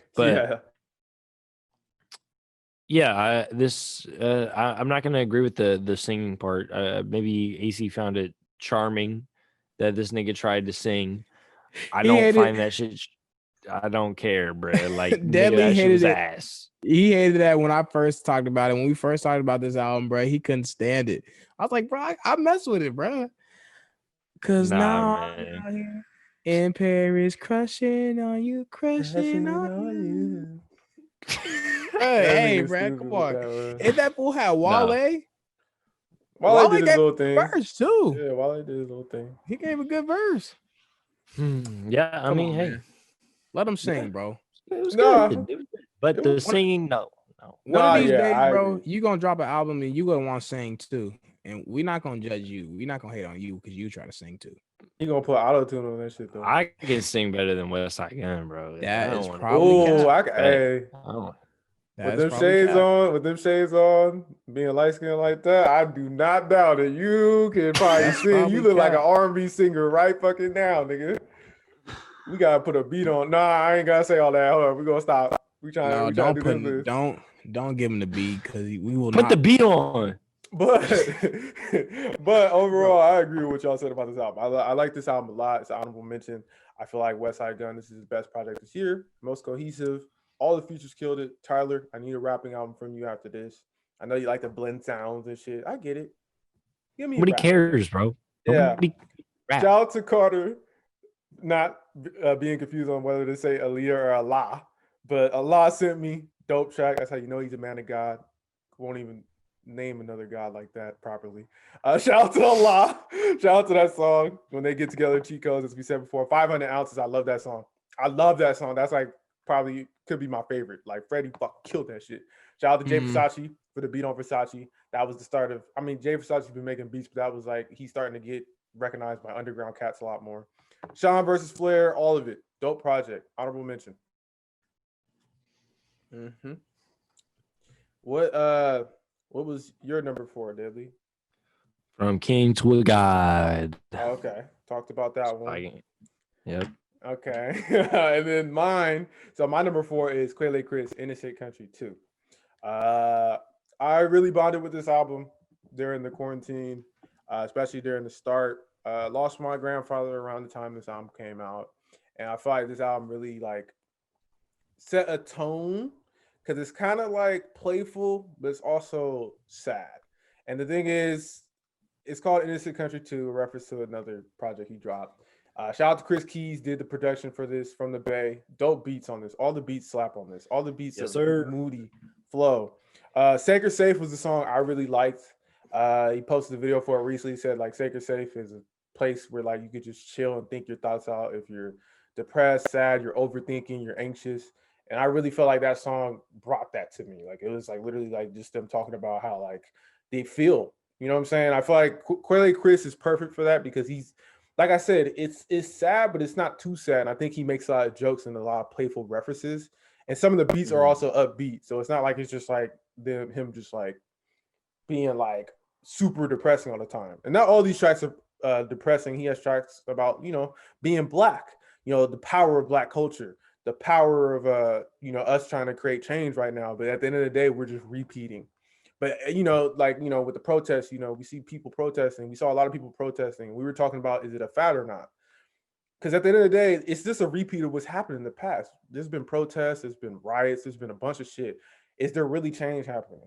Yeah, I'm not gonna agree with the singing part. Maybe AC found it charming that this nigga tried to sing. I He don't hated find that shit. I don't care, bro. Like nigga, Deadly that shit was hated it. ass. He hated that when I first talked about it. When we first talked about this album, bro, he couldn't stand it. I was like, bro, I mess with it, bro. Cause Nah, now I'm man. out here in Paris, crushing on you, crushing on you. Hey, nigga bro, stupid come with on. that one. And that fool had Nah. Wale. Wale did Wale his gave little a thing. verse too. Yeah, Wale did his little thing. He gave a good verse. Yeah, I Come mean, on, hey, man. Let him Yeah. sing, bro. it was Nah, good. It was good. But it the was- singing, no. One of these yeah, days, I bro, agree. you gonna drop an album and you gonna want to sing too. And we're not gonna judge you. We're not gonna hate on you because you try to sing too. He gonna put auto tune on that shit though. I can sing better than West Side Gun, bro. That I don't is wanna- probably Oh, cap. hey, I don't- That with is them probably shades cap. on, being light skinned like that, I do not doubt it. You can probably That's sing. probably You look like an cap. R&B singer right fucking now, nigga. We gotta put a beat on. Nah, I ain't gotta say all that. Hold on, we gonna stop. We trying No, to don't do put this. don't give him the beat because we will Put not the beat on. But but overall, I agree with what y'all said about this album. I like this album a lot. It's an honorable mention. I feel like West Side Gun, this is his best project this year. Most cohesive. All the features killed it. Tyler, I need a rapping album from you after this. I know you like to blend sounds and shit. I get it. Give me a Nobody rap. cares, bro. Yeah. Nobody rap. Shout out to Carter, not being confused on whether to say Aaliyah or Allah, but Allah sent me dope track. That's how you know he's a man of God. Won't even name another God like that properly. Shout out to Allah. Shout out to that song when they get together. Cheat codes, as we said before, 500 ounces. I love that song. I love that song. That's like probably could be my favorite. Like Freddie fuck killed that shit. Shout out to Jay Versace for the beat on Versace. That was the start of. I mean, Jay Versace's been making beats, but that was like he's starting to get recognized by underground cats a lot more. Sean versus Flair, all of it. Dope project. Honorable mention. What was your number 4, Deadly? From king to a god. Oh, okay. Talked about that one. Yep. Okay. And then mine. So my number 4 is Quelle Chris, Innocent Country 2. I really bonded with this album during the quarantine, especially during the start. Lost my grandfather around the time this album came out. And I feel like this album really like set a tone because it's kind of like playful, but it's also sad. And the thing is, it's called Innocent Country 2, a reference to another project he dropped. Shout out to Chris Keys, did the production for this from the Bay. Dope beats on this. All the beats slap on this. All the beats are moody flow. Sacred Safe was the song I really liked. He posted a video for it recently. He said like Sacred Safe is a place where like you could just chill and think your thoughts out if you're depressed, sad, you're overthinking, you're anxious. And I really felt like that song brought that to me. Like it was like literally like just them talking about how like they feel. You know what I'm saying? I feel like Quelle Chris is perfect for that because he's, like I said, it's sad, but it's not too sad. And I think he makes a lot of jokes and a lot of playful references. And some of the beats are also upbeat. So it's not like it's just like him just like being like super depressing all the time. And not all these tracks are depressing. He has tracks about, you know, being Black, you know, the power of Black culture, the power of, you know, us trying to create change right now. But at the end of the day, we're just repeating. But, you know, like, you know, with the protests, you know, we see people protesting. We saw a lot of people protesting. We were talking about, is it a fad or not? Because at the end of the day, it's just a repeat of what's happened in the past. There's been protests, there's been riots, there's been a bunch of shit. Is there really change happening?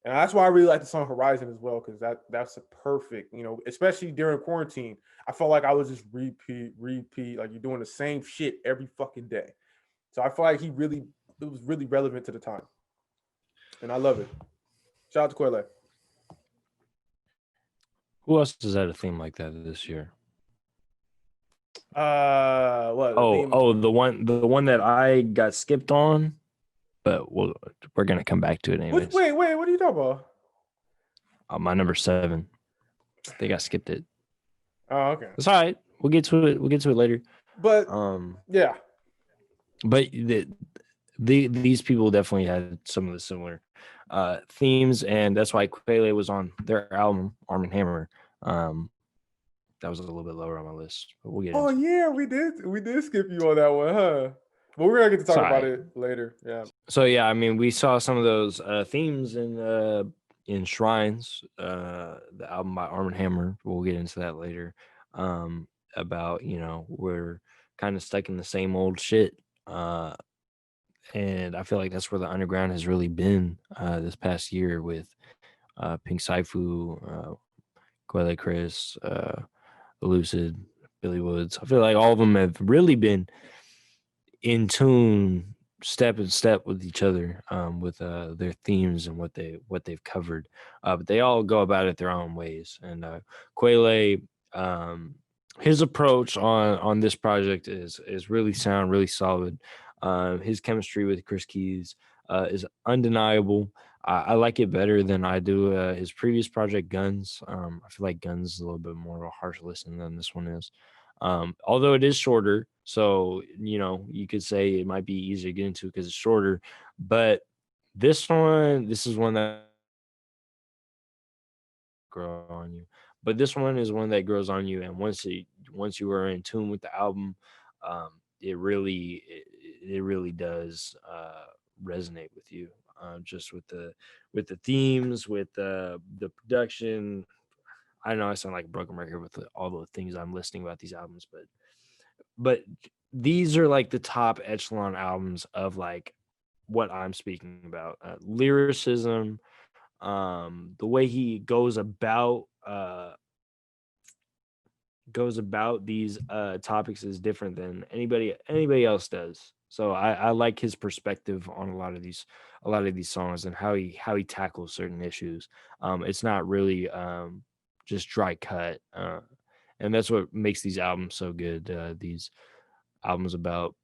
And that's why I really like the song Horizon as well, because that's a perfect, you know, especially during quarantine. I felt like I was just repeat, like you're doing the same shit every fucking day. So I feel like it was really relevant to the time. And I love it. Shout out to Quelle. Who else has had a theme like that this year? What? The one that I got skipped on, but we're gonna come back to it anyways. Wait, what are you talking about? My number 7. I think I skipped it. Oh, okay. It's all right. We'll get to it later. But yeah. But these people definitely had some of the similar themes, and that's why Quelle was on their album Arm & Hammer. That was a little bit lower on my list, but we'll get into it. Yeah, we did skip you on that one, huh? But we're gonna get to talk about Sorry. it later. Yeah. So yeah, I mean, we saw some of those themes in Shrines, the album by Arm& Hammer. We'll get into that later. About we're kind of stuck in the same old shit, and I feel like that's where the underground has really been this past year with Pink Saifu, Quelle Chris, Lucid, Billy Woods. I feel like all of them have really been in tune, step in step with each other, with their themes and what they've covered. But they all go about it their own ways. And Quelle, his approach on this project is really sound, really solid. His chemistry with Chris Keys is undeniable. I like it better than I do his previous project, Guns. I feel like Guns is a little bit more of a harsh listen than this one is. Although it is shorter, so you could say it might be easier to get into because it's shorter. But this is one that grow on you. But this one is one that grows on you, and once you are in tune with the album, it really does resonate with you. Just with the themes, with the production. I know I sound like a broken record with all the things I'm listening about these albums, but these are like the top echelon albums of like what I'm speaking about. Lyricism, the way he goes about these topics is different than anybody else does. So I like his perspective on a lot of these songs and how he tackles certain issues. It's not really just dry cut, and that's what makes these albums so good. These albums about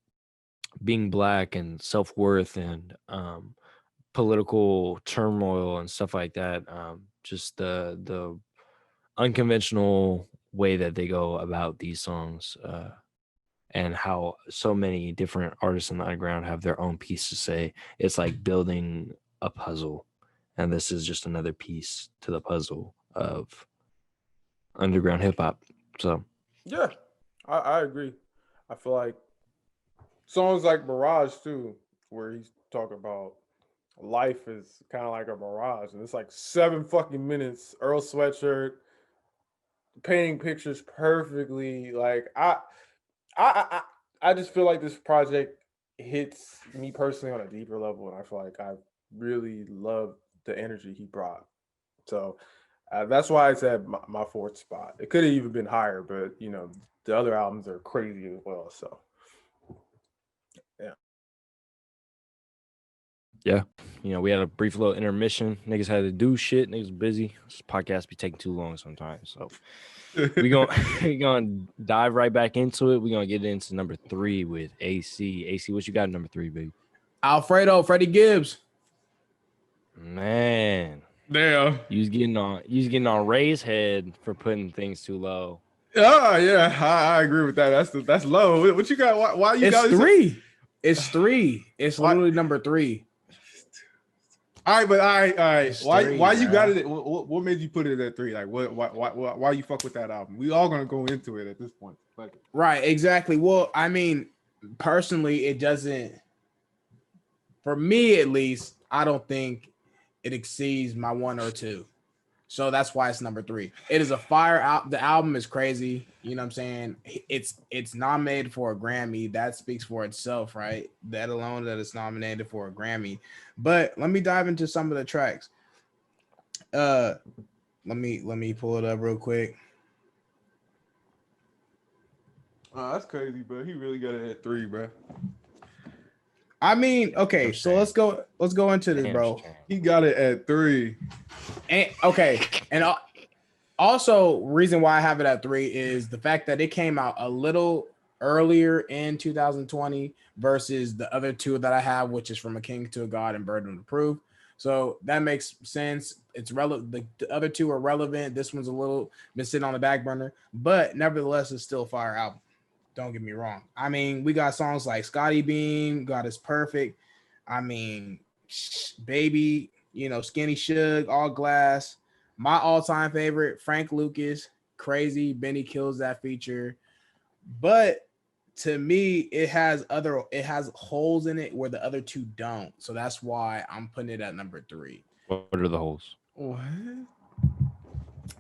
being black and self-worth and political turmoil and stuff like that. Just the unconventional way that they go about these songs, and how so many different artists in the underground have their own piece to say. It's like building a puzzle, and this is just another piece to the puzzle of underground hip-hop. So Yeah, I agree. I feel like songs like Mirage too, where he's talking about life is kind of like a mirage, and it's like 7 fucking minutes. Earl Sweatshirt painting pictures perfectly. Like I, I, I just feel like this project hits me personally on a deeper level, and I feel like I really love the energy he brought. So that's why it's at my fourth spot. It could have even been higher, but the other albums are crazy as well. So yeah, we had a brief little intermission. Niggas had to do shit. Niggas busy. This podcast be taking too long sometimes. So we gonna dive right back into it. We're gonna get into number 3 with AC. AC, what you got at number 3, baby? Alfredo, Freddie Gibbs. Man, damn. you was getting on Ray's head for putting things too low. Oh yeah, I agree with that. That's low. What you got? Why you got 3? It's 3. It's literally number 3. All right. Why you bro. got it? What made you put it at 3? Like why you fuck with that album? We all gonna go into it at this point. Like, right, exactly. Well, I mean, personally, it doesn't. For me, at least, I don't think it exceeds my 1 or 2. So that's why it's number 3. It is a fire out. The album is crazy. You know what I'm saying? It's nominated for a Grammy. That speaks for itself, right? That alone that it's nominated for a Grammy. But let me dive into some of the tracks. Let me pull it up real quick. oh, that's crazy, bro. He really got it at 3, bro. I mean, okay, so let's go into this, bro. He got it at 3. And okay, and also reason why I have it at 3 is the fact that it came out a little earlier in 2020 versus the other 2 that I have, which is From a King to a God and Burden of Proof. So that makes sense. It's relevant. The other 2 are relevant. This one's a little been sitting on the back burner, but nevertheless, it's still a fire album. Don't get me wrong. I mean, we got songs like Scotty Beam, God is Perfect. I mean, Baby, Skinny Suge, All Glass. My all-time favorite, Frank Lucas, Crazy. Benny kills that feature. But to me, it has holes in it where the other two don't. So that's why I'm putting it at number 3. What are the holes? What?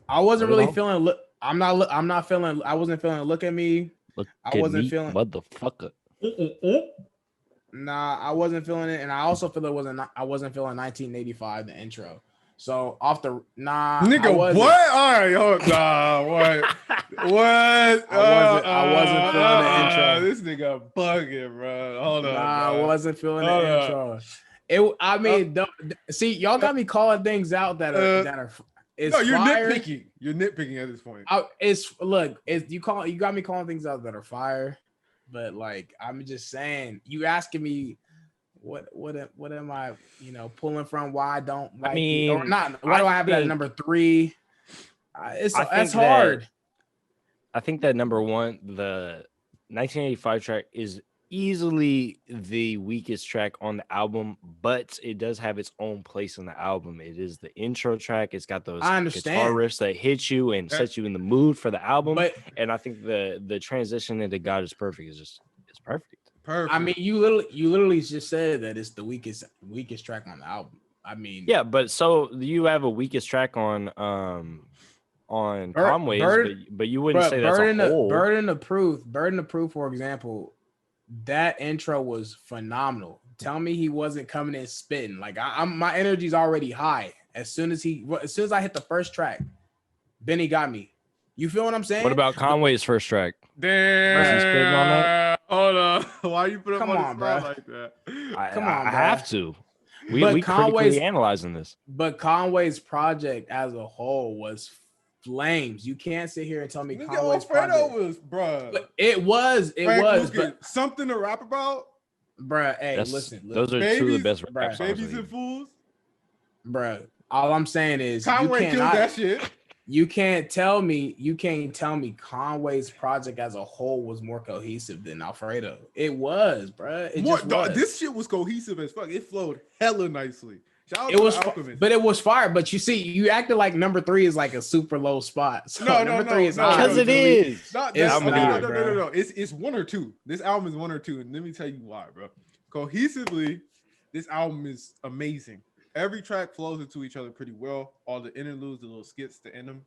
I wasn't What are really the feeling. I'm not feeling. I wasn't feeling. Look at me. Look I at wasn't me, feeling. motherfucker. Nah, I wasn't feeling it, and I also feel I wasn't feeling 1985 the intro. So off the Nigga, I wasn't, what? All right, what? What? I wasn't feeling the intro. This nigga bugging, bro. Hold on, Nah, bro. I wasn't feeling Hold the up. intro. I mean, see, y'all got me calling things out that are. It's No, you're fire. nitpicking. You're nitpicking at this point. You got me calling things out that are fire, but like I'm just saying, you asking me what am I pulling from? Why I don't like it or not? Why do I have it at number 3? That's hard. I think that number 1, the 1985 track is easily the weakest track on the album, but it does have its own place in the album. It is the intro track. It's got those I guitar understand. riffs that hit you and set you in the mood for the album. But and I think the transition into God is perfect. It's perfect. Perfect. I mean, you literally just said that it's the weakest track on the album. I mean, Yeah, but so you have a weakest track on Conway's, but you wouldn't say that's a whole. Burden of Proof, for example, that intro was phenomenal. Tell me he wasn't coming in spitting. Like I'm my energy's already high. As soon as I hit the first track, Benny got me. You feel what I'm saying? What about Conway's first track? Damn. Was he spitting on that? Hold on. Why you put up Come on on, the spot bro. like that? I have to. We But critically analyzing this. But Conway's project as a whole was flames. You can't sit here and tell me Nigga, Conway's Alfredo project was, bro. But it was, Frank Lucas, but something to rap about. bruh, hey, Those listen, are two of the Babies, best bruh, rap songs. Babies and Fools. bruh. All I'm saying is Conway killed that shit. You can't tell me Conway's project as a whole was more cohesive than Alfredo. It was, bruh. This shit was cohesive as fuck. It flowed hella nicely. It was, but it was fire. But you see, you acted like number 3 is like a super low spot. So number 3 is high. Because it is. No. It's 1 or 2. This album is 1 or 2, and let me tell you why, bro. Cohesively, this album is amazing. Every track flows into each other pretty well. All the interludes, the little skits to end them,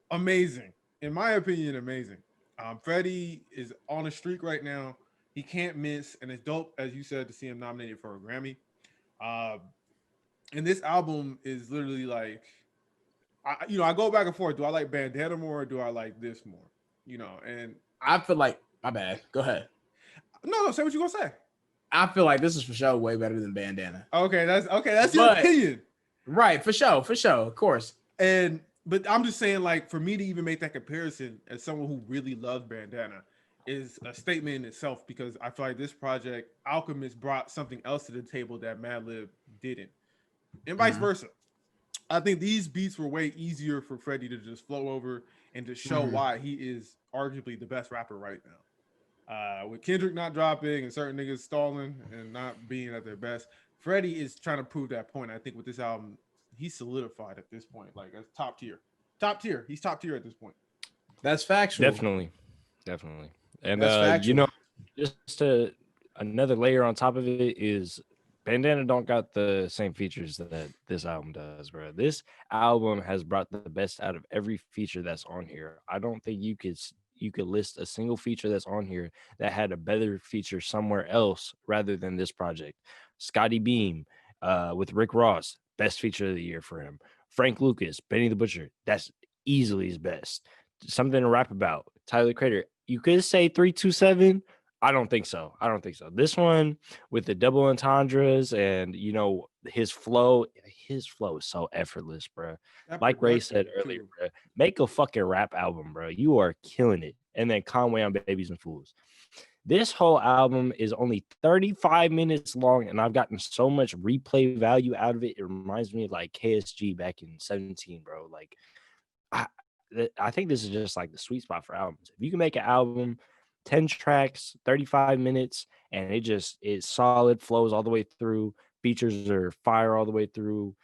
amazing. In my opinion, amazing. Freddie is on a streak right now. He can't miss, and it's dope, as you said, to see him nominated for a Grammy. And this album is literally like, I go back and forth. Do I like Bandana more or do I like this more? And I feel like, my bad. Go ahead. No, say what you gonna say. I feel like this is for sure way better than Bandana. Okay, that's your opinion. Right, for sure, of course. But I'm just saying, like, for me to even make that comparison as someone who really loves Bandana is a statement in itself, because I feel like this project, Alchemist brought something else to the table that Madlib didn't, and vice versa. I think these beats were way easier for Freddie to just flow over and to show why he is arguably the best rapper right now. With Kendrick not dropping and certain niggas stalling and not being at their best, Freddie is trying to prove that point. I think with this album, he's solidified at this point, like as top tier. He's top tier at this point. That's factual. Definitely. And just another layer on top of it is Bandana don't got the same features that this album does, bro. This album has brought the best out of every feature that's on here. I don't think you could list a single feature that's on here that had a better feature somewhere else rather than this project. Scotty Beam with Rick Ross, best feature of the year for him. Frank Lucas, Benny the Butcher, that's easily his best. Something to rap about. Tyler Creator, you could say 327. I don't think so. This one with the double entendres and his flow is so effortless, bro. Like Ray said earlier, bro, make a fucking rap album, bro. You are killing it. And then Conway on Babies and Fools. This whole album is only 35 minutes long, and I've gotten so much replay value out of it. It reminds me of like KSG back in 17, bro. Like I think this is just like the sweet spot for albums. If you can make an album 10 tracks, 35 minutes, and it's solid, flows all the way through. Features are fire all the way through.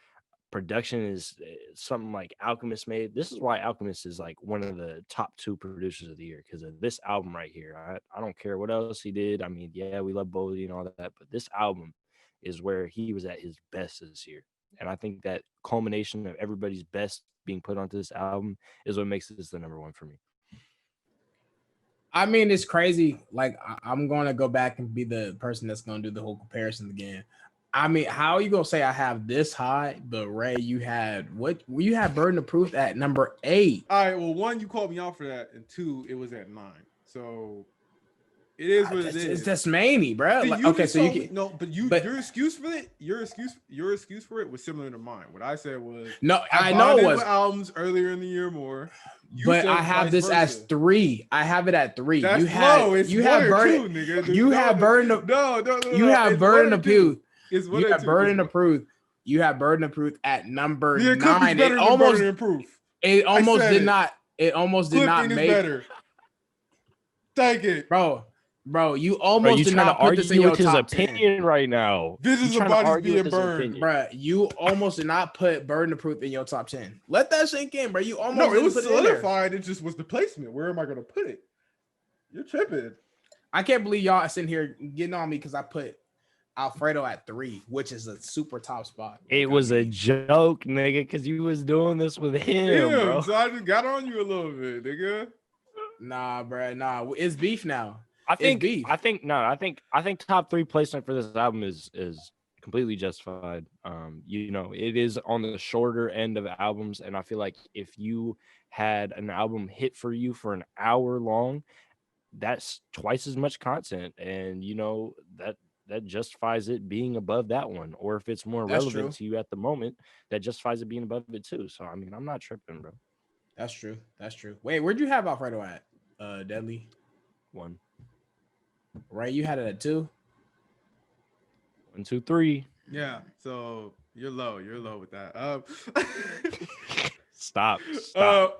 production is something like Alchemist made. This is why Alchemist is like one of the top 2 producers of the year, because of this album right here. I don't care what else he did. I mean, yeah, we love Boldy and all that, but this album is where he was at his best this year. And I think that culmination of everybody's best being put onto this album is what makes this the number 1 for me. I mean, it's crazy. Like, I'm going to go back and be the person that's going to do the whole comparison again. I mean, how are you going to say I have this high, but Ray, you had what? You had Burden of Proof at number 8. All right. Well, 1, you called me out for that, and 2, it was at 9. So it is what it is. It's Tasmania, bro. See, Like, you okay, just so you told can me- no, but your excuse for it, your excuse for it was similar to mine. What I said was, no, I know bonded it was, with albums earlier in the year more. You but said I have vice this as versa. 3. I have it at 3. That's you had low. It's you 1 have or Burden. 2, nigga. You have Burden of no. you have It's Burden 1 or of 2. Proof. It's 1 You or have 2. Burden of Proof. You have Burden of Proof at number Yeah, 9. Clipping's better It than almost Burden of Proof. it almost said did it. not. It almost did not Clipping is make better. Take it. Bro, you Bro, almost you did trying to not put this in argue your with his top 10. opinion right now? This You is the trying to body's argue with being his burned. opinion. Bro, you almost did not put Burden of Proof in your top 10. Let that sink in, bro. You almost No, it didn't was put it in there. solidified. It just was the placement. Where am I going to put it? You're tripping. I can't believe y'all sitting here getting on me because I put Alfredo at 3, which is a super top spot. It was a joke, nigga, because you was doing this with him, bro. So I just got on you a little bit, nigga. Nah, bro. Nah, it's beef now. I think beef. I think top 3 placement for this album is completely justified. You know, it is on the shorter end of albums, and I feel like if you had an album hit for you for an hour long, that's twice as much content, and you know that justifies it being above that one. Or if it's more That's relevant true. to you at the moment, that justifies it being above it too. So I mean, I'm not tripping, bro. That's true. That's true. Wait, where'd you have Alfredo at? Deadly. 1, Right, you had it at 2. 1, 2, 3. Yeah. So you're low. You're low with that. Stop.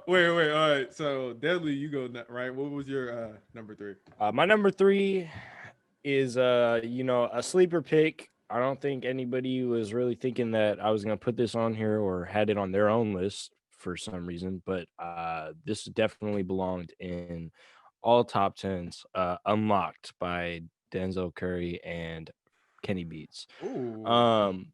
Wait. All right. So Deadly, you go right. What was your number 3? My number 3 is you know, a sleeper pick. I don't think anybody was really thinking that I was gonna put this on here or had it on their own list for some reason, but this definitely belonged in all top 10s. Unlocked by Denzel Curry and Kenny Beats. Ooh.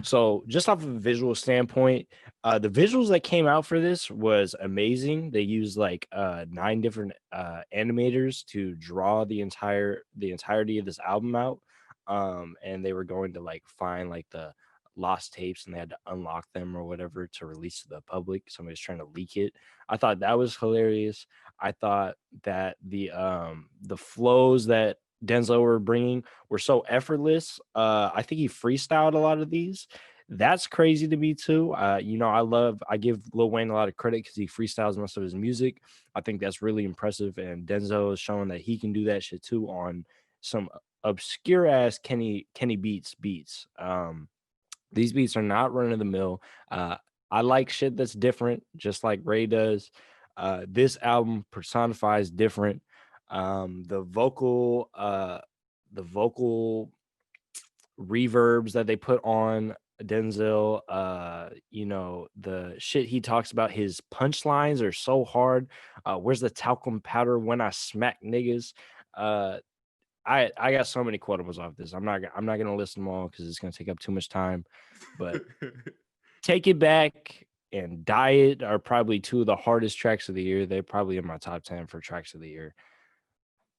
So just off of a visual standpoint, the visuals that came out for this was amazing. They used like 9 different animators to draw the entirety of this album out. And they were going to like find like the lost tapes, and they had to unlock them or whatever to release to the public. Somebody's trying to leak it. I thought that was hilarious. I thought that the flows that Denzel were bringing were so effortless. I think he freestyled a lot of these. That's crazy to me too. You know, I give Lil Wayne a lot of credit because he freestyles most of his music. I think that's really impressive, and Denzel is showing that he can do that shit too on some obscure ass Kenny beats. These beats are not run of the mill. I like shit that's different, just like Ray does. This album personifies different. The vocal reverbs that they put on Denzel, you know, the shit he talks about, his punchlines are so hard. Where's the talcum powder when I smack niggas? I got so many quotables off this. I'm not gonna list them all because it's gonna take up too much time. But Take It Back and Diet are probably 2 of the hardest tracks of the year. They're probably in my top 10 for tracks of the year.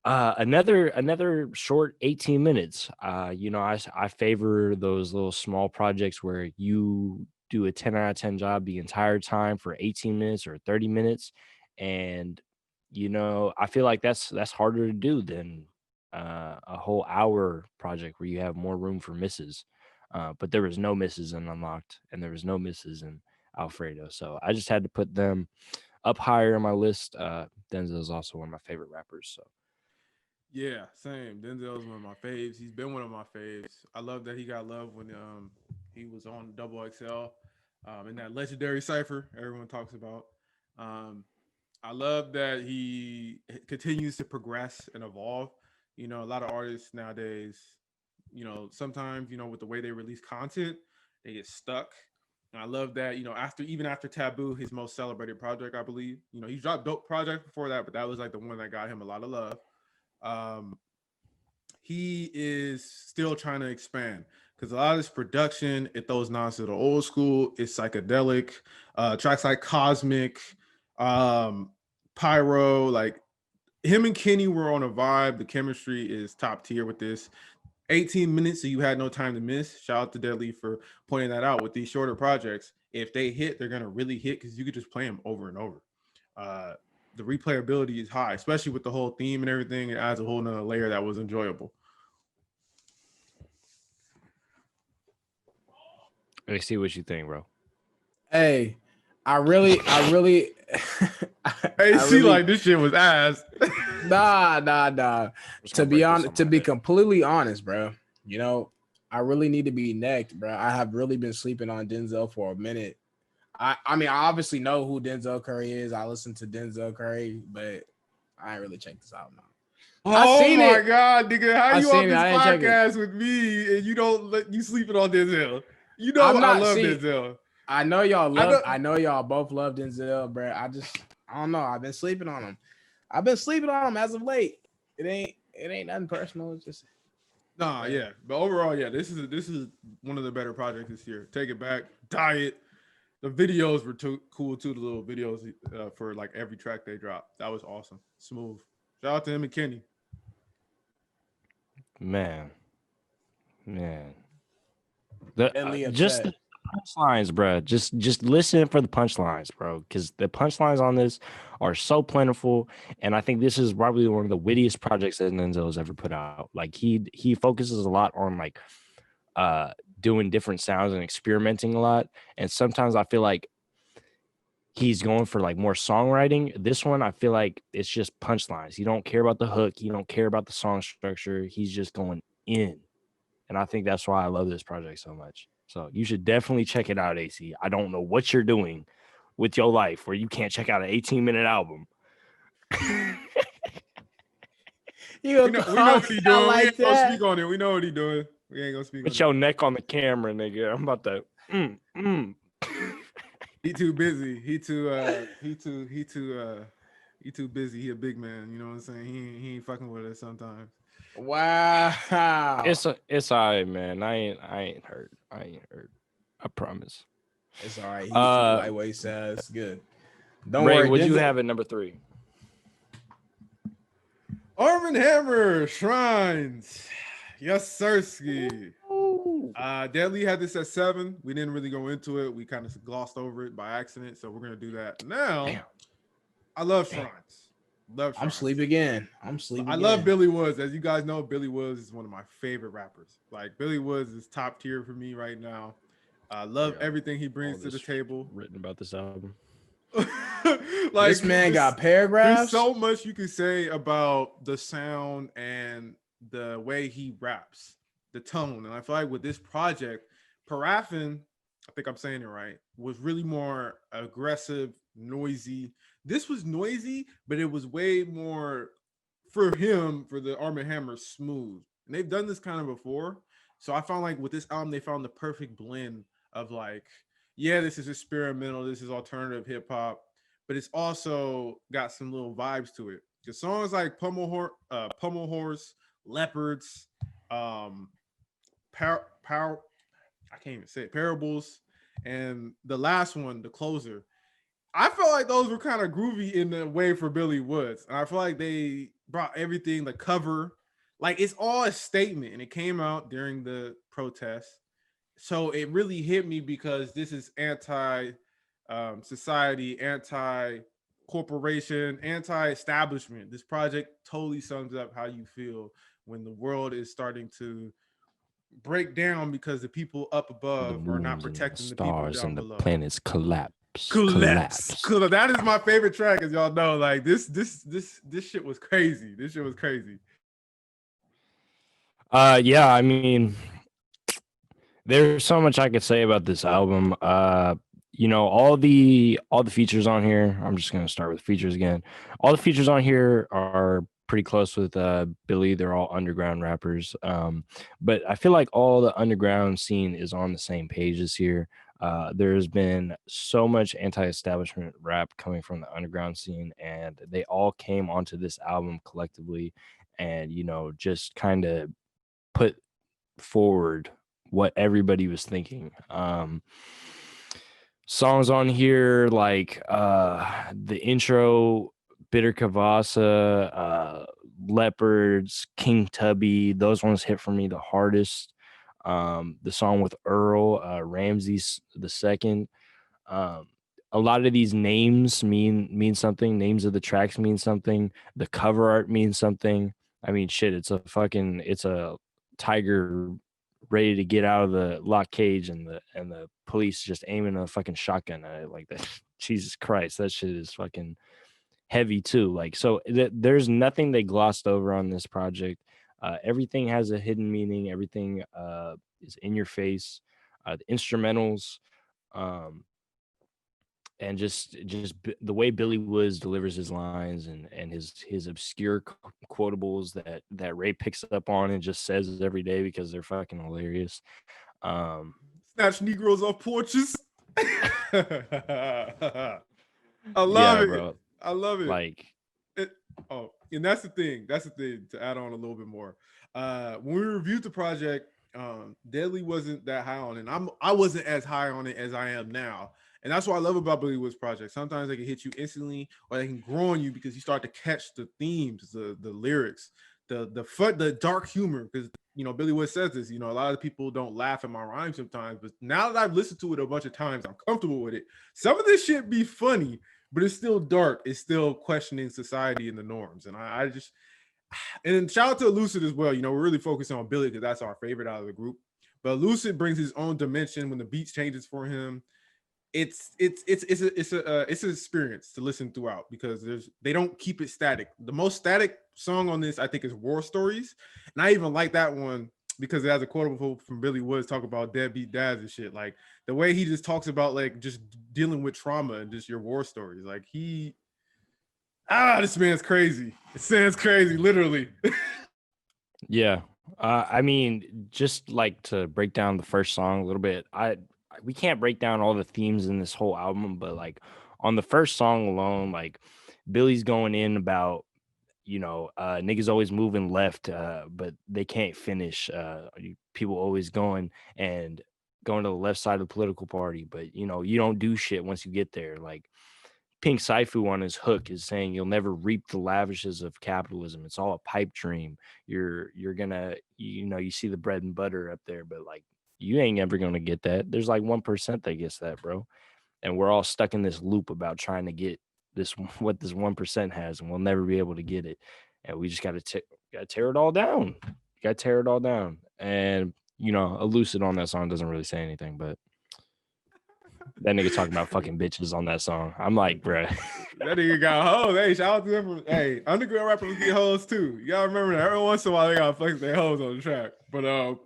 Another short 18 minutes. You know, I favor those little small projects where you do a 10 out of 10 job the entire time for 18 minutes or 30 minutes. And, you know, I feel like that's harder to do than a whole hour project where you have more room for misses. But there was no misses in Unlocked, and there was no misses in Alfredo. So I just had to put them up higher on my list. Denzel is also one of my favorite rappers. So Yeah, same. Denzel is one of my faves. He's been one of my faves. I love that he got love when he was on Double XL in that legendary cipher everyone talks about. I love that he continues to progress and evolve. You know, a lot of artists nowadays, you know, sometimes, you know, with the way they release content, they get stuck And I love that, even after Taboo, his most celebrated project, I believe. He dropped dope projects before that, but that was like the one that got him a lot of love. He is still trying to expand because a lot of this production, it throws nods to the old school. It's psychedelic. Tracks like Cosmic, Pyro, like him and Kenny were on a vibe. The chemistry is top tier with this. 18 minutes, so you had no time to miss. Shout out to Deadly for pointing that out with these shorter projects. If they hit, they're gonna really hit because you could just play them over and over. The replayability is high, especially with the whole theme and everything. It adds a whole nother layer that was enjoyable. I see what you think, bro. Hey, I really like this shit was ass. Nah. To be honest, to be completely honest, bro, I really need to be necked, bro. I have really been sleeping on Denzel for a minute. I mean, I obviously know who Denzel Curry is. I listen to Denzel Curry, but I ain't really checked this out now. Oh my God, nigga. How you on this podcast with me and you don't let you sleeping on Denzel? I love Denzel. I know y'all love. I know y'all both love Denzel, bro. I don't know. I've been sleeping on him. As of late. It ain't nothing personal. It's just yeah. But overall, yeah, this is one of the better projects this year. Take It Back, Diet. The videos were cool too. The little videos for like every track they dropped. That was awesome. Smooth. Shout out to him and Kenny. Man. Just the punchlines, bro. Just listen for the punchlines, bro, because the punchlines on this are so plentiful, and I think this is probably one of the wittiest projects that Denzel has ever put out. Like he focuses a lot on like doing different sounds and experimenting a lot, and sometimes I feel like he's going for like more songwriting. This one, I feel like it's just punchlines. You don't care about the hook, you don't care about the song structure. He's just going in. And I think that's why I love this project so much. So you should definitely check it out, AC. I don't know what you're doing with your life where you can't check out an 18-minute album. we know what he's doing. We ain't gonna speak on it. We know what he's doing. We ain't gonna speak on it. Put your neck on the camera, nigga. I'm about to. He too busy. He too busy. He a big man. You know what I'm saying? He ain't fucking with us sometimes. Wow. It's all right, man. I ain't hurt. I promise. It's all right. He's lightweight says good. Don't Ray, worry. What do you have at number 3? Arm & Hammer Shrines. Yes, sirski. Deadly had this at 7. We didn't really go into it. We kind of glossed over it by accident, so we're gonna do that now. Damn. I love Shrines. I'm sleep again. I love Billy Woods. As you guys know, Billy Woods is one of my favorite rappers. Like Billy Woods is top tier for me right now. I love everything he brings to the table. Written about this album. Like this man got paragraphs. There's so much you can say about the sound and the way he raps, the tone. And I feel like with this project, Paraffin, I think I'm saying it right, was really more aggressive, noisy. This was noisy, but it was way more for him, for the Arm & Hammer, smooth. And they've done this kind of before. So I found like with this album, they found the perfect blend of like, yeah, this is experimental, this is alternative hip hop, but it's also got some little vibes to it. The songs like Pummel Horse, Leopards, I can't even say it, Parables, and the last one, the closer. I felt like those were kind of groovy in a way for Billy Woods. And I feel like they brought everything, the cover, like it's all a statement. And it came out during the protest. So it really hit me because this is anti-society, anti-corporation, anti-establishment. This project totally sums up how you feel when the world is starting to break down because the people up above are not protecting the people down below. The planets collapse. That is my favorite track, as y'all know. Like this shit was crazy. This shit was crazy. Yeah, I mean, there's so much I could say about this album. All the features on here. I'm just gonna start with features again. All the features on here are pretty close with Billy. They're all underground rappers. But I feel like all the underground scene is on the same page this year. There's been so much anti-establishment rap coming from the underground scene, and they all came onto this album collectively, and just kind of put forward what everybody was thinking. Songs on here like the intro, Bitter Kavasa, Leopards, King Tubby, those ones hit for me the hardest. The song with Earl, Ramses the Second. A lot of these names mean something. Names of the tracks mean something. The cover art means something. I mean, shit, it's a tiger ready to get out of the lock cage, and the police just aiming a fucking shotgun at it like that. Jesus Christ, that shit is fucking heavy too. Like, so there's nothing they glossed over on this project. Everything has a hidden meaning. Everything is in your face. The instrumentals, and just the way Billy Woods delivers his lines, and his obscure quotables that Ray picks up on and just says every day because they're fucking hilarious. Snatch Negroes off porches. I love it, bro. I love it. Like, and that's the thing. That's the thing to add on a little bit more. When we reviewed the project, Deadly wasn't that high on it. I wasn't as high on it as I am now. And that's what I love about Billy Woods project. Sometimes they can hit you instantly, or they can grow on you because you start to catch the themes, the lyrics, the dark humor. Because Billy Woods says this. A lot of people don't laugh at my rhymes sometimes, but now that I've listened to it a bunch of times, I'm comfortable with it. Some of this shit be funny, but it's still dark. It's still questioning society and the norms. And I just, and shout out to Lucid as well. We're really focusing on Billy because that's our favorite out of the group. But Lucid brings his own dimension when the beats changes for him. It's an experience to listen throughout because they don't keep it static. The most static song on this, I think, is War Stories, and I even like that one because it has a quotable from Billy Woods talk about deadbeat dads and shit. Like the way he just talks about like just dealing with trauma and just your war stories. Like this man's crazy. It sounds crazy, literally. yeah. I mean, just like to break down the first song a little bit. We can't break down all the themes in this whole album, but like on the first song alone, like Billy's going in about, niggas always moving left, but they can't finish. People always going to the left side of the political party, but you don't do shit once you get there. Like Pink Saifu on his hook is saying you'll never reap the lavishes of capitalism. It's all a pipe dream. You're gonna, you see the bread and butter up there, but like you ain't ever gonna get that. There's like 1% that gets that, bro. And we're all stuck in this loop about trying to get what this 1% has, and we'll never be able to get it. And we just gotta tear it all down. Gotta tear it all down. And a Lucid on that song doesn't really say anything, but that nigga talking about fucking bitches on that song. I'm like, bruh. That nigga got hoes. Hey, shout out to them. Hey, underground rappers get hoes too. You gotta remember that every once in a while they gotta flex their hoes on the track. But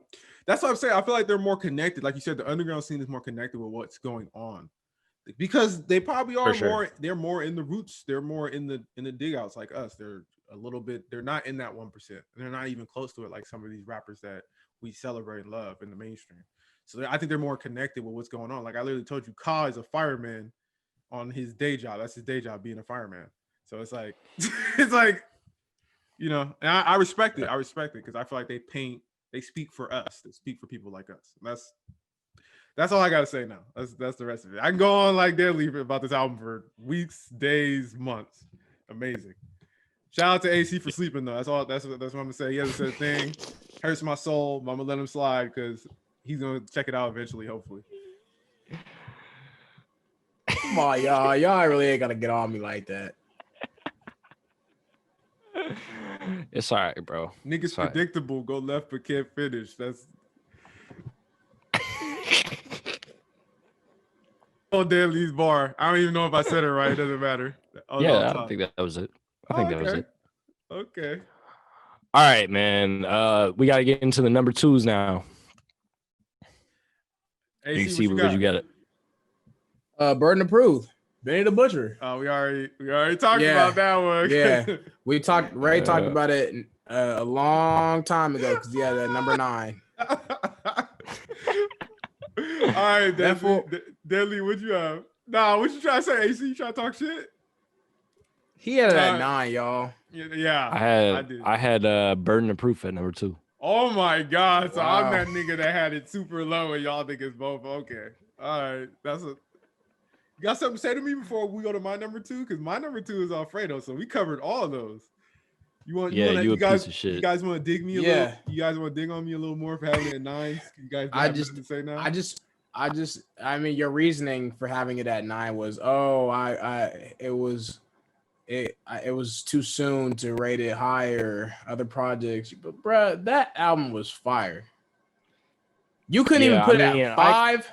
that's what I'm saying. I feel like they're more connected. Like you said, the underground scene is more connected with what's going on. Because they probably are more, they're more in the roots, they're more in the dig outs like us. They're a little bit, they're not in that 1%. They're not even close to it like some of these rappers that we celebrate and love in the mainstream. So I think they're more connected with what's going on. Like I literally told you, Ka is a fireman on his day job. That's his day job, being a fireman. So it's like, and I respect it. I respect it because I feel like they speak for us. They speak for people like us. That's all I gotta say now. That's the rest of it. I can go on like Deadly about this album for weeks, days, months. Amazing. Shout out to AC for sleeping though. That's all. That's what I'm gonna say. He hasn't said a thing. Hurts my soul, but I'm gonna let him slide because he's gonna check it out eventually, hopefully. Come on, y'all. Y'all really ain't gonna get on me like that. It's all right, bro. Niggas predictable. Go left but can't finish. That's on Deadly's bar. I don't even know if I said it right. It doesn't matter. Yeah, I think that was it. I think that was it. Okay. All right, man. We got to get into the number twos now. AC, you see where you got it. Burden of Proof. Benny the Butcher. Oh, we already talked about that one. Yeah, we talked. Ray talked about it a long time ago because he had that number 9. right, That fool- Deadly, what you have? Nah, what you trying to say, AC? You trying to talk shit? He had it at Nah. 9, y'all. Yeah, I did. had Burden of Proof at number 2. Oh my god! So I'm Wow. that nigga that had it super low, and y'all think it's both okay. All right, you got something to say to me before we go to my number 2? Because my number 2 is Alfredo, so we covered all of those. You You a guys, piece of shit. You guys want to dig me a Yeah. little? You guys want to dig on me a little more for having it at 9? You guys I have just- nothing to say now? I mean, your reasoning for having it at 9 was, it was too soon to rate it higher. Other projects, but bruh, that album was fire. You couldn't even put it at 5.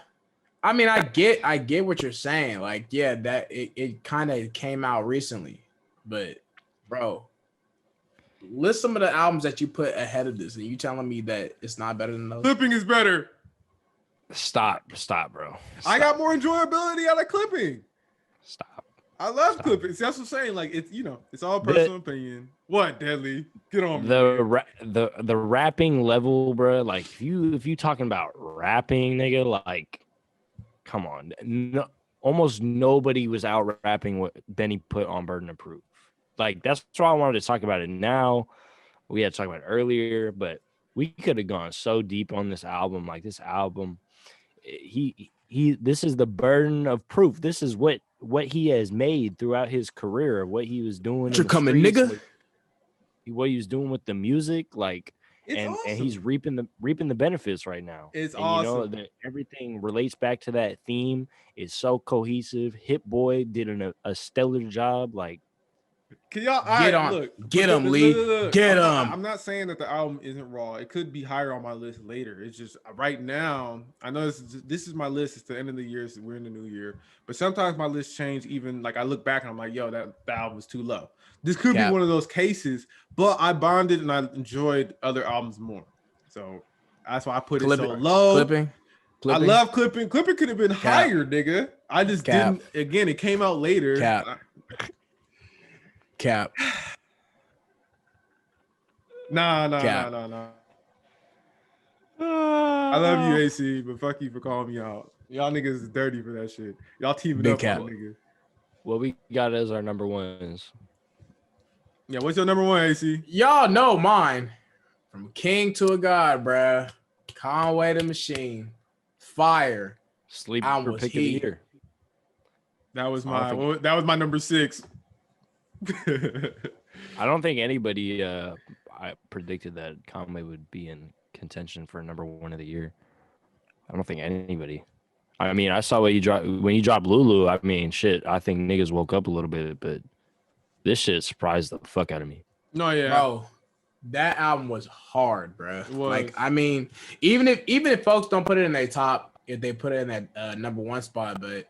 I mean, I get what you're saying. Like, yeah, that it kind of came out recently, but bro, list some of the albums that you put ahead of this, and you telling me that it's not better than those? Clipping is better. Stop, bro. I got more enjoyability out of clipping. Stop. I love clipping. See, that's what I'm saying. Like, it's it's all personal opinion. What, Deadly? Get on me. The rapping level, bro. Like, if you talking about rapping, nigga, like, come on. No, almost nobody was out rapping what Benny put on Burden of Proof. Like, that's why I wanted to talk about it now. We had to talk about it earlier, but we could have gone so deep on this album. Like, this album, this is the Burden of Proof. This is what he has made throughout his career, what he was doing. You're coming, nigga. What he was doing with the music, like, It's awesome. and he's reaping the benefits right now. It's and awesome. You know that everything relates back to that theme. It's so cohesive. Hit Boy did a stellar job. Like, can y'all get him, Lee? Get him. I'm not saying that the album isn't raw. It could be higher on my list later. It's just right now. I know this is my list. It's the end of the year. So we're in the new year. But sometimes my list change. Even like I look back and I'm like, yo, that album was too low. This could be one of those cases. But I bonded and I enjoyed other albums more. So that's why I put it so low. Clipping. I love clipping. Clipping could have been higher, nigga. I just didn't. Again, it came out later. Cap. Nah. I love you, AC, but fuck you for calling me out. Y'all niggas is dirty for that shit. Y'all teaming Big up cap. on a nigga. what we got as our number ones. Yeah, what's your number 1, AC? Y'all know mine. From King to a God, bruh. Conway the Machine. Fire. Sleeper pick of the year. That was my number 6. I don't think anybody I predicted that Conway would be in contention for number 1 of the year. I don't think anybody. I mean, I saw when you dropped Lulu. I mean, shit. I think niggas woke up a little bit, but this shit surprised the fuck out of me. No, yeah, bro. That album was hard, bro. Like, I mean, even if folks don't put it in their top, if they put it in that number 1 spot, but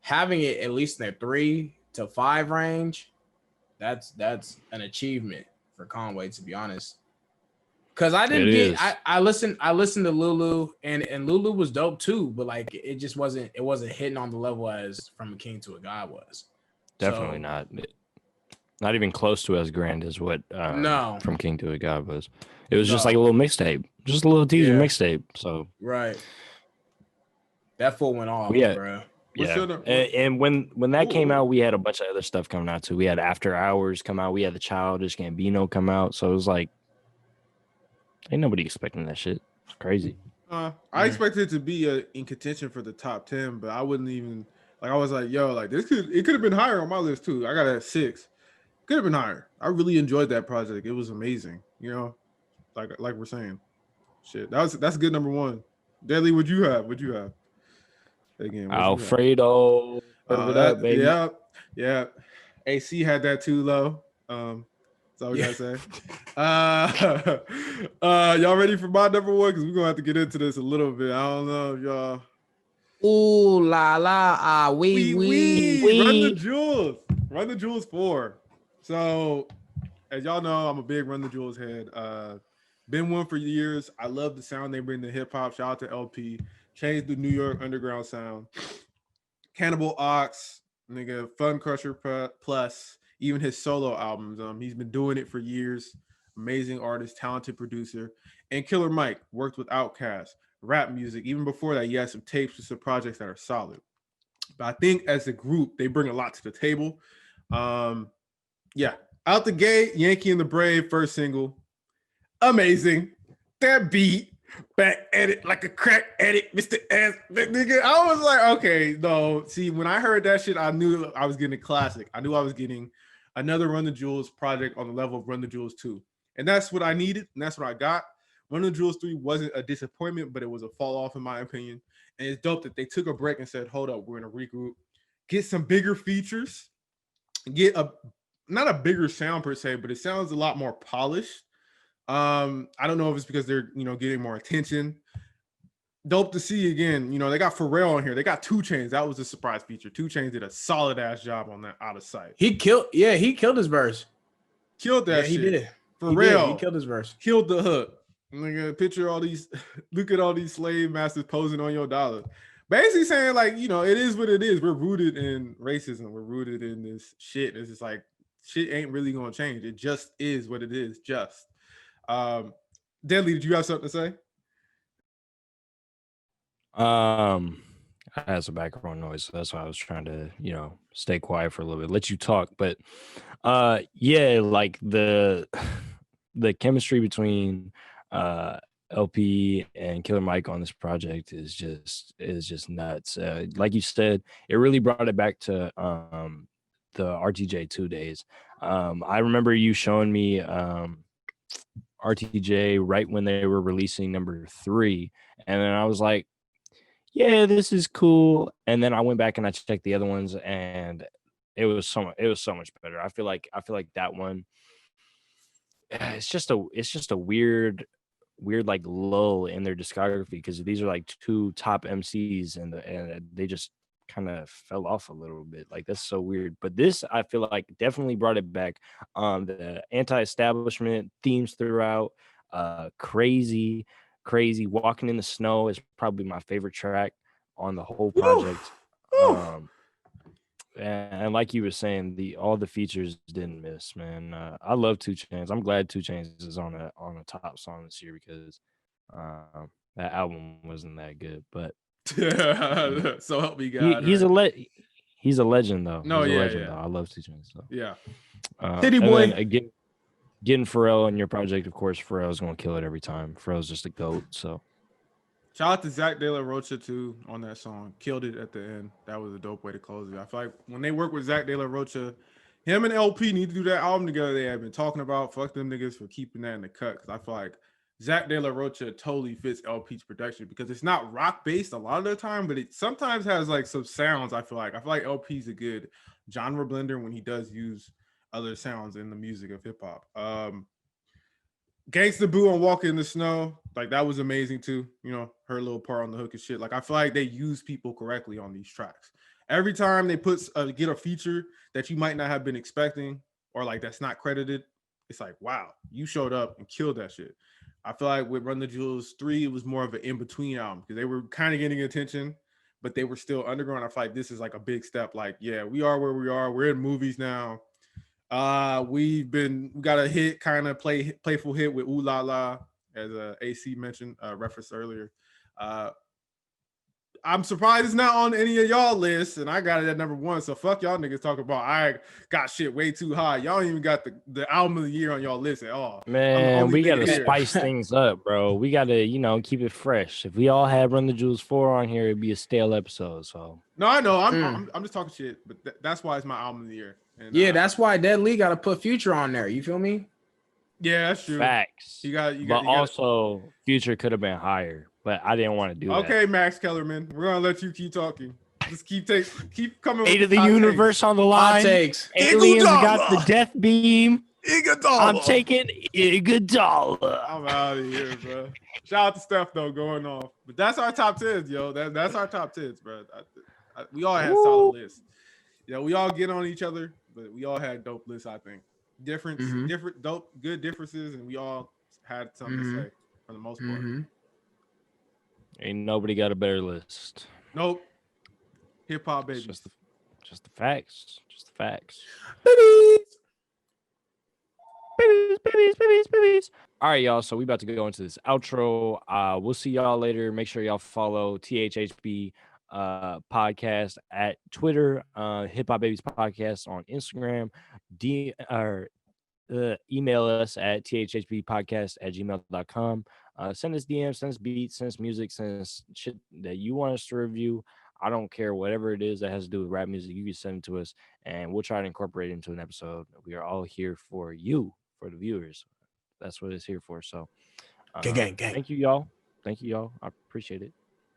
having it at least in their 3 to 5 range, that's an achievement for Conway, to be honest. Because I didn't I listened to Lulu and Lulu was dope too, but like it just wasn't hitting on the level as From a King to a God was. Definitely not even close to as grand as what From King to a God was. It was just like a little mixtape, just a little teaser mixtape. So right, that fool went off, bro. Yeah, and when that came out, we had a bunch of other stuff coming out too. We had After Hours come out. We had the Childish Gambino come out. So it was like, ain't nobody expecting that shit. It's crazy. I expected it to be in contention for the top 10, but I wouldn't even like. I was like, yo, like it could have been higher on my list too. I got it at 6. Could have been higher. I really enjoyed that project. It was amazing. You know, like we're saying, shit. That's a good number 1. Deadly, what'd you have? Again, Alfredo. Baby. Yeah. AC had that too low. That's all we gotta say. Y'all ready for my number 1? Because we're gonna have to get into this a little bit. I don't know if y'all. Ooh la la we Run the Jewels 4. So, as y'all know, I'm a big Run the Jewels head. Been one for years. I love the sound they bring to hip hop. Shout out to LP. Changed the New York underground sound. Cannibal Ox, nigga, Fun Crusher Plus, even his solo albums. He's been doing it for years. amazing artist, talented producer. And Killer Mike worked with Outkast, rap music. Even before that, he had some tapes with some projects that are solid. But I think as a group, they bring a lot to the table. Yeah, out the gate, Yankee and the Brave, first single, amazing. That beat, back edit like a crack edit, Mr. S. Nigga, I was like, okay, no. See, when I heard that shit, I knew I was getting a classic. I knew I was getting another Run the Jewels project on the level of Run the Jewels 2. And that's what I needed, and that's what I got. Run the Jewels 3 wasn't a disappointment, but it was a fall off, in my opinion. And it's dope that they took a break and said, hold up, we're going to regroup, get some bigger features, get not a bigger sound per se, but it sounds a lot more polished. I don't know if it's because they're, getting more attention. Dope to see again. They got Pharrell on here. They got 2 Chainz. That was a surprise feature. 2 Chainz did a solid ass job on that Out of Sight. He killed his verse. Killed that shit. He did. Pharrell He killed his verse. killed the hook. Nigga, picture all these, look at all these slave masters posing on your dollar. Basically saying, like, it is what it is. We're rooted in racism. We're rooted in this shit. It's just like, shit ain't really gonna change. It just is what it is. Just. Deadly, did you have something to say? I had some background noise, so that's why I was trying to, stay quiet for a little bit, let you talk. But yeah, like the chemistry between LP and Killer Mike on this project is just nuts. Like you said, it really brought it back to the RTJ2 days. I remember you showing me RTJ right when they were releasing number 3, and then I was like, yeah, this is cool. And then I went back and I checked the other ones, and it was so much better. I feel like that one, it's just a weird like lull in their discography, because these are like 2 top MCs and they just kind of fell off a little bit. Like, that's so weird. But this, I feel like, definitely brought it back. The anti-establishment themes throughout, crazy Walking in the Snow is probably my favorite track on the whole project. And like you were saying, all the features didn't miss, man. I love 2 Chainz. I'm glad 2 Chainz is on a top song this year, because that album wasn't that good. But so help me God. He's a legend though. No, he's a yeah, legend, yeah. though. I love 2 Chainz. So. Yeah. Titty and boy. then again, getting Pharrell in your project, of course, Pharrell's gonna kill it every time. Pharrell's just a GOAT. So shout out to Zach De La Rocha too on that song. Killed it at the end. That was a dope way to close it. I feel like when they work with Zach De La Rocha, him and LP need to do that album together. They have been talking about. Fuck them niggas for keeping that in the cut, because I feel like Zach De La Rocha totally fits LP's production, because it's not rock based a lot of the time, but it sometimes has like some sounds. I feel like LP's a good genre blender when he does use other sounds in the music of hip hop. Gangsta Boo on Walking in the Snow, like, that was amazing too. Her little part on the hook and shit. Like, I feel like they use people correctly on these tracks. Every time they get a feature that you might not have been expecting, or like that's not credited, it's like, wow, you showed up and killed that shit. I feel like with Run the Jewels 3, it was more of an in-between album, because they were kind of getting attention, but they were still underground. I feel like this is like a big step. Like, yeah, we are where we are. We're in movies now. We got a hit, kind of playful hit with Ooh La La, as AC mentioned, referenced earlier. I'm surprised it's not on any of y'all lists, and I got it at number 1. So fuck y'all niggas talking about I got shit way too high. Y'all don't even got the album of the year on y'all list at all. Man, we gotta spice things up, bro. We gotta, keep it fresh. If we all had Run the Jewels 4 on here, it'd be a stale episode. So no, I know. I'm just talking shit, but that's why it's my album of the year. And, yeah, that's why Dead Lee got to put Future on there. You feel me? Yeah, that's true. Facts. But also, Future could have been higher, but I didn't want to do that. Okay, Max Kellerman, we're gonna let you keep talking. Just keep coming. Eight of the universe on the line. Hot takes. Aliens got the death beam. Iguodala. I'm taking Iguodala. I'm out of here, bro. Shout out to Steph though, going off. But that's our top 10s, yo. That's our top 10s, bro. We all had solid lists. We all get on each other, but we all had dope lists. I think different dope, good differences, and we all had something to say for the most part. Ain't nobody got a better list. Nope. Hip hop baby. Just the facts. Just the facts. Babies. babies. All right, y'all. So we about to go into this outro. We'll see y'all later. Make sure y'all follow THHB podcast at Twitter, Hip Hop Babies Podcast on Instagram, email us at thhbpodcast@gmail.com. Send us DMs, send us beats, send us music, send us shit that you want us to review. I don't care, whatever it is that has to do with rap music, you can send it to us and we'll try to incorporate it into an episode. We are all here for you, for the viewers. That's what it's here for. So Gang. thank you, y'all. Thank you, y'all. I appreciate it.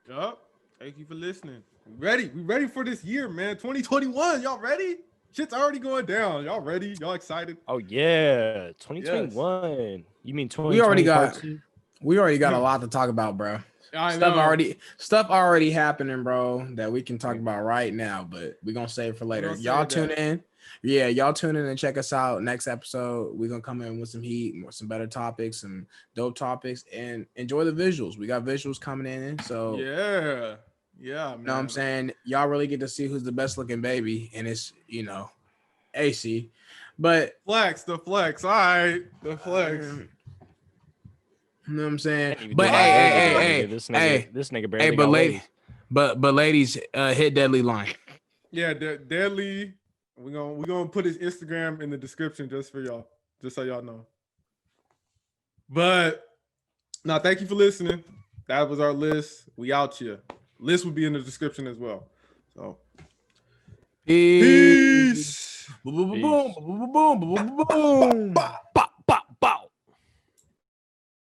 Yup. Thank you for listening. We ready for this year, man. 2021. Y'all ready? Shit's already going down. Y'all ready? Y'all excited? Oh yeah, 2021. You mean 2020? We already got a lot to talk about, bro. I know. Stuff already happening, bro, that we can talk about right now, but we're gonna save it for later. Y'all tune in. Yeah, y'all tune in and check us out. Next episode, we're gonna come in with some heat, some better topics, some dope topics, and enjoy the visuals. We got visuals coming in, so Yeah, man. You know what I'm saying? Y'all really get to see who's the best looking baby, and it's AC. But the flex. All right, the flex. You know what I'm saying? But hey, this nigga barely hey, got waves. but ladies, hit Deadly line. Yeah, Deadly. We're gonna put his Instagram in the description just for y'all, just so y'all know. But now, thank you for listening. That was our list. We out here. List will be in the description as well. So Peace. Boom.